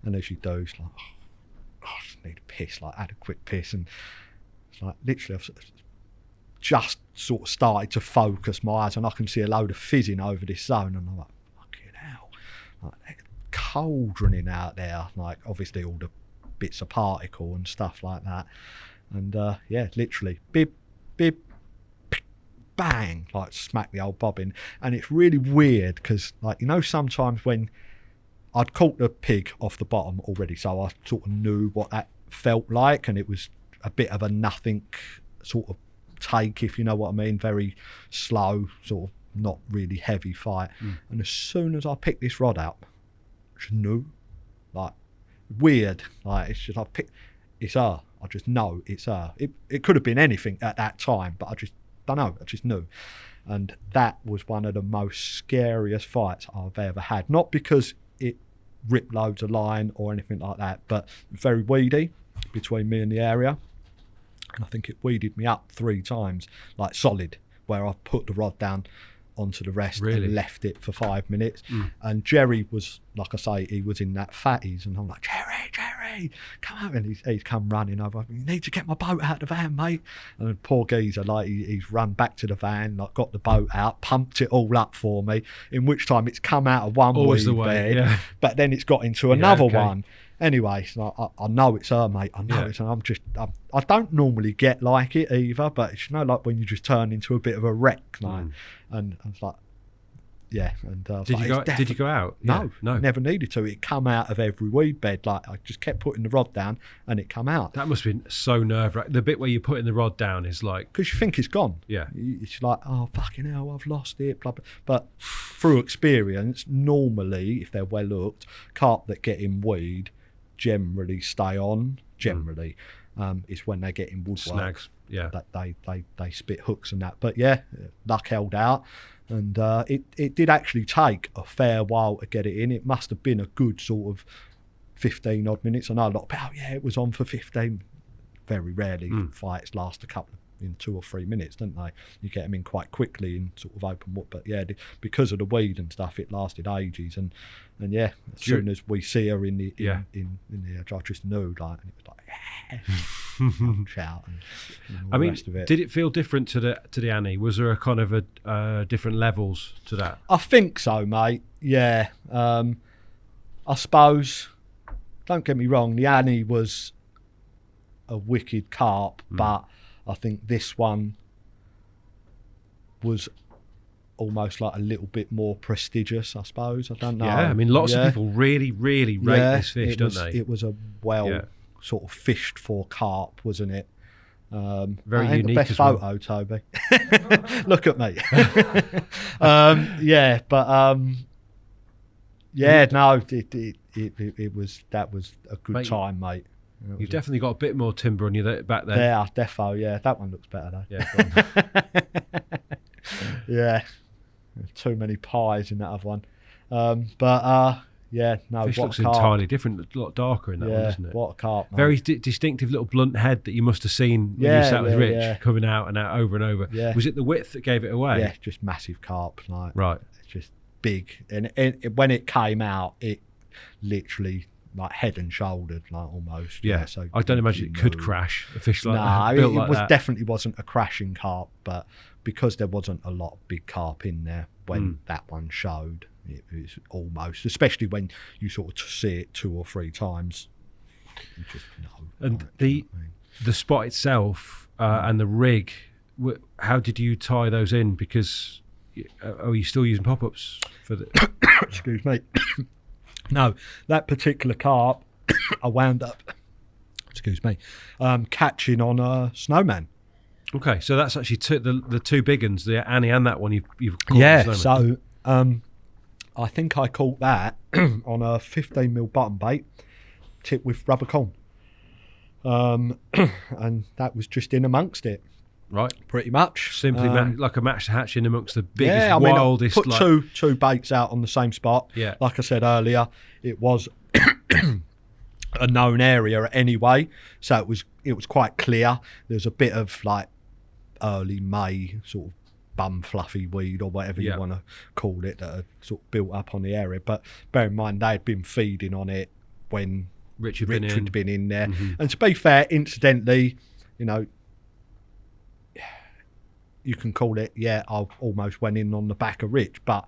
And as you do, it's like, oh, I just need a piss. Like, I had a quick piss, and it's like literally I've just sort of started to focus my eyes, and I can see a load of fizzing over this zone, and I'm like, fucking hell, like, cauldroning out there, like obviously all the bits of particle and stuff like that. And literally bib, bang, like smack the old bobbin. And it's really weird because, like, you know, sometimes when I'd caught the pig off the bottom already, so I sort of knew what that felt like, and it was a bit of a nothing sort of take, if you know what I mean, very slow, sort of not really heavy fight. And as soon as I picked this rod up, I just knew, like, weird, like, it's just it's her. I just know it's her. It could have been anything at that time, but I just don't know. I just knew. And that was one of the most scariest fights I've ever had. Not because it ripped loads of line or anything like that, but very weedy between me and the area. And I think it weeded me up 3 times, like solid, where I put the rod down onto the rest and left it for 5 minutes. And Jerry was, like I say, he was in that fatties, and I'm like, Jerry, come out. And he's come running over. You need to get my boat out of the van, mate. And the poor geezer, like, he's run back to the van, like, got the boat out, pumped it all up for me, in which time it's come out of one weed bed, but then it's got into another one. Anyway, so I know it's her, mate. I know it's, and I don't normally get like it either, but it's, you know, like when you just turn into a bit of a wreck, like, and I was like, yeah. And did you go out? No, never needed to. It come out of every weed bed. Like, I just kept putting the rod down, and it come out. That must have been so nerve-wracking. The bit where you're putting the rod down is like, because you think it's gone. Yeah, it's like, oh fucking hell, I've lost it. Blah blah. But through experience, normally, if they're well hooked, carp that get in weed generally stay on. Generally, it's when they get in woodwork snags, that they spit hooks and that. But yeah, luck held out, And it did actually take a fair while to get it in. It must have been a good sort of 15 odd minutes. I know a lot of people, it was on for 15. Very rarely fights last in 2 or 3 minutes, don't they? You get them in quite quickly in sort of open water. But yeah, because of the weed and stuff, it lasted ages. And yeah, as soon as we see her in the I just knew, like, and it was like shout and all the rest of it. Did it feel different to the Annie? Was there a kind of a different levels to that? I think so, mate. Yeah, I suppose. Don't get me wrong, the Annie was a wicked carp, but I think this one was almost like a little bit more prestigious, I suppose. I don't know. Yeah, I mean, lots of people really, really rate this fish, don't they? It was a sort of fished for carp, wasn't it? Very unique. The best photo, Toby. Look at me. It was a good time, mate. You've definitely got a bit more timber on you back then. Yeah, defo. Yeah, that one looks better though. Yeah, yeah. Too many pies in that other one. Fish looks entirely different, a lot darker in that one, doesn't it? What a carp, mate. Very distinctive little blunt head that you must have seen when you sat with Rich, coming out and out over and over. Yeah. Was it the width that gave it away? Yeah, just massive carp, like right. It's just big, and when it came out, it literally like head and shouldered, like almost. Yeah. So I don't imagine it could crash a fish like that. No, it definitely wasn't a crashing carp, but because there wasn't a lot of big carp in there when that one showed, it was almost, especially when you sort of see it 2 or 3 times. You just know. And the spot itself and the rig, how did you tie those in? Because are you still using pop-ups for the? Excuse me. No, that particular carp, I wound up, catching on a snowman. Okay, so that's actually the 2 big ones, the Annie and that one you've caught. Yeah, so I think I caught that on a 15mm bottom bait, tipped with rubber corn, and that was just in amongst it. Right, pretty much. Simply like a match to hatch in amongst the biggest, wildest. I put two baits out on the same spot. Yeah, like I said earlier, it was a known area anyway, so it was quite clear. There was a bit of like early May sort of bum fluffy weed or whatever you want to call it that had sort of built up on the area. But bear in mind, they had been feeding on it when Rich had been in there. Mm-hmm. And to be fair, incidentally, you know, you can call it, I almost went in on the back of Rich, but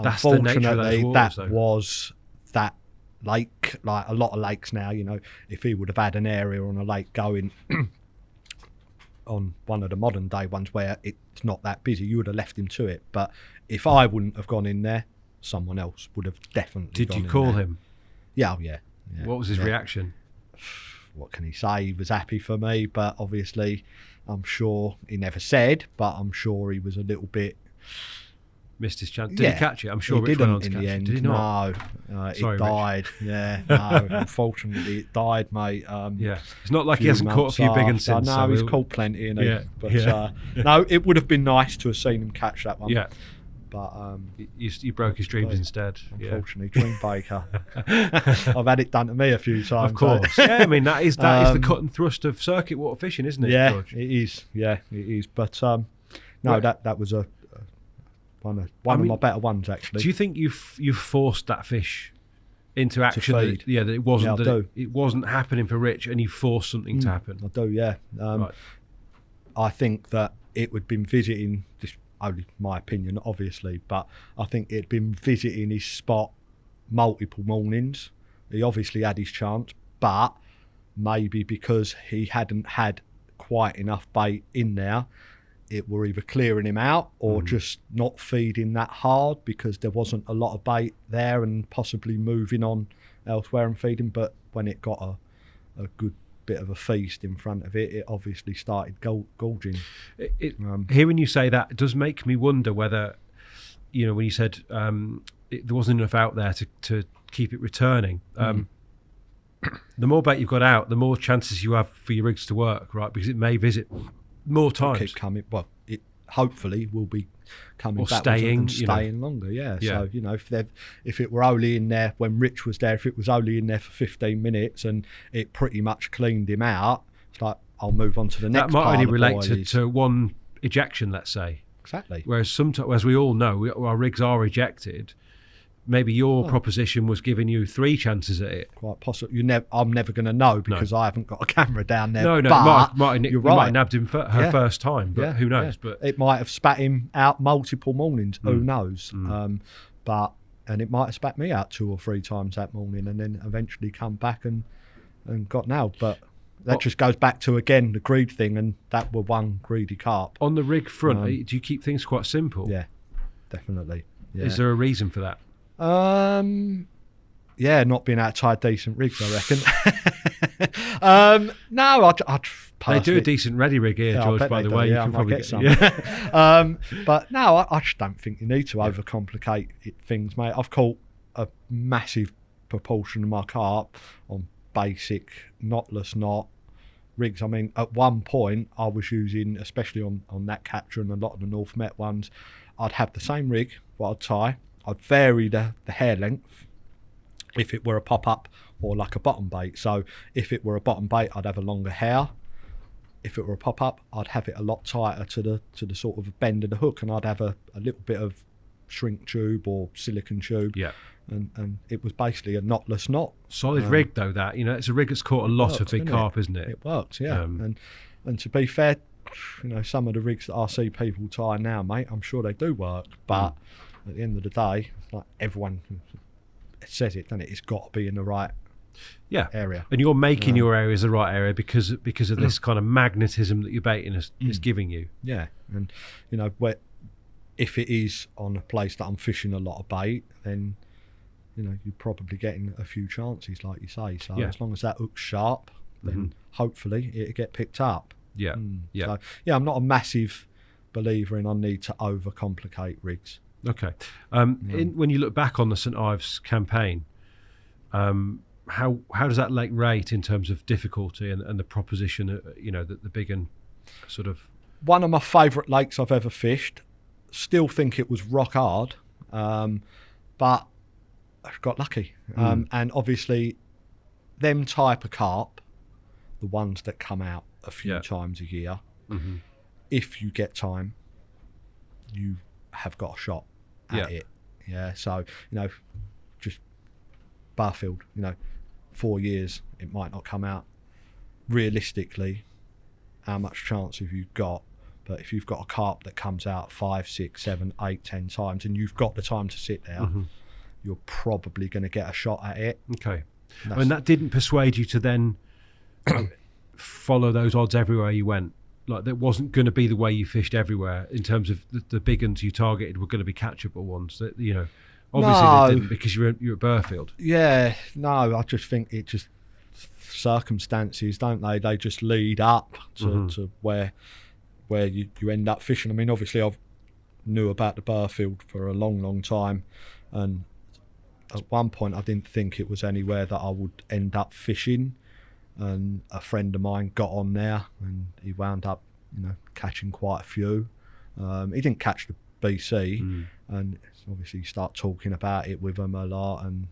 that's unfortunately was that lake, like a lot of lakes now, you know, if he would have had an area on a lake going on one of the modern day ones where it's not that busy, you would have left him to it. But if I wouldn't have gone in there, someone else would have definitely gone in there. Did you call him? Yeah. What was his reaction? What can he say? He was happy for me, but obviously I'm sure he never said, but I'm sure he was a little bit... Missed his chance. Did he catch it? I'm sure Rich went on to catch it. Did he not? No, it died. Rich. Yeah, no, unfortunately it died, mate. It's not like he hasn't caught a few big ones since. No, he's caught plenty, no, it would have been nice to have seen him catch that one. Yeah. But you broke his dreams instead. Unfortunately, dream breaker. I've had it done to me a few times. Of course. I mean that is the cut and thrust of circuit water fishing, isn't it? Yeah, George? it is. Yeah, it is. But that was one of my better ones, actually. Do you think you've forced that fish into action? That it wasn't it wasn't happening for Rich, and you forced something to happen. I do. Yeah. Right. I think that it would been visiting this. Only my opinion, obviously, but I think it'd been visiting his spot multiple mornings. He obviously had his chance, but maybe because he hadn't had quite enough bait in there, it were either clearing him out or just not feeding that hard because there wasn't a lot of bait there and possibly moving on elsewhere and feeding. But when it got a good bit of a feast in front of it, it obviously started gorging. Hearing you say that, it does make me wonder whether, you know, when you said there wasn't enough out there to keep it returning, the more bait you've got out, the more chances you have for your rigs to work, right? Because it may visit more times. Keep coming. Well, it hopefully will be coming or back staying, staying longer. Yeah. So if it were only in there when Rich was there, if it was only in there for 15 minutes and it pretty much cleaned him out, it's like I'll move on to the next. That might only relate boilies. to one ejection, let's say. Exactly. Whereas sometimes, as we all know, our rigs are ejected. Maybe your proposition was giving you 3 chances at it. Quite possible. I'm never going to know because I haven't got a camera down there. No, but you might have nabbed him for her first time, but who knows? But it might have spat him out multiple mornings. Who knows? And it might have spat me out 2 or 3 times that morning, and then eventually come back and got nailed. But that just goes back to again the greed thing, and that were one greedy carp. On the rig front, do you keep things quite simple? Yeah, definitely. Yeah. Is there a reason for that? Not being able to tie decent rigs, I reckon. No, I'd they do a decent ready rig here, George, by the way. Yeah, you can probably get some. Yeah. But no, I just don't think you need to overcomplicate things, mate. I've caught a massive proportion of my carp on basic knotless knot rigs. I mean, at one point I was using, especially on that capture and a lot of the North Met ones, I'd have the same rig, what I'd tie. I'd vary the hair length if it were a pop-up or like a bottom bait. So if it were a bottom bait, I'd have a longer hair. If it were a pop-up, I'd have it a lot tighter to the sort of bend of the hook, and I'd have a little bit of shrink tube or silicon tube. Yeah. And it was basically a knotless knot. Solid rig though, that, it's a rig that's caught a lot of big carp, isn't it? It works, yeah. And to be fair, some of the rigs that I see people tie now, mate, I'm sure they do work, but at the end of the day, it's like everyone says it, doesn't it? It's got to be in the right area. And you're making your areas the right area because of this kind of magnetism that your baiting is giving you. Yeah, and where if it is on a place that I'm fishing a lot of bait, then you're probably getting a few chances, like you say. So as long as that hook's sharp, then hopefully it'll get picked up. Yeah, So, I'm not a massive believer in I need to overcomplicate rigs. Okay. When you look back on the St Ives campaign, how does that lake rate in terms of difficulty and the proposition, the big and sort of... One of my favourite lakes I've ever fished. Still think it was rock hard, but I got lucky. And obviously, them type of carp, the ones that come out a few times a year, if you get time, you have got a shot at it. Yeah, so, just Burfield, 4 years, it might not come out. Realistically, how much chance have you got? But if you've got a carp that comes out 5, 6, 7, 8, 10 times, and you've got the time to sit there, you're probably going to get a shot at it. Okay. And that didn't persuade you to then follow those odds everywhere you went? Like, that wasn't going to be the way you fished everywhere in terms of the big ones you targeted were going to be catchable ones that, obviously they didn't because you're at Burfield. Yeah, no, I just think it just circumstances, don't they? They just lead up to where you end up fishing. I mean, obviously I've knew about the Burfield for a long time, and at one point I didn't think it was anywhere that I would end up fishing, and a friend of mine got on there and he wound up catching quite a few. He didn't catch the BC, and obviously you start talking about it with him a lot, and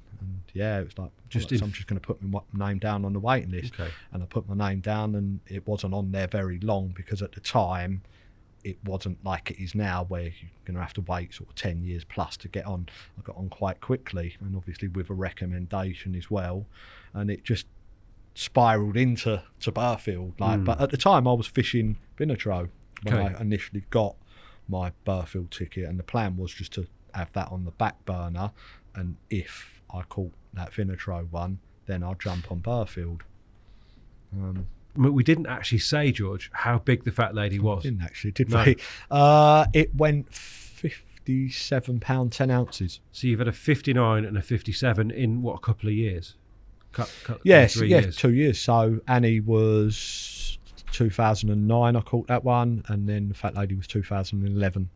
it was like, I'm just going to put my name down on the waiting list. Okay. And I put my name down, and it wasn't on there very long because at the time it wasn't like it is now where you're going to have to wait sort of 10 years plus to get on. I got on quite quickly, and obviously with a recommendation as well, and it just spiraled into Burfield. But at the time I was fishing Vinatro when I initially got my Burfield ticket, and the plan was just to have that on the back burner, and if I caught that Vinatro one, then I'll jump on Burfield. We didn't actually say, George, how big the fat lady was. Didn't actually, did we? It went 57 pound 10 ounces. So you've had a 59 and a 57 in what, a couple of years? Yes, 2 years. So Annie was 2009, I caught that one, and then the fat lady was 2011.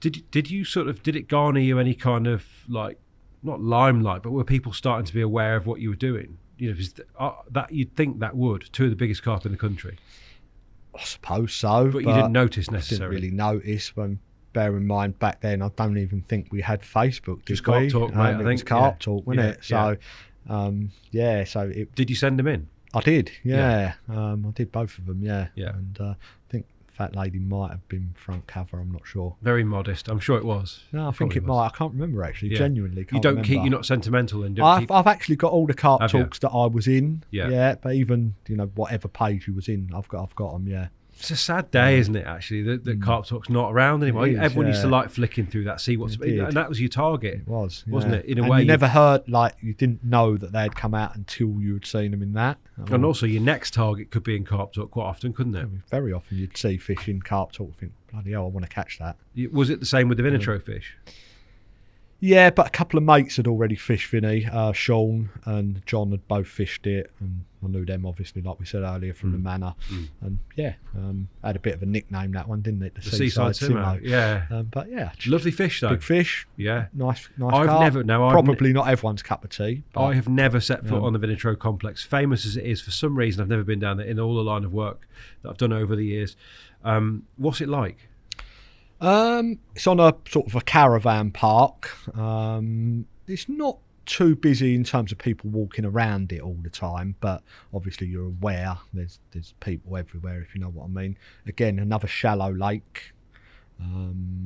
Did you did it garner you any kind of, like, not limelight, but were people starting to be aware of what you were doing? That you'd think that would. 2 of the biggest carp in the country. I suppose so. But you didn't notice necessarily. I didn't really notice when bear in mind back then, I don't even think we had Facebook. Just Carp Talk, mate. I think it was Carp Talk, wasn't it? So, so it. Did you send them in? I did, yeah. I did both of them, yeah. Yeah. And I think Fat Lady might have been front cover. I'm not sure. Very modest. I'm sure it was. No, I think it might. I can't remember actually. Genuinely, can't you don't remember. You're not sentimental and I've actually got all the Carp Talks that I was in. Yeah. But even whatever page you was in, I've got them. Yeah. It's a sad day, isn't it? Actually, that Carp Talk's not around anymore. Everyone used to like flicking through that, see what's, and that was your target. It was, wasn't it? In a and way, you never heard you didn't know that they had come out until you had seen them in that. And also, your next target could be in Carp Talk quite often, couldn't it? Very often, you'd see fish in Carp Talk. Think, bloody hell, I want to catch that. Was it the same with the Vinatro fish? Yeah, but a couple of mates had already fished Vinny. Sean and John had both fished it, and I knew them obviously, like we said earlier, from the manor. And had a bit of a nickname, that one, didn't it? The Seaside Simo. Yeah. But yeah, lovely fish though. Big fish. Yeah, nice. Probably not everyone's cup of tea. But I have never set foot on the Vinatro complex. Famous as it is, for some reason I've never been down there in all the line of work that I've done over the years. What's it like? It's on a sort of a caravan park. It's not too busy in terms of people walking around it all the time, but obviously you're aware there's people everywhere, if you know what I mean. Again, another shallow lake.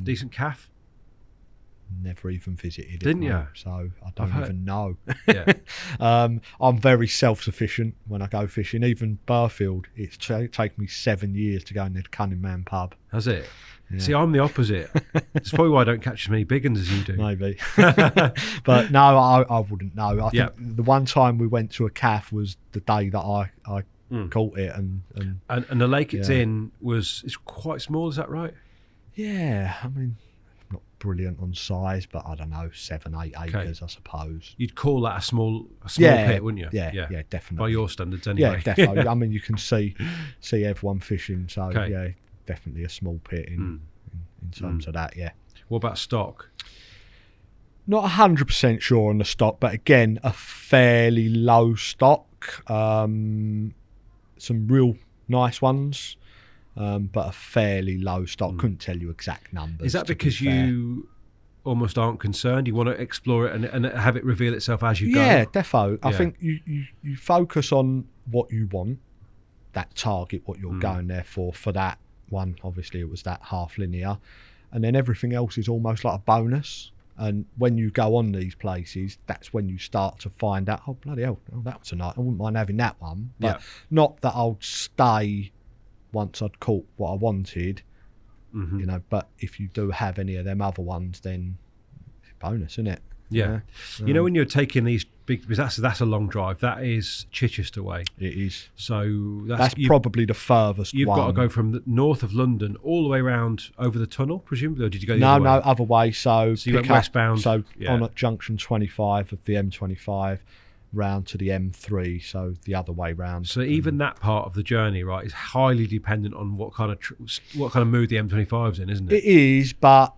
Decent calf. Never even visited it. Didn't you? So I don't even know. Yeah. I'm very self-sufficient when I go fishing. Even Burfield, it's taken me 7 years to go in the Cunning Man pub. Has it? Yeah. See, I'm the opposite. It's probably why I don't catch as many big ones as you do. Maybe. But no, I wouldn't know. I think the one time we went to a calf was the day that I caught it. And the lake it's in it's quite small, is that right? Yeah, I mean, not brilliant on size, but I don't know, 7-8 acres, I suppose. You'd call that a small pit, wouldn't you? Yeah, definitely. By your standards, anyway. Yeah, definitely. I mean, you can see everyone fishing, so yeah, definitely a small pit in terms of that. Yeah. What about stock? Not 100% sure on the stock, but again, a fairly low stock. Some real nice ones. But a fairly low stock. Couldn't tell you exact numbers. Is that because you almost aren't concerned? You want to explore it and have it reveal itself as you go? Yeah, defo. I think you focus on what you want, that target, what you're going there for that one. Obviously, it was that half linear. And then everything else is almost like a bonus. And when you go on these places, that's when you start to find out, oh, bloody hell, that was a nice. I wouldn't mind having that one. But not that I'll stay once I'd caught what I wanted, but if you do have any of them other ones, then it's a bonus, isn't it? Yeah. When you're taking these big, because that's a long drive. That is Chichester way. It is. So that's probably the furthest You've one. got to go from the north of London all the way around over the tunnel, presumably, or did you go the other other way? No, other way. So you went westbound. So on at junction 25 of the M25, round to the M3, so the other way round. So even that part of the journey, right, is highly dependent on what kind of mood the M25's in, isn't it? It is, but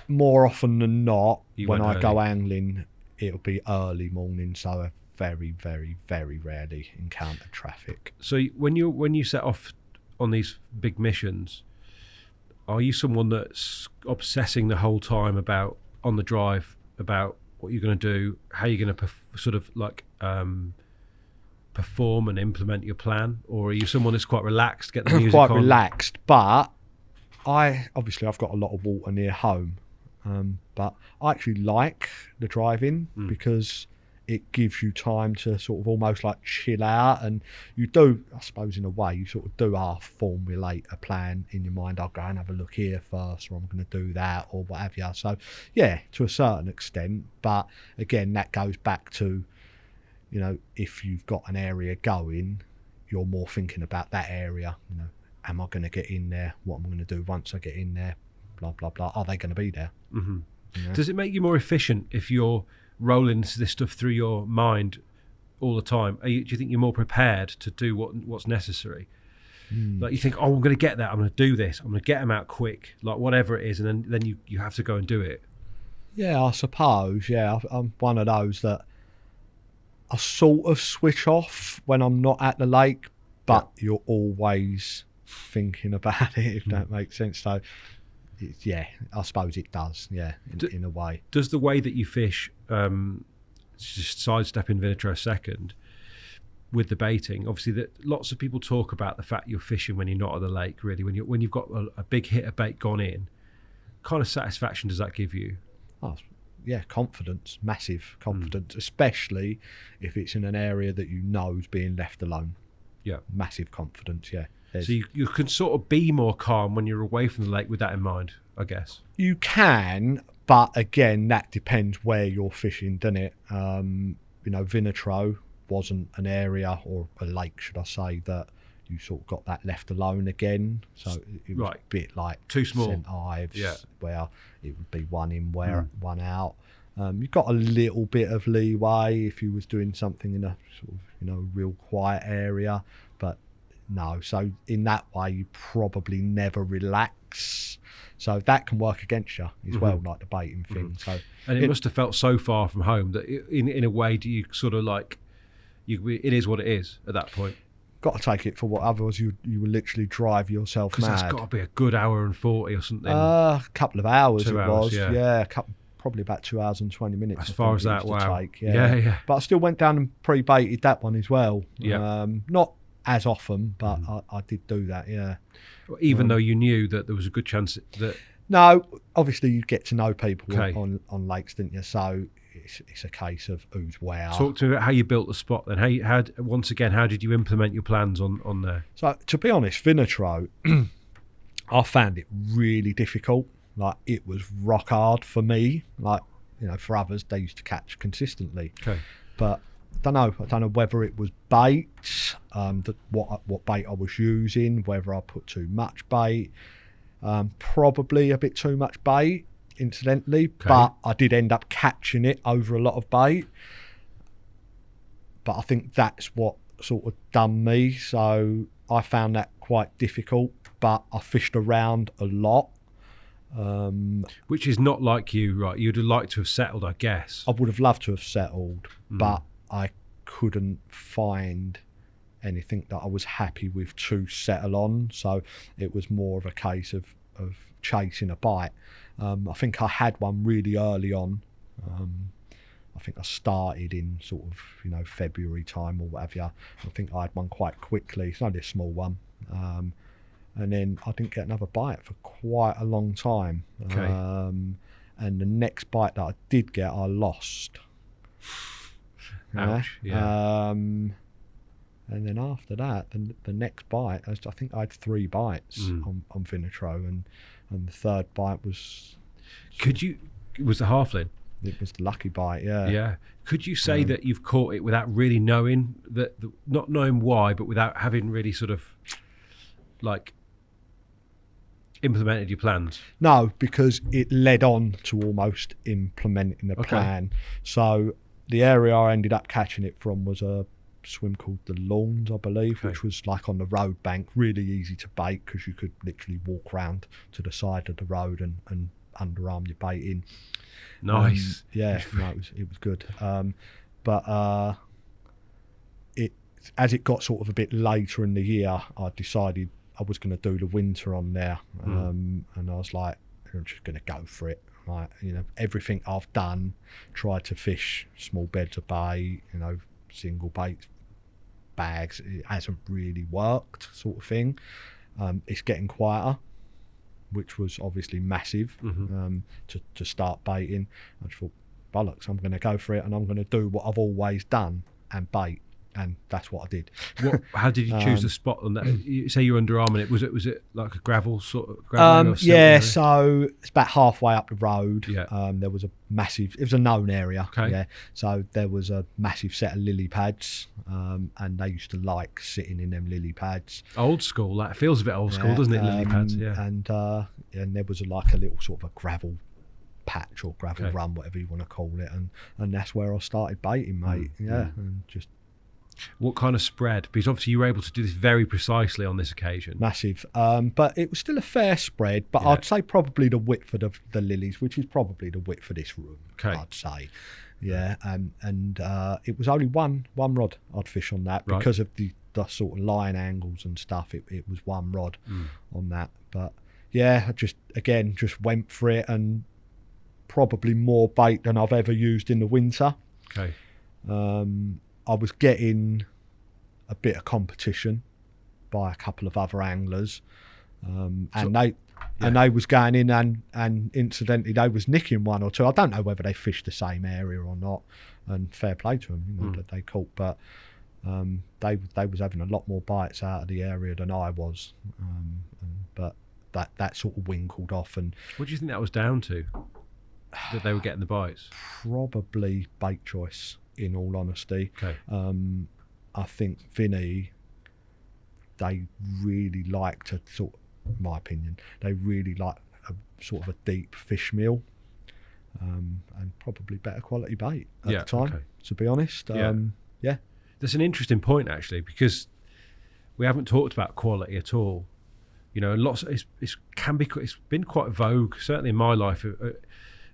more often than not, when I early. go angling, it'll be early morning, so I very, very, very rarely encounter traffic. So when you set off on these big missions, are you someone that's obsessing the whole time about on the drive about what you're going to do, how you're going to perform and implement your plan, or are you someone that's quite relaxed, get the music quite on? relaxed, but I've got a lot of water near home, but I actually like the driving because it gives you time to sort of almost like chill out, and you do, I suppose in a way, you sort of do half formulate a plan in your mind. I'll go and have a look here first, or I'm going to do that, or what have you. So yeah, to a certain extent, but again, that goes back to, if you've got an area going, you're more thinking about that area. Am I going to get in there? What am I going to do once I get in there? Blah, blah, blah. Are they going to be there? Mm-hmm. Does it make you more efficient if you're rolling this stuff through your mind all the time? Do you think you're more prepared to do what's necessary? Like you think, I'm going to get that, I'm going to do this, I'm going to get them out quick, like whatever it is, and then you have to go and do it. Yeah, I suppose. Yeah, I'm one of those that I sort of switch off when I'm not at the lake, but you're always thinking about it, if that makes sense. So I suppose it does. Yeah, in a way. Does the way that you fish, just sidestepping Vinatro a second, with the baiting, obviously that lots of people talk about the fact you're fishing when you're not at the lake. Really, when you've got a big hit of bait gone in, kind of satisfaction does that give you? Oh, yeah, confidence, massive confidence, especially if it's in an area that you know is being left alone. Yeah, massive confidence. Yeah. So you can sort of be more calm when you're away from the lake with that in mind, I guess. You can, but again, that depends where you're fishing, doesn't it? Vinatro wasn't an area, or a lake, should I say, that you sort of got that left alone again. So it was a bit like too small. St Ives, where it would be one in, one out. You've got a little bit of leeway if you was doing something in a sort of, real quiet area, but no. So in that way, you probably never relax. So that can work against you as well, like the baiting thing. So, and it must have felt so far from home that in a way, do you sort of like, it is what it is at that point? Got to take it for what, otherwise you will literally drive yourself mad. Because that's got to be a good hour and 40 or something. A couple of hours 2 it hours, was. Yeah, probably about 2 hours and 20 minutes. As far as that, wow. Take. Yeah. But I still went down and pre-baited that one as well. Yeah. Not as often, but I did do that, yeah. Even though you knew that there was a good chance that... No, obviously you get to know people Okay. on lakes, didn't you? So it's a case of who's where. Talk to me about how you built the spot then. How did you implement your plans on there? So to be honest, Vinatro, I found it really difficult. Like, it was rock hard for me. Like, for others, they used to catch consistently. Okay. But I don't know whether it was bait, what bait I was using, whether I put too much bait. Probably a bit too much bait, incidentally, but I did end up catching it over a lot of bait. But I think that's what sort of done me. So I found that quite difficult, but I fished around a lot. Which is not like you, right? You'd have liked to have settled, I guess. I would have loved to have settled, but I couldn't find anything that I was happy with to settle on. So it was more of a case of chasing a bite. I think I had one really early on. I think I started in sort of, February time or whatever. I think I had one quite quickly. It's only a small one. And then I didn't get another bite for quite a long time. Okay. And the next bite that I did get, I lost. Ouch, yeah. And then after that, the next bite, I think I had 3 bites on Vinatro, and the third bite was... Was the halfling? It was the lucky bite, yeah. Yeah. Could you say that you've caught it without really knowing, not knowing why, but without having really sort of, like, implemented your plans? No, because it led on to almost implementing the plan. So the area I ended up catching it from was a swim called the Lawns, I believe, which was like on the road bank, really easy to bait because you could literally walk round to the side of the road and underarm your bait in. Nice. It was good. But as it got sort of a bit later in the year, I decided I was going to do the winter on there, and I was like, I'm just going to go for it. Like, everything I've done, tried to fish small beds of bait, single bait bags, it hasn't really worked, sort of thing. It's getting quieter, which was obviously massive to start baiting. I just thought, bollocks, I'm going to go for it, and I'm going to do what I've always done and bait. And that's what I did. How did you choose the spot on that? You say you're underarming it. Was it like a gravel sort of gravel? Yeah, so it's about halfway up the road. Yeah. There was it was a known area. Okay. Yeah. So there was a massive set of lily pads, and they used to like sitting in them lily pads. Old school. That feels a bit old school, doesn't it? Lily pads. Yeah. And there was like a little sort of a gravel patch or gravel run, whatever you want to call it, and that's where I started baiting, mate. And just. What kind of spread? Because obviously you were able to do this very precisely on this occasion. Massive. But it was still a fair spread, but I'd say probably the width of the lilies, which is probably the width of this room, I'd say. Yeah, and it was only one rod I'd fish on that because of the sort of line angles and stuff. It was one rod on that. But I just went for it, and probably more bait than I've ever used in the winter. Okay. I was getting a bit of competition by a couple of other anglers, and they was going in, and incidentally they was nicking one or two. I don't know whether they fished the same area or not, and fair play to them, that they caught, but they was having a lot more bites out of the area than I was, but that sort of winkled off. And what do you think that was down to, that they were getting the bites? Probably bait choice, in all honesty. Okay. I think Vinny, they really like to sort of, in my opinion, they really like a sort of a deep fish meal, and probably better quality bait at the time, to be honest. Yeah. That's an interesting point, actually, because we haven't talked about quality at all. You know, it's been quite vogue, certainly in my life,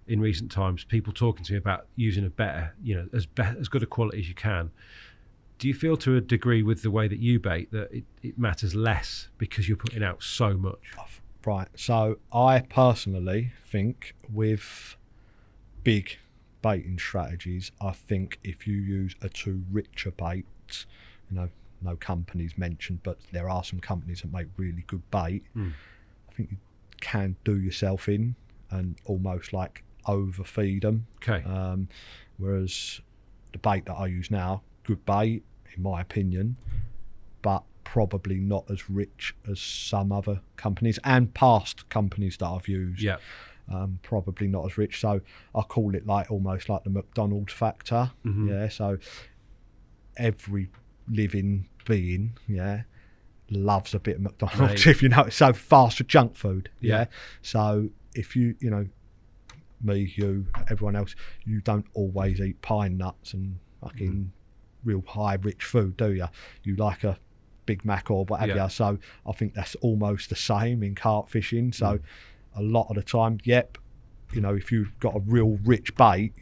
in recent times. People talking to me about using a better, as good a quality as you can. Do you feel to a degree with the way that you bait that it matters less because you're putting out so much? Right. So I personally think with big baiting strategies, I think if you use a too rich a bait, no companies mentioned, but there are some companies that make really good bait. I think you can do yourself in and almost like overfeed them. Okay. Whereas the bait that I use now, good bait in my opinion, but probably not as rich as some other companies and past companies that I've used. Yeah. Probably not as rich, so I call it like almost like the McDonald's factor. So every living being loves a bit of McDonald's, if you know, it's so fast for junk food. So if you me, you, everyone else, you don't always eat pine nuts and fucking real high rich food, do you? You like a Big Mac or whatever. So I think that's almost the same in carp fishing. So a lot of the time, if you've got a real rich bait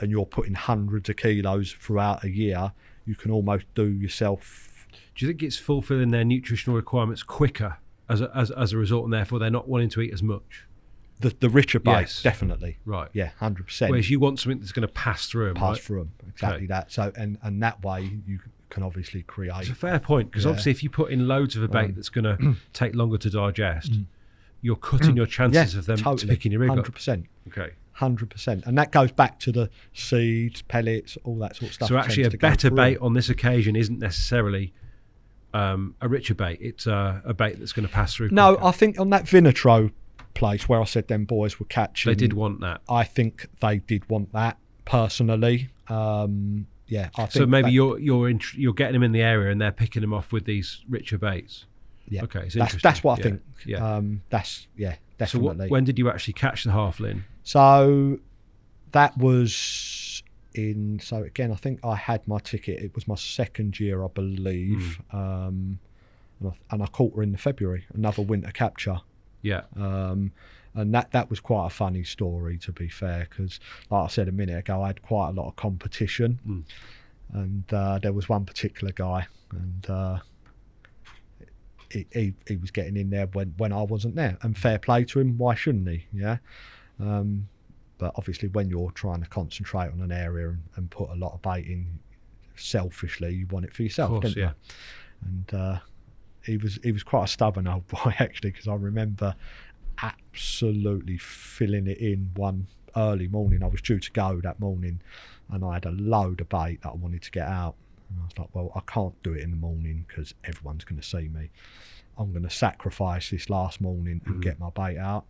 and you're putting hundreds of kilos throughout a year, you can almost do yourself. Do you think it's fulfilling their nutritional requirements quicker as a result, and therefore they're not wanting to eat as much? The richer bait, definitely. Right. Yeah, 100%. Whereas you want something that's going to pass through them, through them, exactly that. So, and that way you can obviously create. It's a fair point, because obviously if you put in loads of a bait that's going to take longer to digest, you're cutting your chances of them picking your rig up. 100%. Okay. 100%. And that goes back to the seeds, pellets, all that sort of stuff. So actually a better bait on this occasion isn't necessarily a richer bait. It's a bait that's going to pass through quicker. No, I think on that Vinatro place where I said them boys were catching, they did want that. I think they did want that personally. I think so maybe you're getting them in the area and they're picking them off with these richer baits. Yeah, okay, it's that's what I think. That's definitely. So when did you actually catch the halfling? So that was in. So again, I think I had my ticket. It was my second year, I believe, and I caught her in February. Another winter capture. Yeah. And that was quite a funny story, to be fair, because like I said a minute ago, I had quite a lot of competition, and there was one particular guy, and he was getting in there when I wasn't there, and fair play to him. Why shouldn't he? But obviously when you're trying to concentrate on an area and put a lot of bait in, selfishly you want it for yourself, of course, don't you? And he was quite a stubborn old boy, actually, because I remember absolutely filling it in one early morning. I was due to go that morning and I had a load of bait that I wanted to get out. And I was like, well, I can't do it in the morning because everyone's going to see me. I'm going to sacrifice this last morning and get my bait out.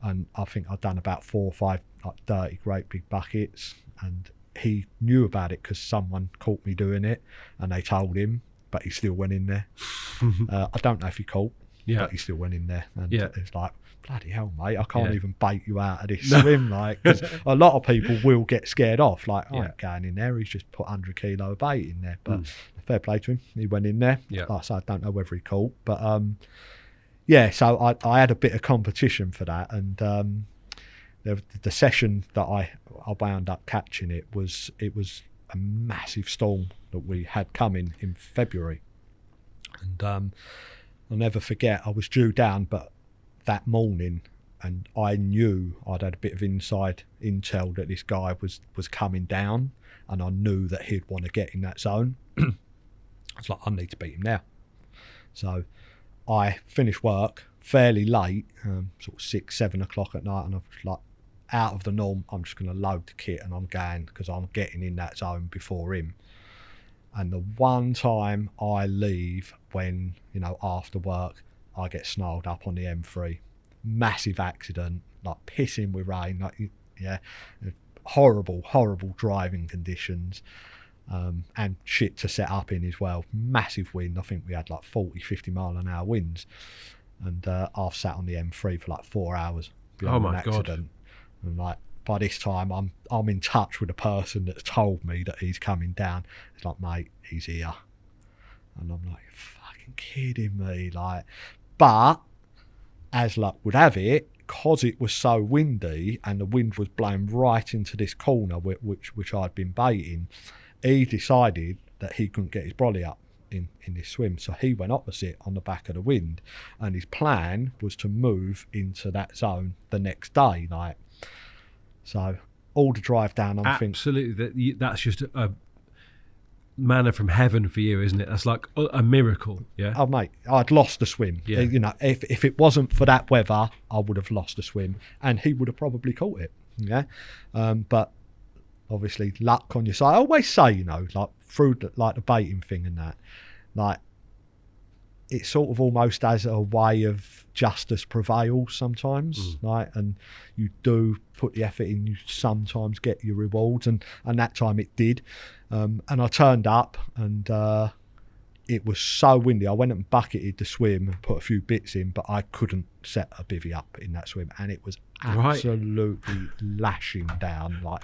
And I think I'd done about 4 or 5 like dirty great big buckets, and he knew about it because someone caught me doing it and they told him, but he still went in there. I don't know if he caught, but he still went in there. And it's like, bloody hell, mate, I can't even bait you out of this swim. Like, 'cause a lot of people will get scared off. Like, I ain't going in there. He's just put 100 kilo of bait in there. But fair play to him. He went in there. Like I said, I don't know whether he caught. But, so I had a bit of competition for that. And the session that I wound up catching it was a massive storm that we had coming in February. And I'll never forget, I was due down, but that morning, and I knew I'd had a bit of inside intel that this guy was coming down, and I knew that he'd want to get in that zone. I was like, I need to beat him now. So I finished work fairly late, sort of 6, 7 o'clock at night, and I was like, out of the norm, I'm just going to load the kit and I'm going, because I'm getting in that zone before him. And the one time I leave when, after work, I get snarled up on the M3. Massive accident, like pissing with rain, horrible driving conditions, and shit to set up in as well. Massive wind. I think we had like 40, 50 mile an hour winds, and I've sat on the M3 for like 4 hours behind an accident. God. And like by this time, I'm in touch with the person that told me that he's coming down. It's like, mate, he's here, and I'm like, fucking kidding me, like. But as luck would have it, because it was so windy and the wind was blowing right into this corner which I'd been baiting, he decided that he couldn't get his brolly up in this swim, so he went opposite on the back of the wind, and his plan was to move into that zone the next day, like. So all the drive down, I'm thinking, absolutely, that's just a manna from heaven for you, isn't it? That's like a miracle. Yeah. Oh mate, I'd lost the swim. Yeah. If it wasn't for that weather, I would have lost the swim, and he would have probably caught it. Yeah. But obviously luck on your side. I always say, like through the baiting thing and that, like, it sort of almost as a way of justice prevails sometimes, right? And you do put the effort in, you sometimes get your rewards, and that time it did. And I turned up, and it was so windy. I went and bucketed the swim and put a few bits in, but I couldn't set a bivvy up in that swim, and it was absolutely lashing down, like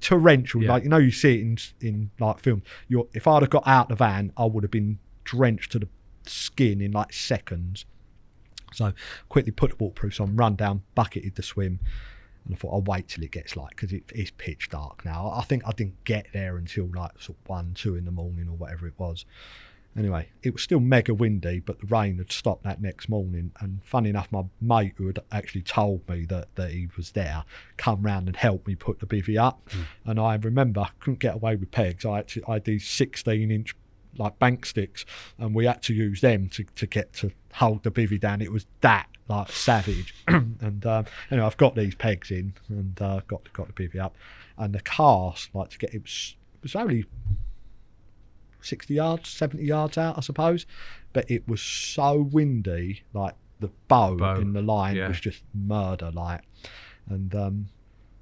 torrential. Yeah. Like, you see it in like film. If I'd have got out the van, I would have been drenched to the skin in like seconds. So quickly put the waterproofs on, run down, bucketed the swim, and I thought I'll wait till it gets light, because it is pitch dark now. I think I didn't get there until like sort of 1, 2 in the morning or whatever it was. Anyway, it was still mega windy, but the rain had stopped that next morning, and funny enough, my mate, who had actually told me that he was there, come round and helped me put the bivvy up. And I remember I couldn't get away with pegs. I had these 16-inch like bank sticks, and we had to use them to get to hold the bivvy down. It was that like savage. And anyway, I've got these pegs in, and got the bivvy up, and the cast, like, to get it was only 60 yards, 70 yards out, I suppose, but it was so windy, like the bow in the line was just murder, like. And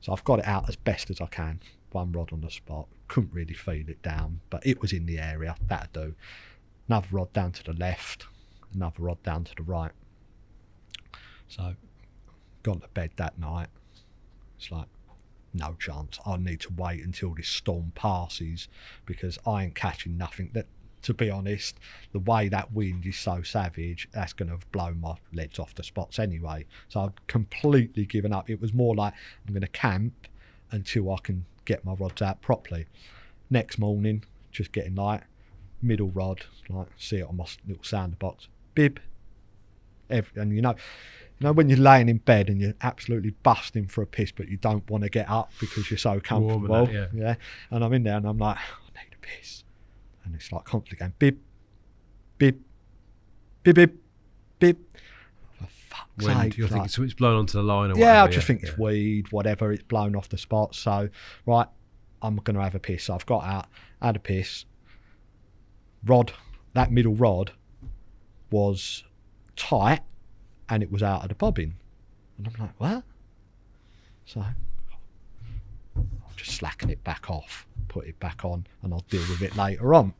so I've got it out as best as I can. One rod on the spot, couldn't really feel it down, but it was in the area, that'd do. Another rod down to the left, another rod down to the right. So gone to bed that night. It's like, no chance, I need to wait until this storm passes, because I ain't catching nothing. That, to be honest, the way that wind is so savage, that's going to have blown my legs off the spots anyway. So I'd completely given up. It was more like, I'm going to camp until I can get my rods out properly. Next morning, just getting light, middle rod, like, see it on my little sounder box, bib, and you know when you're laying in bed and you're absolutely busting for a piss, but you don't want to get up because you're so comfortable. Yeah. And I'm in there and I'm like, I need a piss, and it's like constantly going bib, bib, bib, bib, bib. For fuck's sake, you're thinking, so it's blown onto the line or whatever. I just think it's weed, whatever, it's blown off the spot. So, right, I'm going to have a piss. So I've got out, had a piss. Rod, that middle rod was tight, and it was out of the bobbin. And I'm like, what? So I'll just slacken it back off, put it back on, and I'll deal with it later on.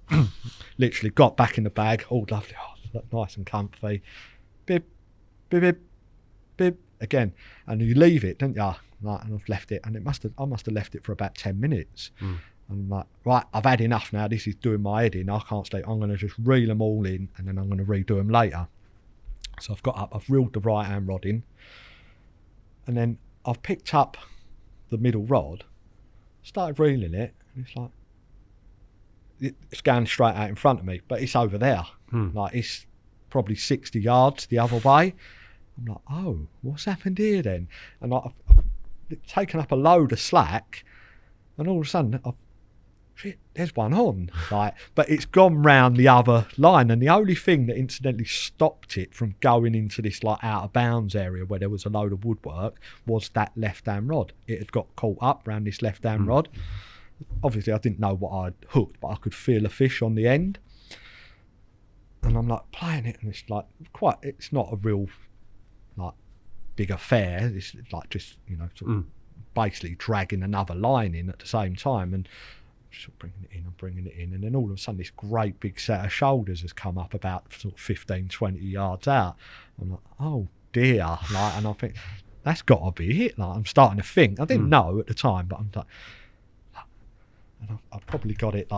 Literally got back in the bag, all lovely, nice and comfy. Bib, bib, bib, bib, again. And you leave it, don't you? Like, and I've left it, and I must have left it for about 10 minutes. And I'm like, right, I've had enough now. This is doing my head in. I can't stay. I'm going to just reel them all in, and then I'm going to redo them later. So I've got up, I've reeled the right hand rod in, and then I've picked up the middle rod, started reeling it, and it's like, it's going straight out in front of me, but it's over there. Like, it's probably 60 yards the other way. I'm like, oh, what's happened here then? And I've taken up a load of slack, and all of a sudden, shit, there's one on. But it's gone round the other line, and the only thing that incidentally stopped it from going into this out of bounds area where there was a load of woodwork was that left-hand rod. It had got caught up around this left-hand rod. Obviously, I didn't know what I'd hooked, but I could feel a fish on the end. And I'm playing it, and it's it's not a real big affair. It's just basically dragging another line in at the same time, and just bringing it in, and then all of a sudden this great big set of shoulders has come up about 15-20 yards out. I'm like, oh dear, and I think that's got to be it. I'm starting to think. I didn't know at the time, but I'm like, and I've probably got it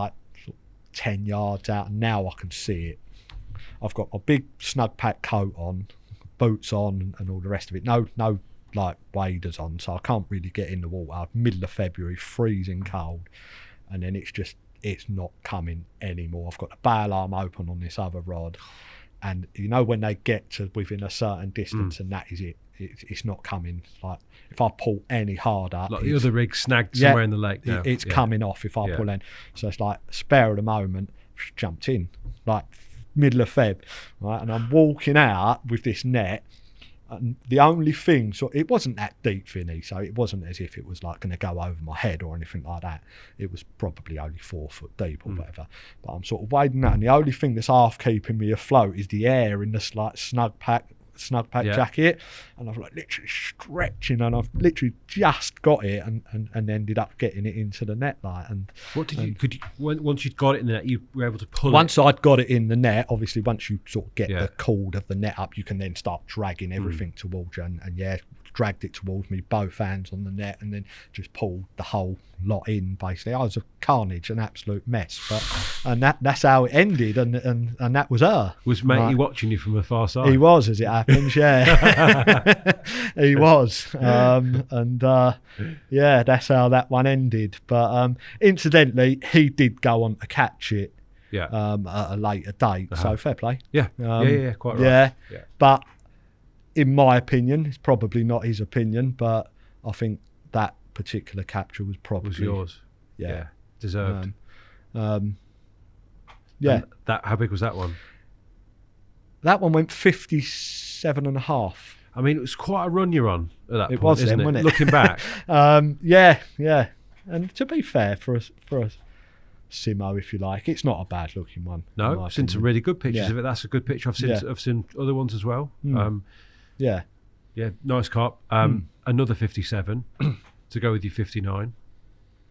10 yards out, and now I can see it. I've got a big snug pack coat on, boots on, and all the rest of it. No waders on, so I can't really get in the water. Middle of February, freezing cold, and then it's not coming anymore. I've got the bail arm open on this other rod, and when they get to within a certain distance, and that is it. It's not coming. If I pull any harder, the other rig snagged somewhere in the lake now. It's coming off if I pull in. So it's spare of the moment, jumped in middle of Feb, right? And I'm walking out with this net, and the only thing, so it wasn't that deep, Vinny, so it wasn't as if it was going to go over my head or anything like that. It was probably only 4 foot deep or whatever, but I'm sort of wading out, and the only thing that's half keeping me afloat is the air in the snug pack jacket, and I've literally stretching, and I've literally just got it and ended up getting it into the net. And what did once you'd got it in the net, you were able to pull once I'd got it in the net, obviously once you sort of get the cord of the net up, you can then start dragging everything towards you, and dragged it towards me, both hands on the net, and then just pulled the whole lot in. Basically, I was a carnage, an absolute mess, and that's how it ended, and that was her. Was matey watching you from the far side? He was, as it happens, yeah. He was, that's how that one ended. But incidentally, he did go on to catch it at a later date, so fair play. Quite right. Yeah, but in my opinion, it's probably not his opinion, but I think that particular capture was probably yours. Yeah, deserved. Yeah. And how big was that one? That one went 57.5. I mean, it was quite a run you're on at that point. It was then, wasn't it? Looking back. Yeah. And to be fair, for a Simo, if you like, it's not a bad looking one. No, I've seen some really good pictures of it. That's a good picture. I've seen other ones as well. Yeah, nice carp. Another 57 to go with your 59.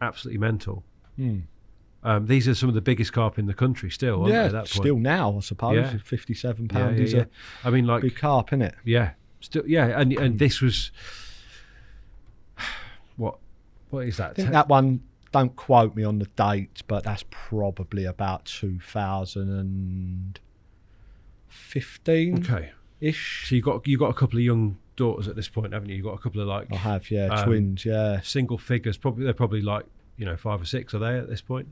Absolutely mental. These are some of the biggest carp in the country still, aren't they, at that point? Still now, I suppose. Yeah. 57 pound is a big carp, isn't it? Yeah, still, yeah. And this was what is that? I think that one, don't quote me on the dates, but that's probably about 2015. Okay. Ish. So you got a couple of young daughters at this point, haven't you? You got a couple of I have, twins, single figures. They're probably 5 or 6, are they at this point?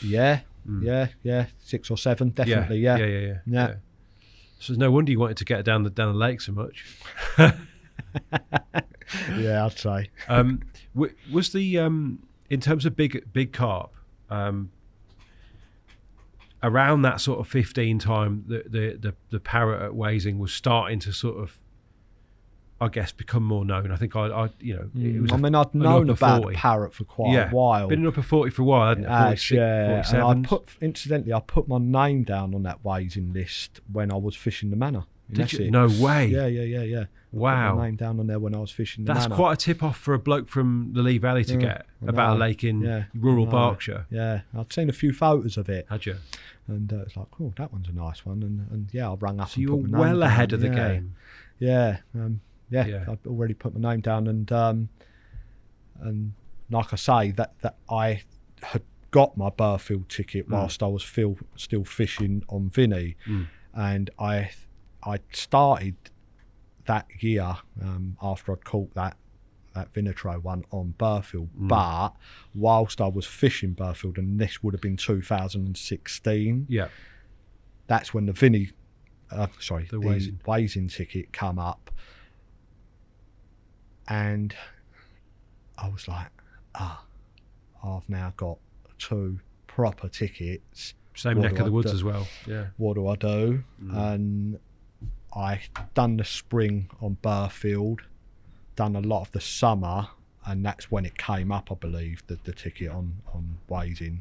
Yeah, 6 or 7, definitely. Yeah. So there's no wonder you wanted to get down the lake so much. Yeah, I'd say. Was the in terms of big carp, around that sort of 15 time, the Parrot at Wasing was starting to sort of, I guess, become more known. I think it was. I'd known about the Parrot for quite a while. Been up at 40 for a while, hadn't it? 46, 47. I put my name down on that Wasing list when I was fishing the Manor. Did you? No way. Yeah. Wow. I put my name down on there when I was fishing the That's Manor. quite a tip off for a bloke from the Lee Valley to get about a lake in rural Berkshire. Yeah, I've seen a few photos of it. Had you? And it's like, oh, that one's a nice one. And I rang up. So you were well ahead of the game. Yeah. I'd already put my name down, and like I say, that I had got my Burfield ticket whilst I was still fishing on Vinny, and I started that year after I'd caught that Vinatro one on Burfield, but whilst I was fishing Burfield, and this would have been 2016, that's when the Vinny The the Wazin. Wazin ticket come up, and I was like, I've now got 2 proper tickets. Same neck of the woods as well. Yeah. What do I do? And I done the spring on Burfield, done a lot of the summer, and that's when it came up, I believe, the ticket on Wazin.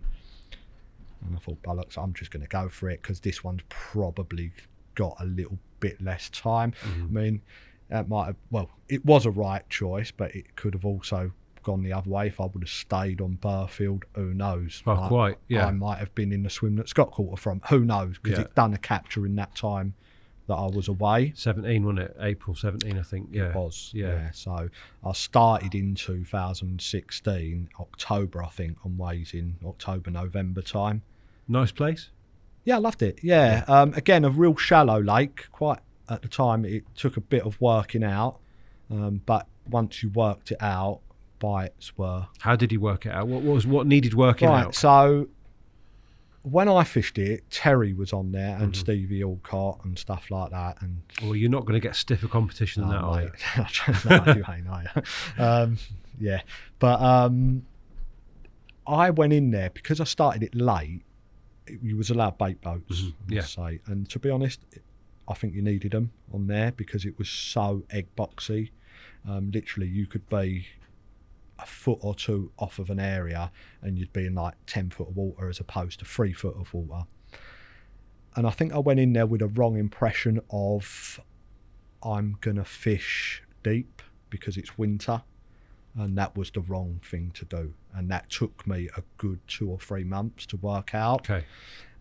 And I thought, bollocks, I'm just going to go for it because this one's probably got a little bit less time. I mean, it was a right choice, but it could have also gone the other way. If I would have stayed on Burfield, who knows? I might have been in the swim that Scott caught her from. Who knows? Because it done a capture in that time that I was away. 17, wasn't it? April 17, I think. Yeah. It was. Yeah. So I started in 2016, October, I think, on Wazin, October, November time. Nice place? Yeah, I loved it. Yeah. Again, a real shallow lake. Quite at the time, it took a bit of working out. But once you worked it out, bites were... How did you work it out? What needed working out? So when I fished it, Terry was on there and Stevie Alcott and stuff like that. And well, you're not going to get stiffer competition than that, are you? No, you ain't, are you? Yeah. But I went in there because I started it late. You was allowed bait boats, say. And to be honest, I think you needed them on there because it was so egg boxy. Literally, you could be a foot or 2 off of an area and you'd be in like 10 foot of water as opposed to 3 foot of water. And I think I went in there with a wrong impression of I'm going to fish deep because it's winter, and that was the wrong thing to do. And that took me a good 2 or 3 months to work out. Okay.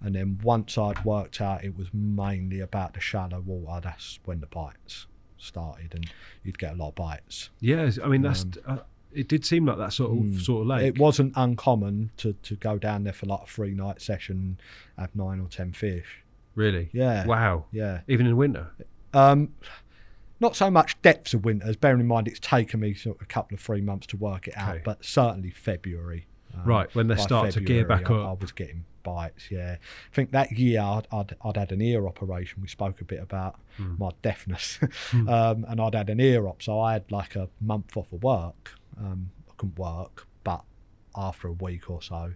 And then once I'd worked out it was mainly about the shallow water, that's when the bites started, and you'd get a lot of bites. Yeah, I mean, that's... it did seem like that sort of lake. It wasn't uncommon to go down there for like a 3-night session, have 9 or 10 fish. Really? Yeah. Wow. Yeah. Even in winter? Not so much depths of winters, bearing in mind it's taken me sort of a couple of 3 months to work it out, but certainly February. Right, when they start to gear back up. I was getting bites, yeah. I think that year I'd had an ear operation. We spoke a bit about my deafness. And I'd had an ear op, so I had like a month off of work. I couldn't work, but after a week or so,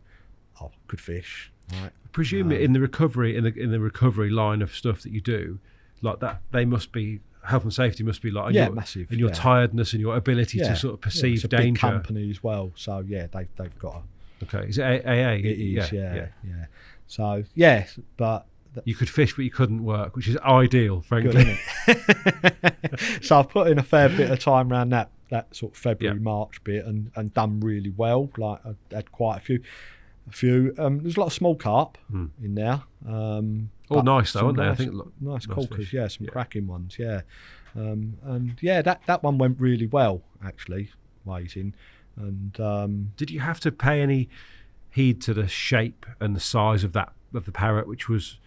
I could fish. Right? I presume in the recovery in the recovery line of stuff that you do, like that, they must be health and safety must be like massive, and your tiredness and your ability to sort of perceive it's a danger. Big company as well, so they've got a. Okay, is it AA? It is, yeah. So but. You could fish, but you couldn't work, which is ideal, frankly. Good, isn't it? So I've put in a fair bit of time around that sort of February, March bit and done really well. Like I had quite a few. There's a lot of small carp in there. All nice though, aren't they? I think nice corkers, some cracking ones, and that one went really well actually, Wazin. And did you have to pay any heed to the shape and the size of the Parrot, which was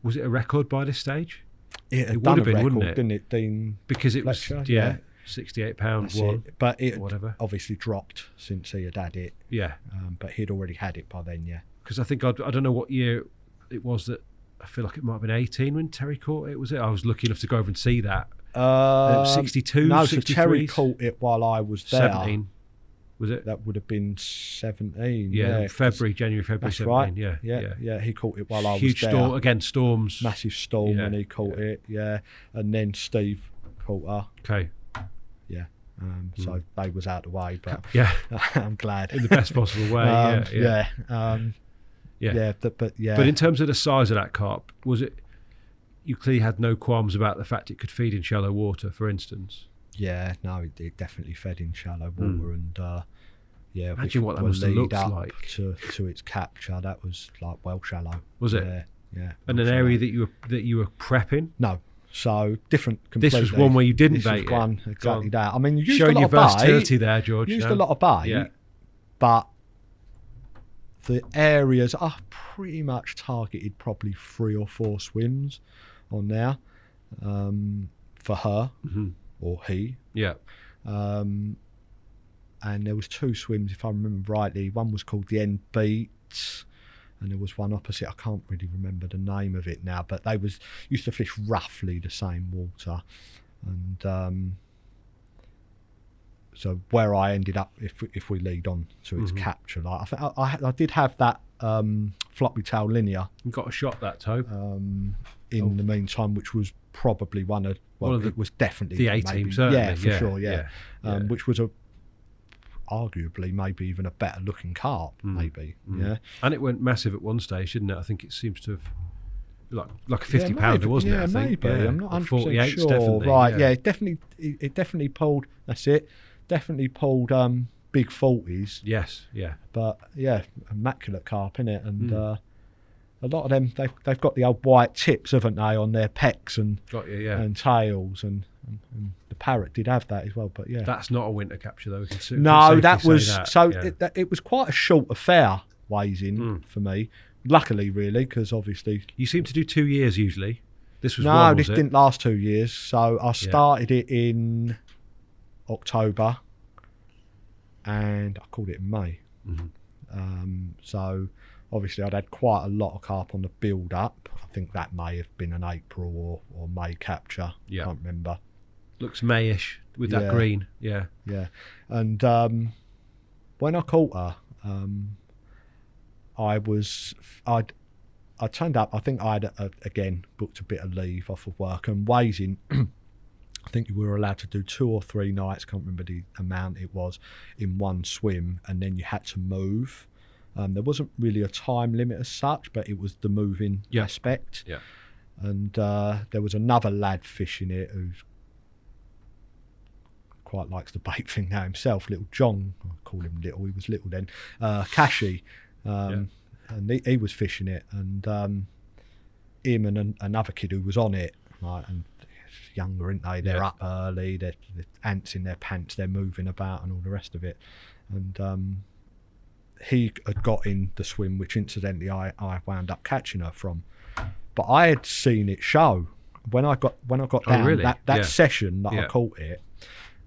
it a record by this stage? It would have been, wouldn't it? Didn't it, Dean? Because it Fletcher, was £68 one, but it whatever. Obviously dropped since he had it. Yeah, but he'd already had it by then. Yeah, because I think I don't know what year it was that I feel like it might have been 18 when Terry caught it. Was it? I was lucky enough to go over and see that. It was 62. No, 63. so Terry caught it while I was there. 17. Was it? That would have been 17. Yeah, January, February. That's 17. Right. Yeah. He caught it while I was there. Huge storm again. Storms. Massive storm when he caught it. Yeah, and then Steve caught her. Okay. Yeah. So they was out of the way, but I'm glad in the best possible way. But in terms of the size of that carp, was it? You clearly had no qualms about the fact it could feed in shallow water, for instance. Yeah, no, it definitely fed in shallow water, and imagine what that must have looked like to its capture. That was like well shallow. Was it? Yeah. And an area that you were prepping? No, so different. Completely. This was one where you didn't bait. This was one exactly that. I mean, you used showing a lot your of versatility bait. There, George. You used a lot of bait, but the areas are pretty much targeted. Probably 3 or 4 swims on there for her. Or he. Yeah. And there was 2 swims, if I remember rightly. One was called the End Beat, and there was one opposite. I can't really remember the name of it now, but they used to fish roughly the same water, and so where I ended up, if we lead on to its capture, like I think I did have that floppy tail linear. You got a shot that toe. In the meantime, which was probably it was definitely the A-team, certainly. Yeah, for sure, yeah. Which was arguably maybe even a better looking carp, maybe. Yeah. And it went massive at one stage, didn't it? I think it seems to have like a 50 pounder, wasn't it? I think. Maybe. Yeah. I'm not 100% 48 sure. definitely. Right, yeah, it definitely pulled. That's it. Definitely pulled big 40s. Yes, yeah. But yeah, immaculate carp in it, and a lot of them they've got the old white tips, haven't they, on their pecks and and tails, and the Parrot did have that as well. But yeah, that's not a winter capture though. No, that was it was quite a short affair Waising for me. Luckily, really, because obviously you seem to do 2 years usually. This was this didn't last 2 years. So I started it in October, and I called it in May. So obviously I'd had quite a lot of carp on the build up. I think that may have been an April or May capture. I can't remember. Looks Mayish with that green. Yeah. And when I caught her, I turned up. I think I'd again booked a bit of leave off of work, and Waising, I think we were allowed to do 2 or 3 nights, can't remember the amount it was, in one swim, and then you had to move. There wasn't really a time limit as such, but it was the moving aspect. Yeah. And there was another lad fishing it who quite likes the bait thing now himself, Little John. I call him Little, he was little then. Kashi. And he was fishing it, and him and another kid who was on it, right, and younger, aren't they? They're up early, they're ants in their pants, they're moving about and all the rest of it. And he had got in the swim, which incidentally I wound up catching her from. But I had seen it show when I got down that session that I caught it.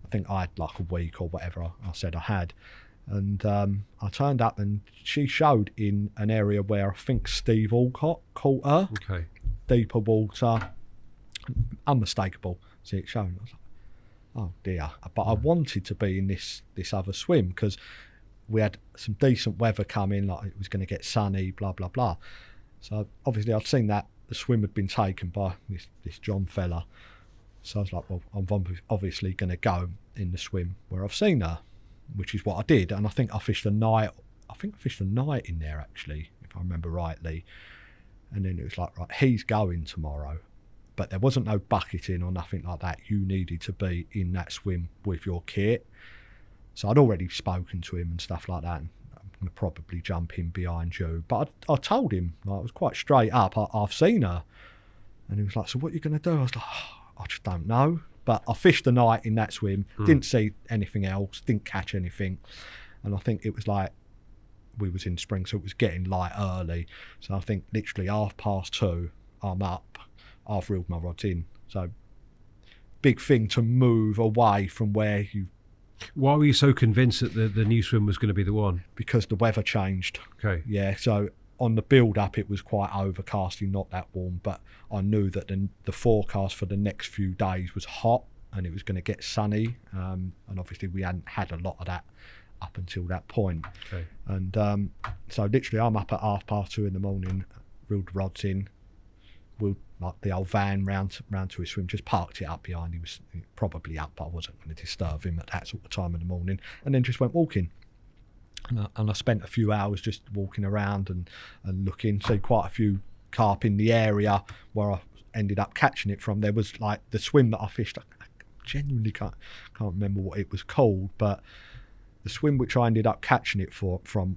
I think I had like a week or whatever I said I had. And I turned up, and she showed in an area where I think Steve Alcott caught her. Okay. Deeper water, unmistakable. See it showing. I was like, oh dear. But I wanted to be in this other swim because we had some decent weather coming, like it was going to get sunny, blah blah blah. So obviously I'd seen that the swim had been taken by this John fella. So I was like, well, I'm obviously going to go in the swim where I've seen her, which is what I did. And I think I fished a night. I think I fished a night in there actually, if I remember rightly. And then it was like, right, he's going tomorrow, but there wasn't no bucketing or nothing like that. You needed to be in that swim with your kit. So I'd already spoken to him and stuff like that. And I'm going to probably jump in behind you. But I told him, like, I was quite straight up, I've seen her. And he was like, so what are you going to do? I was like, I just don't know. But I fished the night in that swim, didn't see anything else, didn't catch anything. And I think it was like, we was in spring, so it was getting light early. So I think literally 2:30, I'm up, I've reeled my rods in. So big thing to move away from where you... Why were you so convinced that the new swim was going to be the one? Because the weather changed. Okay. Yeah, so on the build-up, it was quite overcasting, not that warm, but I knew that the forecast for the next few days was hot and it was going to get sunny, and obviously we hadn't had a lot of that up until that point. Okay. And so literally I'm up at 2:30 in the morning, reeled the rods in, wheeled like the old van round to his swim, just parked it up behind. He was probably up, but I wasn't going to disturb him at that sort of time in the morning, and then just went walking. And I spent a few hours just walking around and looking, see quite a few carp in the area where I ended up catching it from. There was like the swim that I fished, I genuinely can't remember what it was called, but the swim which I ended up catching it from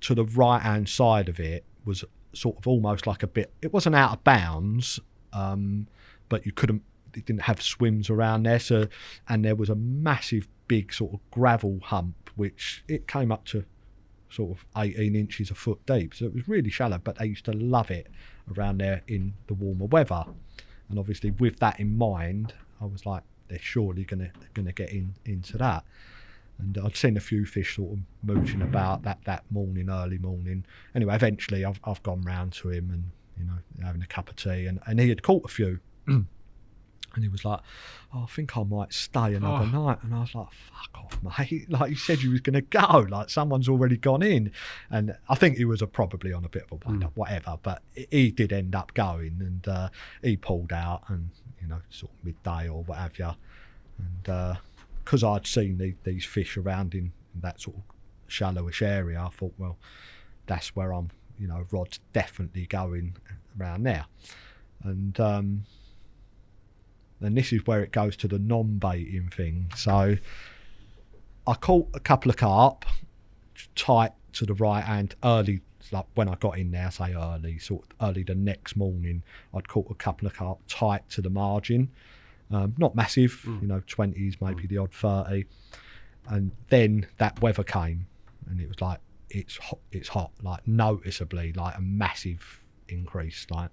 to the right hand side of it was sort of almost like a bit, it wasn't out of bounds, but it didn't have swims around there. So, and there was a massive big sort of gravel hump, which it came up to sort of 18 inches a foot deep. So it was really shallow, but they used to love it around there in the warmer weather. And obviously with that in mind, I was like, they're surely gonna get into that. And I'd seen a few fish sort of mooching about that morning, early morning. Anyway, eventually I've gone round to him and, you know, having a cup of tea, and he had caught a few. And he was like, I think I might stay another night. And I was like, fuck off, mate. Like, you said you was going to go. Like, someone's already gone in. And I think he was probably on a bit of a wind up, whatever. But he did end up going, and he pulled out, and, you know, sort of midday or what have you. And because I'd seen these fish around in that sort of shallowish area, I thought, well, that's where I'm, you know, rod's definitely going around there. And this is where it goes to the non-baiting thing. So I caught a couple of carp tight to the right hand early, like when I got in there, say early, sort of early the next morning, I'd caught a couple of carp tight to the margin. Not massive, you know, 20s, maybe the odd 30. And then that weather came, and it was like, it's hot, like noticeably, like a massive increase, like.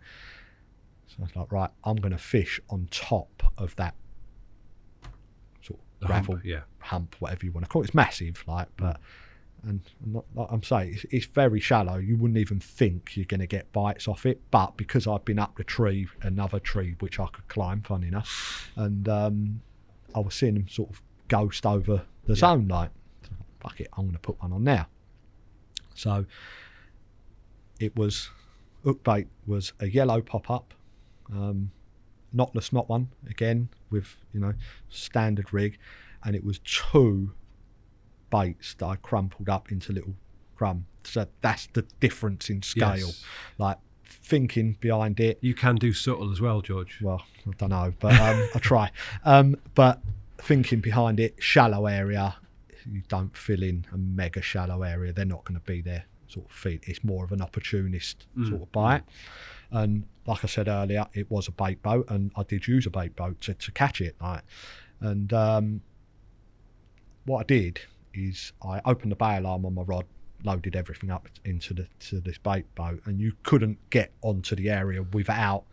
So I was like, right, I'm going to fish on top of that sort of gravel hump, whatever you want to call it. It's massive, like, but, and like I'm saying, it's very shallow. You wouldn't even think you're going to get bites off it. But because I've been up the tree, another tree which I could climb, funny enough, and I was seeing them sort of ghost over the zone, like, fuck it, I'm going to put one on now. So it was, hook bait was a yellow pop-up. Knotless knot one again with, you know, standard rig, and it was 2 baits that I crumpled up into little crumb. So that's the difference in scale. Like, thinking behind it. You can do subtle as well, George. Well, I don't know, but I try. But thinking behind it, shallow area, you don't fill in a mega shallow area. They're not going to be there sort of feed. It's more of an opportunist sort of bite. And like I said earlier, it was a bait boat, and I did use a bait boat to catch it. Like, and what I did is I opened the bail arm on my rod, loaded everything up into this bait boat, and you couldn't get onto the area without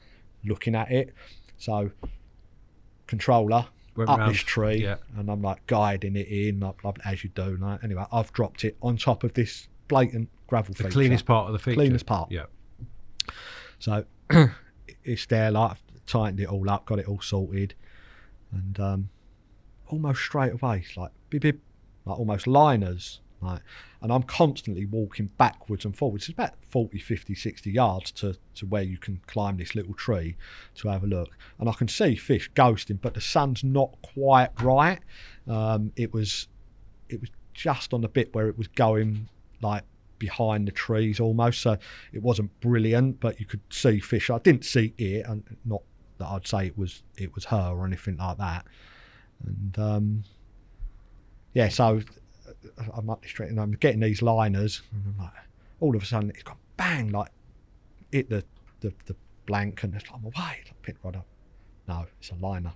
looking at it. So controller went up round this tree, and I'm like guiding it in, like as you do. Like, anyway, I've dropped it on top of this blatant gravel feature. The cleanest part of the feature. Cleanest part. Yeah. So it's there, like, I've tightened it all up, got it all sorted, and almost straight away, it's like bip bip, like almost liners, like, and I'm constantly walking backwards and forwards. It's about 40, 50, 60 yards to where you can climb this little tree to have a look, and I can see fish ghosting, but the sun's not quite right. It was just on the bit where it was going like behind the trees almost, so it wasn't brilliant, but you could see fish. I didn't see it, and not that I'd say it was her or anything like that. And so I'm up the street and I'm getting these liners, and I'm like, all of a sudden it's gone bang, like hit the blank, and it's like, I'm away, like, pick rod up. No, it's a liner.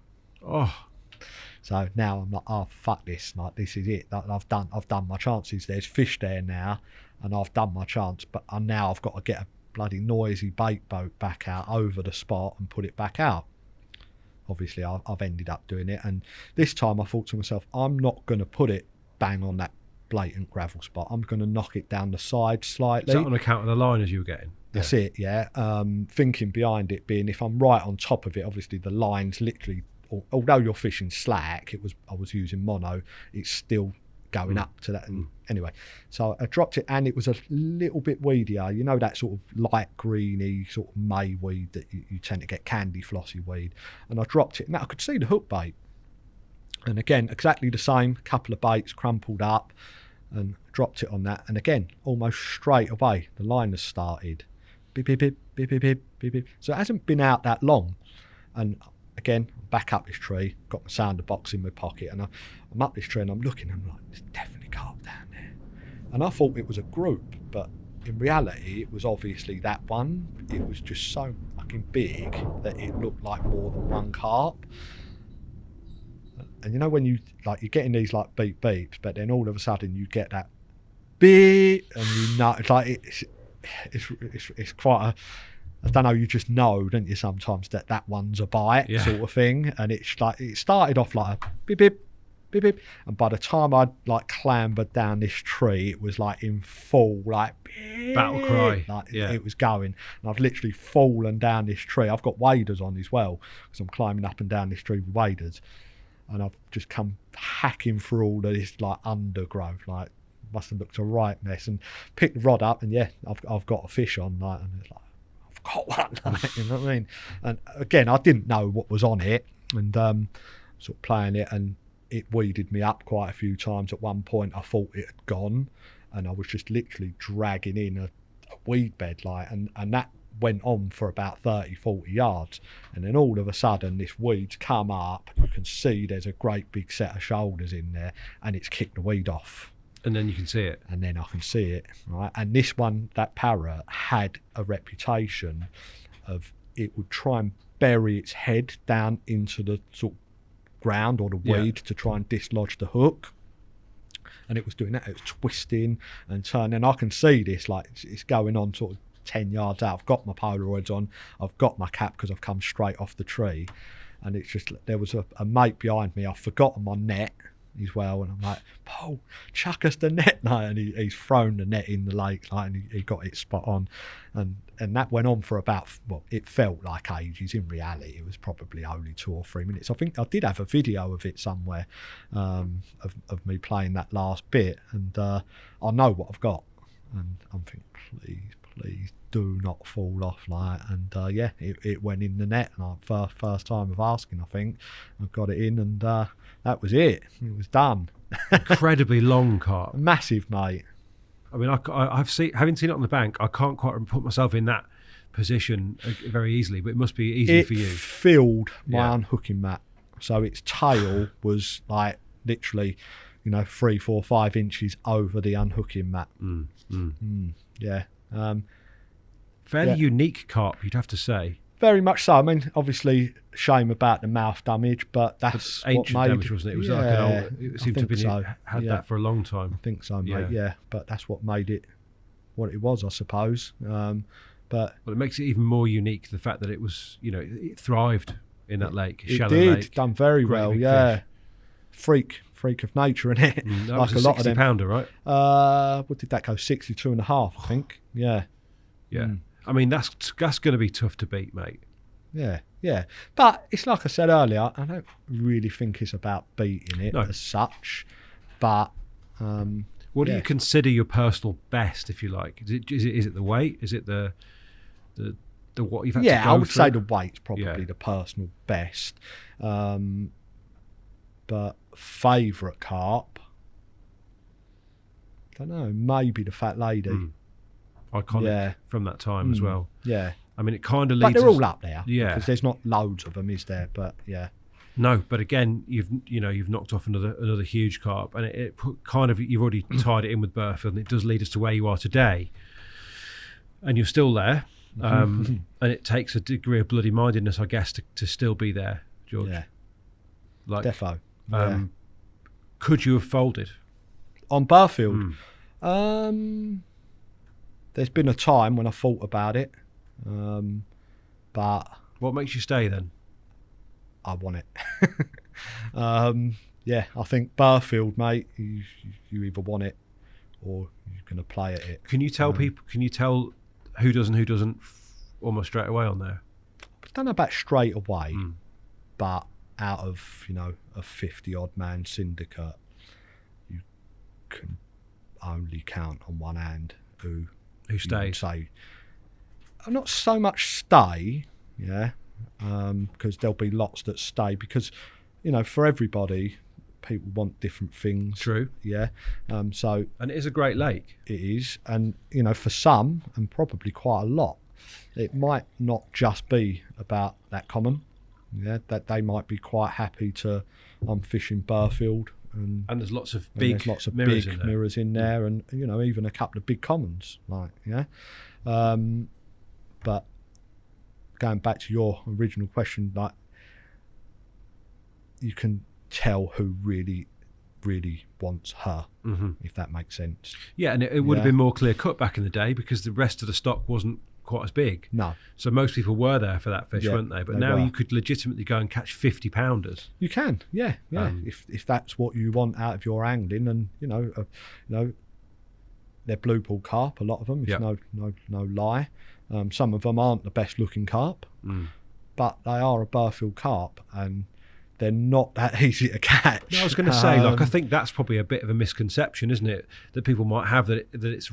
So now I'm like, oh fuck this, like, this is it. I've done my chances. There's fish there now, and I've done my chance, but now I've got to get a bloody noisy bait boat back out over the spot and put it back out. Obviously I've ended up doing it, and this time I thought to myself, I'm not going to put it bang on that blatant gravel spot. I'm going to knock it down the side slightly. Is that on account of the liners you were getting? That's it, yeah. Thinking behind it being, if I'm right on top of it, obviously the line's literally, although you're fishing slack, I was using mono, it's still going up to that. And anyway, so I dropped it, and it was a little bit weedier. You know, that sort of light greeny sort of May weed that you tend to get, candy flossy weed. And I dropped it. Now I could see the hook bait, and again exactly the same, couple of baits crumpled up, and dropped it on that. And again, almost straight away the line has started beep beep beep beep beep beep beep beep. So it hasn't been out that long, and again, back up this tree, got my sounder box in my pocket, and I'm up this tree and I'm looking, and I'm like, there's definitely carp down there. And I thought it was a group, but in reality it was obviously that one. It was just so fucking big that it looked like more than one carp. And you know when you're getting these like beep beeps, but then all of a sudden you get that beep, and you know, it's like it's quite a, I don't know, you just know, don't you, sometimes that one's a bite sort of thing. And it's like, it started off like a beep beep beep, beep. And by the time I'd like clambered down this tree, it was like in full like battle cry. Like it was going. And I've literally fallen down this tree. I've got waders on as well because I'm climbing up and down this tree with waders. And I've just come hacking through all of this like undergrowth, like must have looked a right mess, and picked the rod up, and yeah, I've got a fish on, like, and it's like I've got one, like, you know what I mean? And again, I didn't know what was on it, and sort of playing it, and it weeded me up quite a few times. At one point, I thought it had gone, and I was just literally dragging in a weed bed, like, and that went on for about 30-40 yards, and then all of a sudden this weed's come up. You can see there's a great big set of shoulders in there, and it's kicked the weed off, and then you can see it, and then I can see it, right? And this one, that Parrot, had a reputation of it would try and bury its head down into the sort of ground or the weed to try and dislodge the hook, and it was doing that. It was twisting and turning, and I can see this, like, it's going on sort of 10 yards out. I've got my Polaroids on, I've got my cap because I've come straight off the tree, and it's just, there was a mate behind me. I've forgotten my net as well, and I'm like, Paul, chuck us the net now, and he's thrown the net in the lake, like, and he got it spot on, and that went on for about, well, it felt like ages. In reality, it was probably only 2 or 3 minutes. I think I did have a video of it somewhere, of me playing that last bit, and I know what I've got, and I'm thinking, please do not fall off, like, and yeah, it went in the net, and first time of asking, I think I got it in, and that was it. It was done. Incredibly long carp, massive, mate. I mean, I've seen, having seen it on the bank, I can't quite put myself in that position very easily, but it must be easy for you. It filled my unhooking mat, so its tail was like literally, 3, 4, 5 inches over the unhooking mat. Yeah. Fairly unique carp, you'd have to say. Very much so. I mean, obviously, shame about the mouth damage, but that's ancient what made damage, wasn't it? It was like an old, it seemed to be had that for a long time. I think so, mate. Yeah, but that's what made it what it was, I suppose. But it makes it even more unique, the fact that it was, it thrived in that lake. It shallow did, lake. done very Great well. big Yeah, fish. freak of nature, in it. That like was a lot of 60 them. pounder, right? What did that go? 62.5, I think. Yeah. Yeah. I mean, that's going to be tough to beat, mate. Yeah. But it's like I said earlier, I don't really think it's about beating it as such. But what do you consider your personal best, if you like? Is it the weight? Is it the what you've had to go I would through? say the weight's probably the personal best. But favourite carp, I don't know, maybe the Fat Lady. Iconic from that time as well. Yeah. I mean, it kind of leads. But they're all up there. Yeah. Because there's not loads of them, is there? But yeah. No, but again, you've knocked off another huge carp, and it kind of, you've already tied it in with Burfield, and it does lead us to where you are today, and you're still there, and it takes a degree of bloody mindedness, I guess, to still be there, George. Yeah. Like Defo. Could you have folded on Burfield? There's been a time when I thought about it, but what makes you stay then? I want it. Yeah, I think Burfield, mate, you either want it or you're going to play at it. Can you tell people? Can you tell who does and who doesn't almost straight away on there? I don't know about straight away, but out of a 50-odd man syndicate, you can only count on one hand who stays. Say, not so much stay, because there'll be lots that stay, because for everybody, people want different things. True. Yeah. So, and it is a great lake. It is, and for some, and probably quite a lot, it might not just be about that common. Yeah, that they might be quite happy to. I'm fishing Burfield, and there's lots of big mirrors in Mm. there, and even a couple of big commons, like but going back to your original question, like, you can tell who really wants her, if that makes sense. Yeah, and it would have been more clear cut back in the day, because the rest of the stock wasn't quite as big. No. So most people were there for that fish, Yeah, weren't they? But they now were. you could legitimately go and catch 50-pounders. You can, yeah. If that's what you want out of your angling, and they're blue pool carp. A lot of them. It's no lie. Some of them aren't the best looking carp, but they are a Burfield carp, and they're not that easy to catch. No, I was going to say, I think that's probably a bit of a misconception, isn't it? That people might have that it's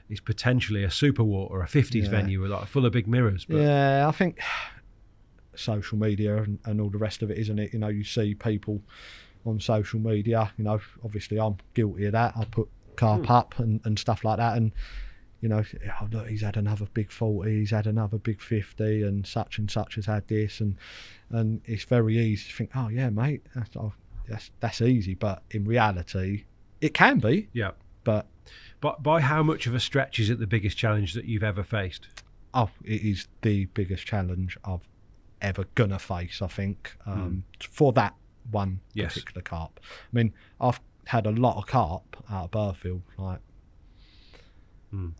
it's potentially a super water or a 50s venue, like full of big mirrors. But yeah, I think social media and all the rest of it, isn't it? You see people on social media. Obviously I'm guilty of that. I put carp up and stuff like that, and oh, look, he's had another big 40, he's had another big 50, and such has had this, and it's very easy to think, oh yeah, mate, that's easy, but in reality, it can be. Yeah. But by how much of a stretch is it the biggest challenge that you've ever faced? Oh, it is the biggest challenge I've ever gonna face, I think, for that one particular carp. I mean, I've had a lot of carp out of Burfield, like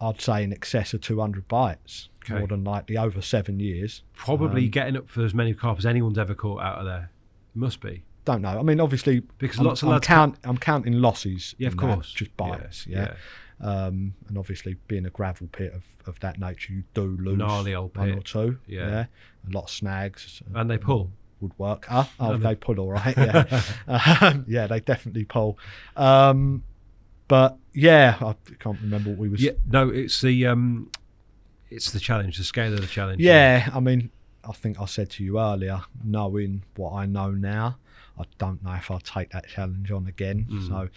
I'd say in excess of 200 bites, more than likely, over 7 years. Probably getting up for as many carp as anyone's ever caught out of there. It must be. Don't know. I mean, obviously, because lots of lads I'm counting losses. Yeah, of course. Just bites. Yeah. And obviously, being a gravel pit of that nature, you do lose gnarly old pit. one or two. Yeah. A lot of snags. And they pull. Would work. They pull all right. Yeah. Yeah, they definitely pull. But yeah, I can't remember what we was. Yeah, no, it's the challenge, the scale of the challenge. Yeah, I mean, I think I said to you earlier, knowing what I know now, I don't know if I'll take that challenge on again. So,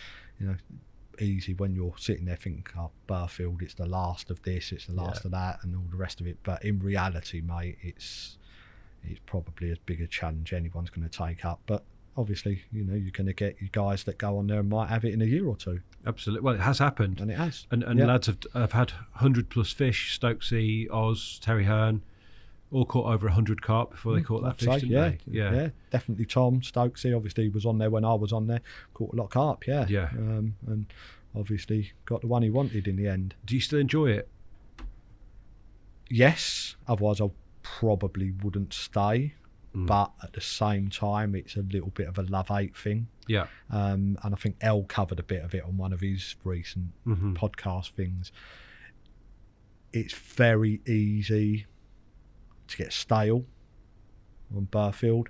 easy when you're sitting there thinking, oh, Burfield, it's the last of this, it's the last of that, and all the rest of it. But in reality, mate, it's probably as big a challenge anyone's going to take up. But obviously, you're going to get you guys that go on there and might have it in a year or two. Absolutely. Well, it has happened. And it has. And lads have had 100+ fish, Stokesy, Oz, Terry Hearn, all caught over 100 carp before they caught that fish, didn't they? Yeah, definitely. Tom Stokesy obviously was on there when I was on there, caught a lot of carp, yeah. And obviously got the one he wanted in the end. Do you still enjoy it? Yes, otherwise I probably wouldn't stay. But at the same time, it's a little bit of a love-hate thing. Yeah. And I think Elle covered a bit of it on one of his recent podcast things. It's very easy to get stale on Burfield.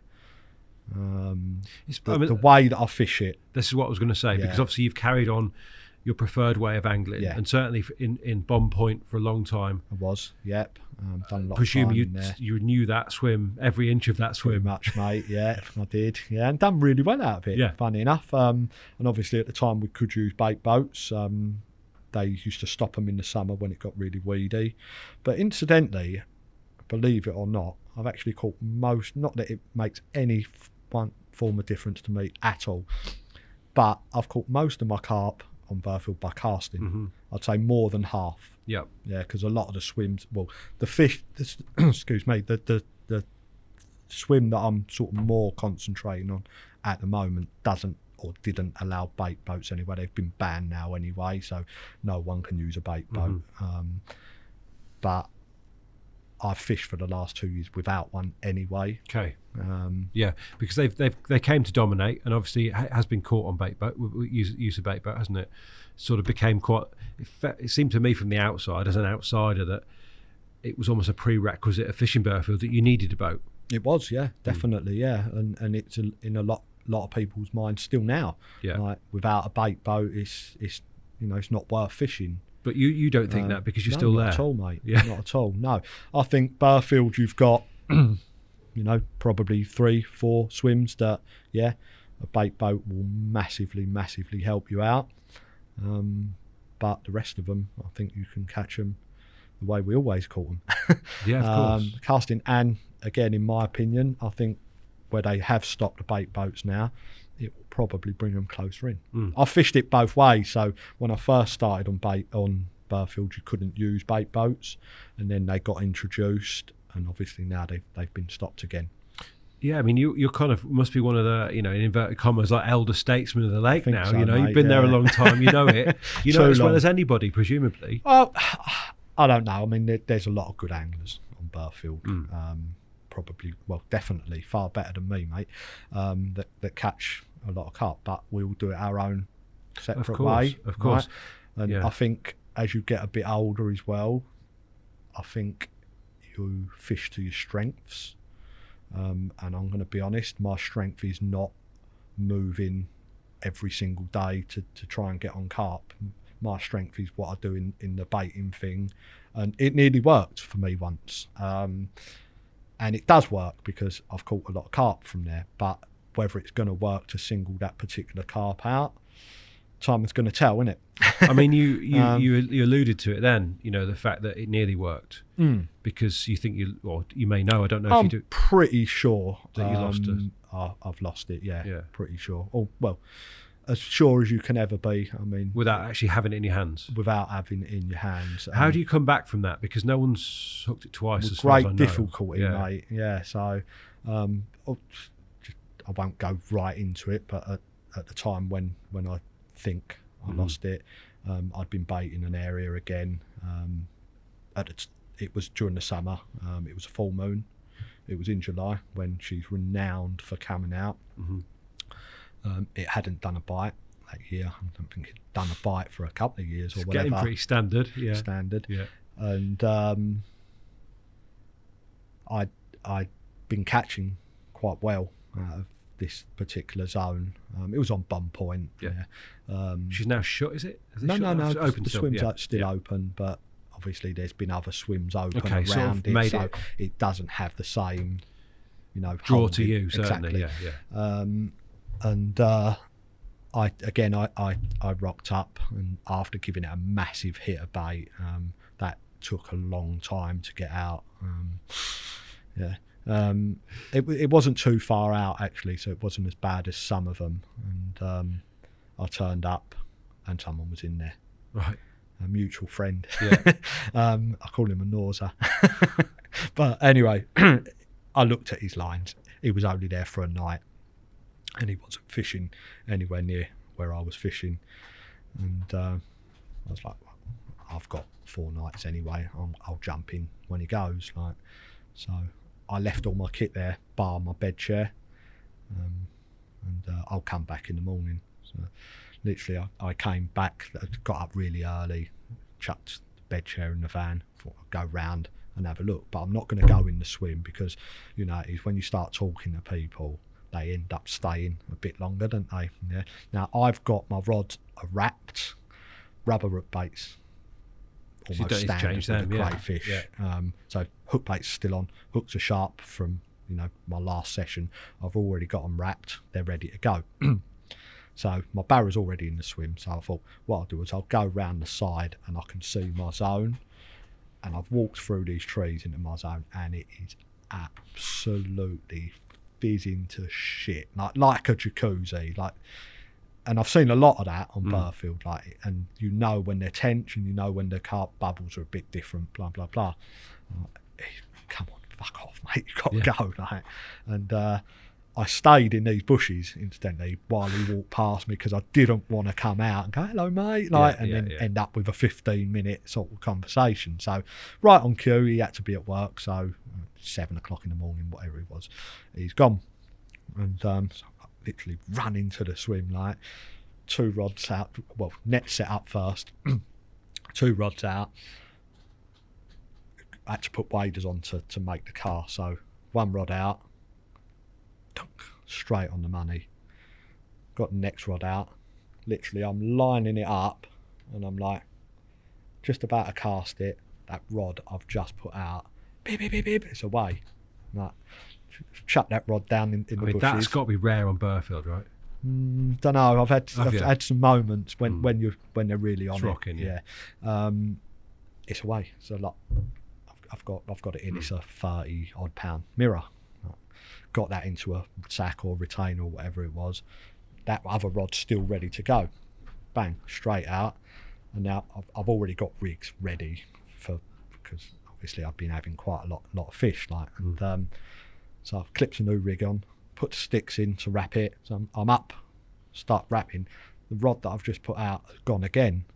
The way that I fish it. This is what I was going to say, because obviously you've carried on your preferred way of angling, and certainly in Bomb Point for a long time. I was, done a lot Presume of time in there. You knew that swim, every inch of that swim. Pretty much, mate, yeah, I did. Yeah, and done really well out of it, funny enough. And obviously at the time we could use bait boats. They used to stop them in the summer when it got really weedy. But incidentally, believe it or not, I've actually caught most, not that it makes any one form of difference to me at all, but I've caught most of my carp on Burfield by casting. I'd say more than half. Yeah, because a lot of the swims, well, the fish, excuse me, the swim that I'm sort of more concentrating on at the moment didn't allow bait boats anyway. They've been banned now anyway, so no one can use a bait boat. But I've fished for the last 2 years without one anyway. Okay. Because they came to dominate, and obviously it has been caught on bait boat, use of bait boat, hasn't it? Sort of became quite. It seemed to me from the outside, as an outsider, that it was almost a prerequisite of fishing Burfield that you needed a boat. It was, definitely, and it's in a lot of people's minds still now. Yeah, like without a bait boat, it's not worth fishing. But you don't think that because you're still there? Not at all, mate. Yeah. Not at all. No, I think Burfield, you've got probably 3-4 swims that a bait boat will massively help you out. But the rest of them, I think you can catch them the way we always caught them. Yeah, of course. Casting, and again, in my opinion, I think where they have stopped the bait boats now, it will probably bring them closer in. I fished it both ways. So when I first started on Burfield, you couldn't use bait boats, and then they got introduced, and obviously now they've been stopped again. Yeah, I mean, you're kind of must be one of the, in inverted commas, like elder statesmen of the lake now. So, you've been there a long time. You know it. You know it as well as anybody, presumably. Well, I don't know. I mean, there's a lot of good anglers on Burfield. Probably, well, definitely far better than me, mate. That catch a lot of carp, but we all do it our own separate way. Of course. Right? And I think as you get a bit older as well, I think you fish to your strengths. And I'm going to be honest, my strength is not moving every single day to try and get on carp. My strength is what I do in the baiting thing, and it nearly worked for me once. And it does work because I've caught a lot of carp from there, but whether it's going to work to single that particular carp out, time is going to tell, isn't it? I mean, you alluded to it then, the fact that it nearly worked because you think you may know, I don't know if you do. I'm pretty sure that you lost it. I've lost it, yeah, pretty sure. Oh, well, as sure as you can ever be. I mean, without actually having it in your hands. Without having it in your hands. How do you come back from that? Because no one's hooked it twice. As far as I know. Great difficulty, mate. Yeah. So, I won't go right into it, but at the time when I think I lost it, I'd been baiting an area again. It was during the summer. It was a full moon. It was in July when she's renowned for coming out. It hadn't done a bite that year. I don't think it'd done a bite for a couple of years or whatever. Getting pretty standard, yeah. Standard. Yeah. And I'd been catching quite well out of this particular zone. It was on Bum Point. Yeah. She's now shut, is it? No. Open the still? swim's still open, but obviously there's been other swims open around sort of it, so it doesn't have the same, draw to you, exactly. Certainly. Yeah. And I rocked up, and after giving it a massive hit of bait, that took a long time to get out. It wasn't too far out actually, so it wasn't as bad as some of them. And I turned up, and someone was in there. Right. A mutual friend. Yeah. I call him a Norza. But anyway, I looked at his lines. He was only there for a night, and he wasn't fishing anywhere near where I was fishing. And I was like, well, I've got 4 nights anyway. I'll jump in when he goes. So I left all my kit there, bar my bed chair, and I'll come back in the morning. So literally, I came back, got up really early, chucked the bed chair in the van, thought I'd go round and have a look. But I'm not going to go in the swim because, it's when you start talking to people, they end up staying a bit longer, don't they? Yeah. Now, I've got my rods wrapped, rubber root baits, almost standard with a crayfish. Yeah. So hook bait's still on, hooks are sharp from, my last session. I've already got them wrapped, they're ready to go. So my barrow's already in the swim, so I thought what I'll do is I'll go round the side and I can see my zone. And I've walked through these trees into my zone, and it is absolutely fizzing to shit, like a jacuzzi, and I've seen a lot of that on Burfield, and when they're tense, and when the carp bubbles are a bit different, blah blah blah. Come on, fuck off, mate, you've got to go, and I stayed in these bushes incidentally while he walked past me because I didn't want to come out and go, hello mate, end up with a 15-minute sort of conversation. So right on cue, he had to be at work, so 7 o'clock in the morning, whatever it was, he's gone. And so I literally run into the swim, 2 rods out, well, net set up first, 2 rods out. I had to put waders on to make the cast, so 1 rod out, straight on the money. Got the next rod out, literally I'm lining it up, and I'm just about to cast it. That rod I've just put out, beep, beep, beep, beep, it's away. Chuck that rod down in the bushes. That's got to be rare on Burfield, right? Don't know. I've had some moments when they're really on rocking, it. It's away. It's a lot. I've got it in. It's a 30 odd pound mirror. Got that into a sack or retainer or whatever it was. That other rod's still ready to go. Bang, straight out. And now I've already got rigs ready because obviously I've been having quite a lot of fish, and so I've clipped a new rig on, put the sticks in to wrap it. So I'm up, start wrapping. The rod that I've just put out has gone again.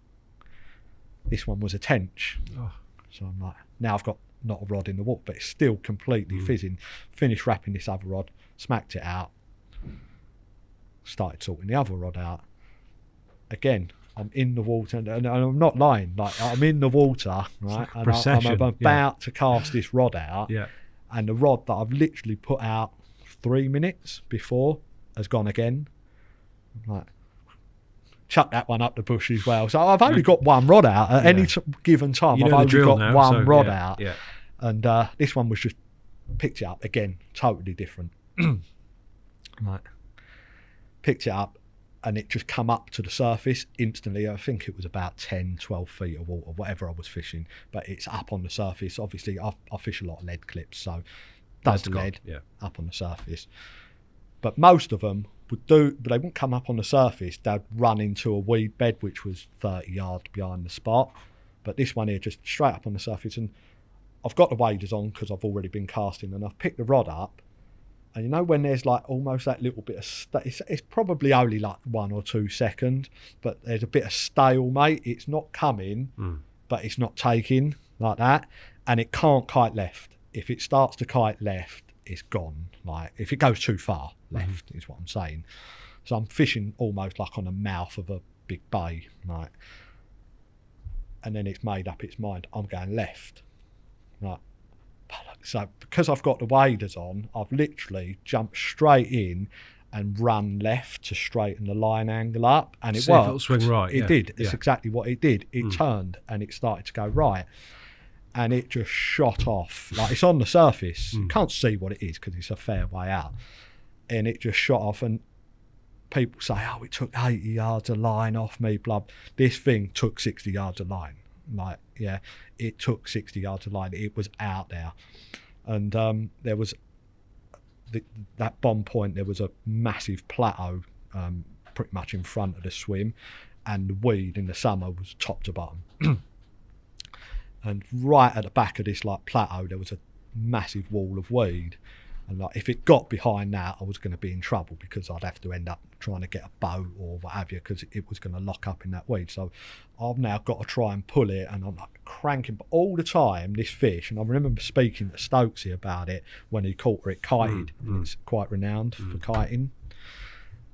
This one was a tench. So I'm like, now I've got not a rod in the water, but it's still completely fizzing. Finished wrapping this other rod, smacked it out, started sorting the other rod out. Again, I'm in the water, and I'm not lying. Like, I'm in the water, right? And I'm about to cast this rod out, and the rod that I've literally put out 3 minutes before has gone again. I'm like, chuck that one up the bush as well. So I've only got one rod out at any given time. I've only got one rod out, and this one was just picked it up again, totally different. Right, picked it up. And it just come up to the surface instantly. I think it was about 10, 12 feet of water, whatever I was fishing. But it's up on the surface. Obviously, I fish a lot of lead clips, so does the lead up on the surface. But most of them would do, but they wouldn't come up on the surface. They'd run into a weed bed, which was 30 yards behind the spot. But this one here, just straight up on the surface. And I've got the waders on because I've already been casting, and I've picked the rod up. And you know when there's like almost that little bit of it's probably only like 1 or 2 seconds, but there's a bit of stalemate. It's not coming, but it's not taking like that, and it can't kite left. If it starts to kite left, it's gone. Like if it goes too far left, is what I'm saying. So I'm fishing almost like on the mouth of a big bay, right? And then it's made up its mind. I'm going left, right? So because I've got the waders on, I've literally jumped straight in and run left to straighten the line angle up, and it worked. It'll swing right. It did. It's exactly what it did. It turned and it started to go right, and it just shot off. Like, it's on the surface. You can't see what it is because it's a fair way out, and it just shot off. And people say, "Oh, it took 80 yards of line off me." Blah. This thing took 60 yards of line. Like, yeah, it took 60 yards of line. It was out there. And there was that bomb point, there was a massive plateau pretty much in front of the swim, and the weed in the summer was top to bottom. And right at the back of this like plateau, there was a massive wall of weed. And like, if it got behind that, I was going to be in trouble because I'd have to end up trying to get a boat or what have you, because it was going to lock up in that weed. So I've now got to try and pull it, and I'm like cranking. But all the time, this fish, and I remember speaking to Stokesy about it when he caught her, it kited. And it's quite renowned for kiting.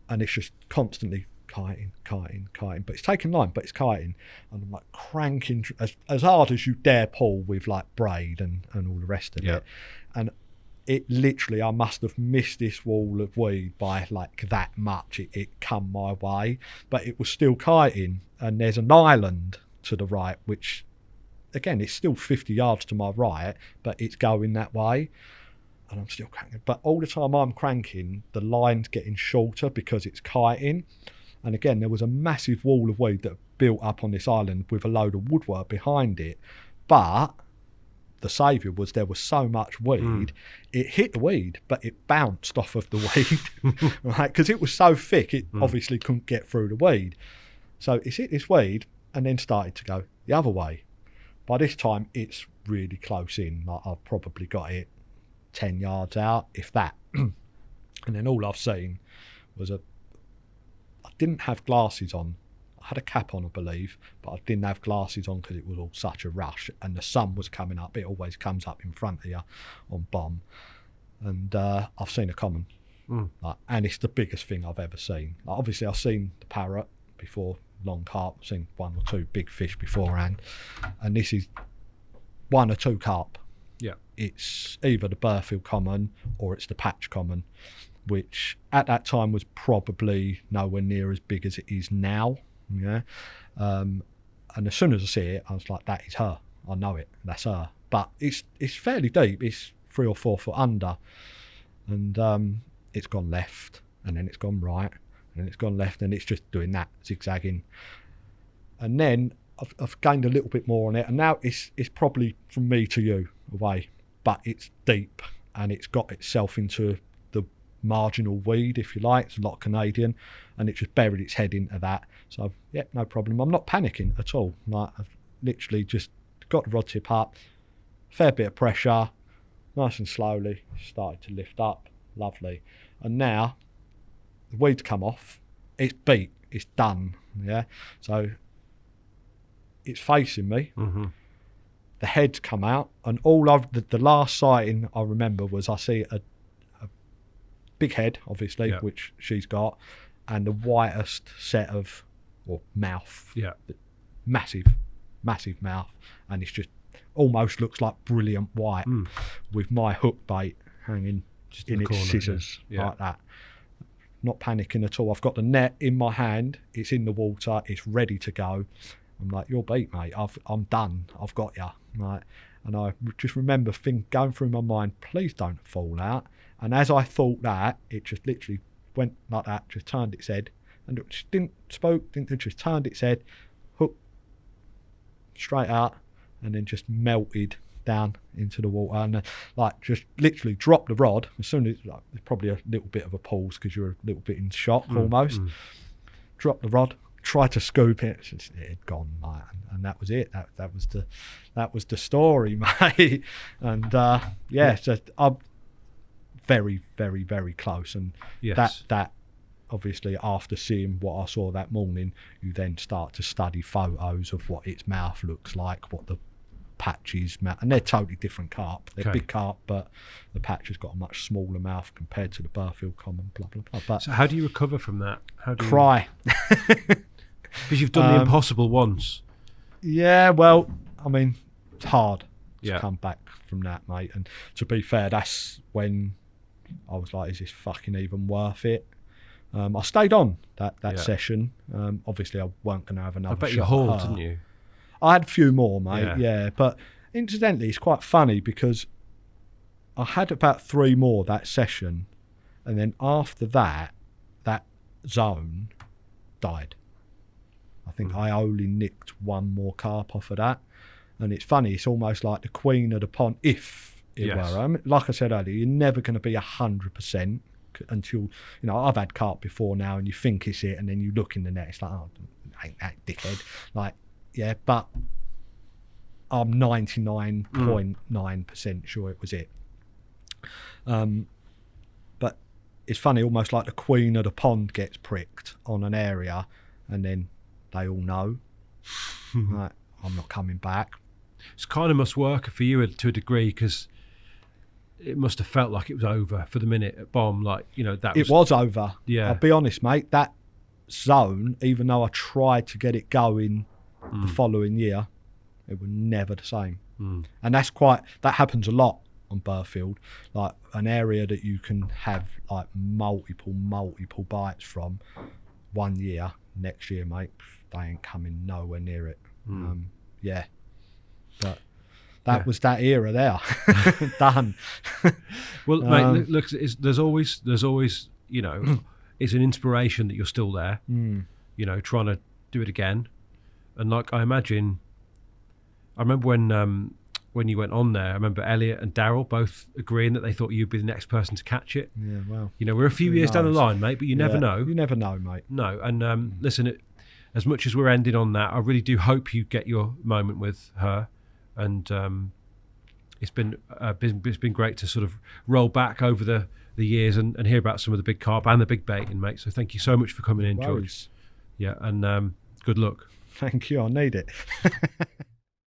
And it's just constantly kiting. But it's taking line, but it's kiting. And I'm like cranking as hard as you dare pull with like braid and all the rest of it. And it literally, I must have missed this wall of weed by like that much. It come my way, but it was still kiting. And there's an island to the right, which again, it's still 50 yards to my right, but it's going that way. And I'm still cranking. But all the time I'm cranking, the line's getting shorter because it's kiting. And again, there was a massive wall of weed that built up on this island with a load of woodwork behind it. But the saviour was there was so much weed, it hit the weed, but it bounced off of the weed, right? Because it was so thick, it obviously couldn't get through the weed. So it's hit this weed and then started to go the other way. By this time, it's really close in. Like, I've probably got it 10 yards out, if that. And then all I've seen was I didn't have glasses on. I had a cap on, I believe, but I didn't have glasses on because it was all such a rush, and the sun was coming up. It always comes up in front of you on bomb. And I've seen a common, like, and it's the biggest thing I've ever seen. Like, obviously, I've seen the parrot before, long carp. I've seen 1 or 2 big fish beforehand, and this is 1 or 2 carp. Yeah, it's either the Burfield common or it's the patch common, which at that time was probably nowhere near as big as it is now. Yeah, and as soon as I see it, I was like, that is her. I know it. That's her. But it's fairly deep. It's 3 or 4 foot under, and it's gone left, and then it's gone right, and then it's gone left, and it's just doing that, zigzagging. And then I've gained a little bit more on it, and now it's probably from me to you away, but it's deep, and it's got itself into the marginal weed, if you like. It's a lot of Canadian, and it just buried its head into that. So yeah, no problem. I'm not panicking at all. Like, I've literally just got the rod tip up, fair bit of pressure, nice and slowly started to lift up. Lovely. And now the weed's come off. It's beat. It's done. Yeah. So it's facing me. the heads come out, and all of the last sighting I remember was I see a big head, obviously, which she's got, and the whitest set of, or mouth, massive mouth, and it's just almost looks like brilliant white with my hook bait hanging just in its corner, scissors like that. Not panicking at all. I've got the net in my hand, it's in the water, it's ready to go. I'm like, you're beat, mate. I'm done. I've got you. Right. And I just remember going through my mind, please don't fall out. And as I thought that, it just literally went like that, just turned its head, and it just it just turned its head, hook straight out, and then just melted down into the water, and like just literally dropped the rod as soon as, like, there's probably a little bit of a pause because you're a little bit in shock almost. Dropped the rod, tried to scoop it, it had gone, mate, and that was it. That was the story, mate. And so I'm very, very, very close. And that obviously, after seeing what I saw that morning, you then start to study photos of what its mouth looks like, what the patches, and they're totally different carp. They're big carp, but the patch has got a much smaller mouth compared to the Burfield common, blah blah blah. But so how do you recover from that? How do cry? Because you've done the impossible once. Yeah, well, I mean, it's hard to come back from that, mate. And to be fair, that's when I was like, is this fucking even worth it? I stayed on that session. Obviously, I weren't going to have another shot. I bet you hauled, didn't you? I had a few more, mate, yeah. But incidentally, it's quite funny because I had about 3 more that session, and then after that zone died. I think I only nicked 1 more carp off of that. And it's funny, it's almost like the queen of the pond, if it were. I mean, like I said earlier, you're never going to be 100% until, I've had carp before now, and you think it's it, and then you look in the net, it's like, oh, ain't that dickhead. Like, yeah, but I'm 99.9% sure it was it. But it's funny, almost like the queen of the pond gets pricked on an area, and then they all know, like, I'm not coming back. It's kind of must work for you to a degree, because it must have felt like it was over for the minute at Bomb. Like, that was... It was over. Yeah. I'll be honest, mate. That zone, even though I tried to get it going the following year, it was never the same. And that happens a lot on Burfield. Like, an area that you can have like multiple bites from, 1 year, next year, mate, they ain't coming nowhere near it. But that was that era there. Done. Well, mate, look, there's always it's an inspiration that you're still there, trying to do it again. And like, I remember when you went on there, I remember Elliot and Daryl both agreeing that they thought you'd be the next person to catch it. Yeah, well, we're a few years down the line, mate, but you never know. You never know, mate. No, and listen, as much as we're ending on that, I really do hope you get your moment with her, and it's been great to sort of roll back over the years and hear about some of the big carp and the big baiting, mate. So thank you so much for coming in, George. Yeah, and good luck. Thank you. I need it.